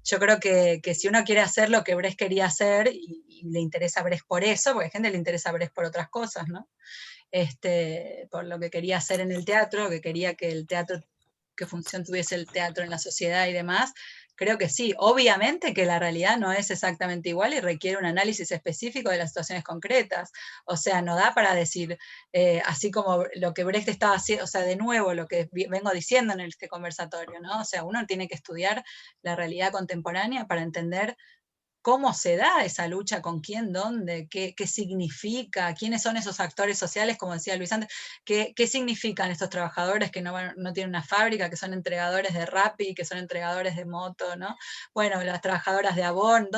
Yo creo que si uno quiere hacer lo que Brecht quería hacer y le interesa Brecht por eso, porque a gente le interesa Brecht por otras cosas, ¿no? Por lo que quería hacer en el teatro, que quería que el teatro, qué función tuviese el teatro en la sociedad y demás, creo que sí. Obviamente que la realidad no es exactamente igual y requiere un análisis específico de las situaciones concretas. O sea, no da para decir, así como lo que Brecht estaba haciendo, o sea, de nuevo lo que vengo diciendo en este conversatorio, ¿no? O sea, uno tiene que estudiar la realidad contemporánea para entender cómo se da esa lucha, con quién, dónde, qué significa, quiénes son esos actores sociales, como decía Luis antes, qué significan estos trabajadores que no tienen una fábrica, que son entregadores de Rappi, que son entregadores de moto, ¿no? Bueno, las trabajadoras de Avon,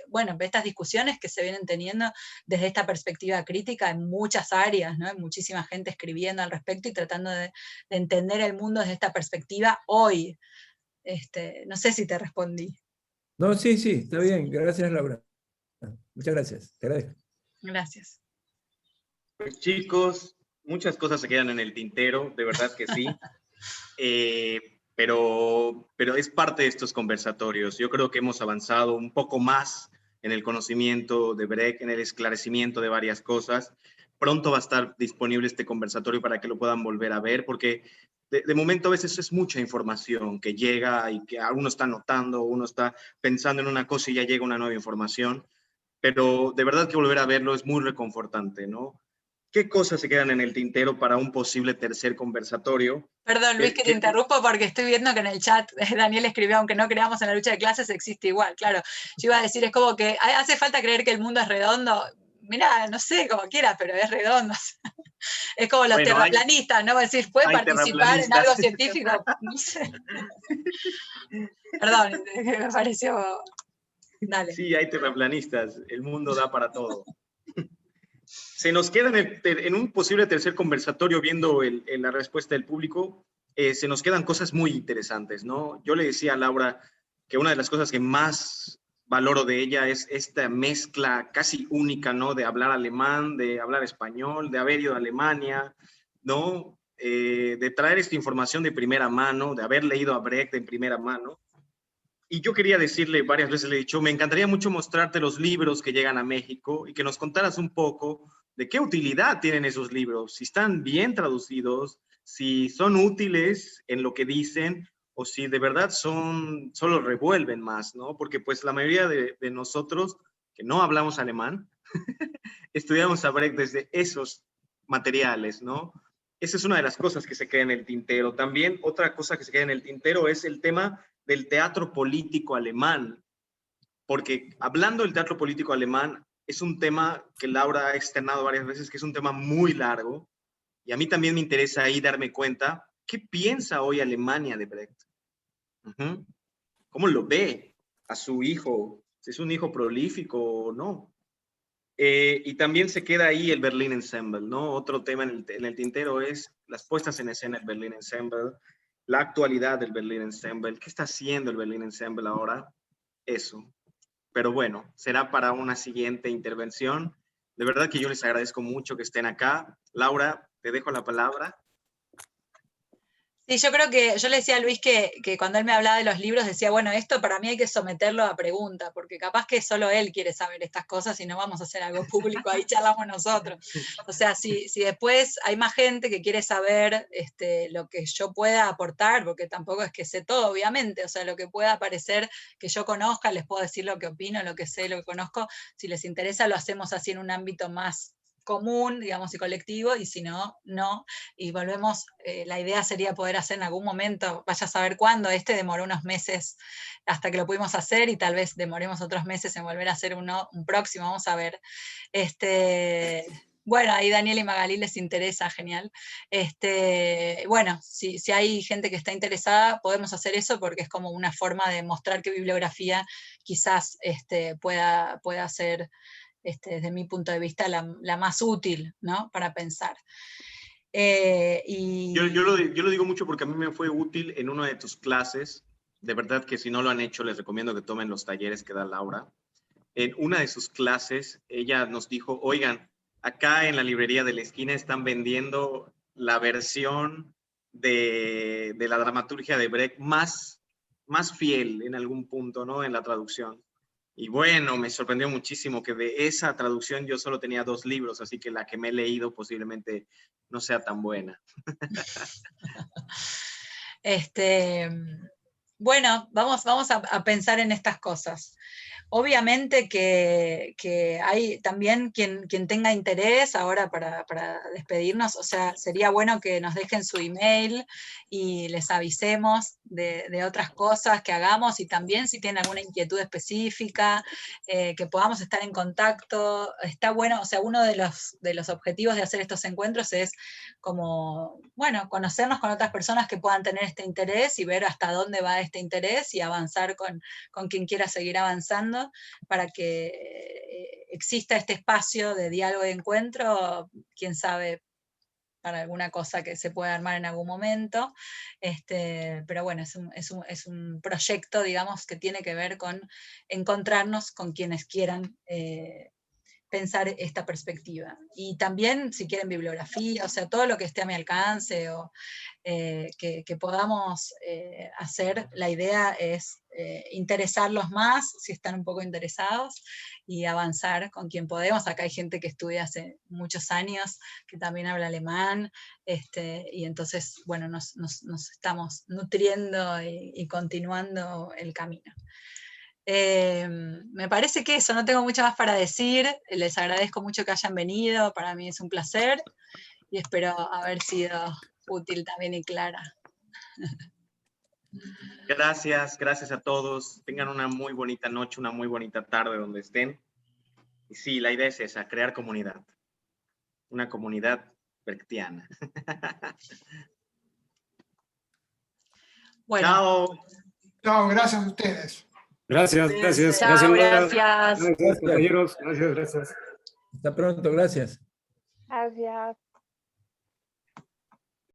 bueno, estas discusiones que se vienen teniendo desde esta perspectiva crítica en muchas áreas, ¿no? Hay muchísima gente escribiendo al respecto y tratando de entender el mundo desde esta perspectiva hoy. No sé si te respondí. No, sí, está bien. Gracias, Laura. Muchas gracias. Te agradezco. Gracias. Pues chicos, muchas cosas se quedan en el tintero, de verdad que sí. Pero es parte de estos conversatorios. Yo creo que hemos avanzado un poco más en el conocimiento de Brecht, en el esclarecimiento de varias cosas. Pronto va a estar disponible este conversatorio para que lo puedan volver a ver, porque de momento a veces es mucha información que llega y que uno está notando, uno está pensando en una cosa y ya llega una nueva información. Pero de verdad que volver a verlo es muy reconfortante, ¿no? ¿Qué cosas se quedan en el tintero para un posible tercer conversatorio? Perdón, Luis, que te interrumpo porque estoy viendo que en el chat Daniel escribió, aunque no creamos en la lucha de clases, existe igual. Claro, yo iba a decir, es como que hace falta creer que el mundo es redondo. Mirá, no sé, como quieras, pero es redondo. Es como los terraplanistas, ¿no? Va a decir, ¿puede participar en algo científico? No sé. Perdón, me pareció... Dale. Sí, hay terraplanistas, el mundo da para todo. Se nos queda en un posible tercer conversatorio, viendo la respuesta del público, se nos quedan cosas muy interesantes, ¿no? Yo le decía a Laura que una de las cosas que más valoro de ella es esta mezcla casi única, ¿no? De hablar alemán, de hablar español, de haber ido a Alemania, ¿no? De traer esta información de primera mano, de haber leído a Brecht en primera mano. Y yo quería decirle, varias veces le he dicho, me encantaría mucho mostrarte los libros que llegan a México y que nos contaras un poco de qué utilidad tienen esos libros, si están bien traducidos, si son útiles en lo que dicen o si de verdad solo revuelven más, ¿no? Porque pues la mayoría de nosotros que no hablamos alemán, estudiamos a Brecht desde esos materiales, ¿no? Esa es una de las cosas que se queda en el tintero. También otra cosa que se queda en el tintero es el tema del teatro político alemán, porque hablando del teatro político alemán, es un tema que Laura ha externado varias veces, que es un tema muy largo, y a mí también me interesa ahí darme cuenta, ¿qué piensa hoy Alemania de Brecht? ¿Cómo lo ve a su hijo? ¿Si es un hijo prolífico o no? Y también se queda ahí el Berlin Ensemble, ¿no? Otro tema en el tintero es las puestas en escena del Berlin Ensemble, la actualidad del Berlin Ensemble, ¿qué está haciendo el Berlin Ensemble ahora? Eso. Pero bueno, será para una siguiente intervención. De verdad que yo les agradezco mucho que estén acá. Laura, te dejo la palabra. Sí, yo creo que, yo le decía a Luis que cuando él me hablaba de los libros, decía, bueno, esto para mí hay que someterlo a pregunta, porque capaz que solo él quiere saber estas cosas y no vamos a hacer algo público, ahí charlamos nosotros. O sea, si después hay más gente que quiere saber lo que yo pueda aportar, porque tampoco es que sé todo, obviamente, o sea, lo que pueda parecer que yo conozca, les puedo decir lo que opino, lo que sé, lo que conozco, si les interesa lo hacemos así en un ámbito más común, digamos, y colectivo, y si no, no, y volvemos, la idea sería poder hacer en algún momento, vaya a saber cuándo, demoró unos meses hasta que lo pudimos hacer, y tal vez demoremos otros meses en volver a hacer un próximo, vamos a ver. Bueno, ahí Daniel y Magalí les interesa, genial. Bueno, si hay gente que está interesada, podemos hacer eso, porque es como una forma de mostrar qué bibliografía quizás pueda ser, desde mi punto de vista, la más útil, ¿no? Para pensar. Yo lo digo mucho porque a mí me fue útil en una de tus clases. De verdad que si no lo han hecho, les recomiendo que tomen los talleres que da Laura. En una de sus clases, ella nos dijo, oigan, acá en la librería de la esquina están vendiendo la versión de la dramaturgia de Brecht más fiel en algún punto, ¿no? En la traducción. Y bueno, me sorprendió muchísimo que de esa traducción yo solo tenía 2 libros, así que la que me he leído posiblemente no sea tan buena. Bueno, vamos a pensar en estas cosas. Obviamente que hay también quien tenga interés ahora para despedirnos, o sea, sería bueno que nos dejen su email y les avisemos de otras cosas que hagamos, y también si tienen alguna inquietud específica, que podamos estar en contacto. Está bueno, o sea, uno de los objetivos de hacer estos encuentros es como, bueno, conocernos con otras personas que puedan tener este interés y ver hasta dónde va este interés y avanzar con quien quiera seguir avanzando, para que exista este espacio de diálogo y encuentro, quién sabe, para alguna cosa que se pueda armar en algún momento. Pero bueno, es un proyecto, digamos, que tiene que ver con encontrarnos con quienes quieran pensar esta perspectiva. Y también, si quieren, bibliografía, o sea, todo lo que esté a mi alcance, o que podamos hacer. La idea es interesarlos más, si están un poco interesados, y avanzar con quien podemos. Acá hay gente que estudia hace muchos años, que también habla alemán, y entonces, bueno, nos estamos nutriendo y continuando el camino. Me parece que eso, no tengo mucho más para decir. Les agradezco mucho que hayan venido, para mí es un placer, y espero haber sido útil también y clara. Gracias a todos. Tengan una muy bonita noche, una muy bonita tarde donde estén. Y sí, la idea es esa, crear comunidad. Una comunidad brechtiana. Bueno. Chao. Chao, gracias a ustedes. Gracias. Chao, Gracias, gracias. compañeros. Gracias. Hasta pronto, gracias. Gracias.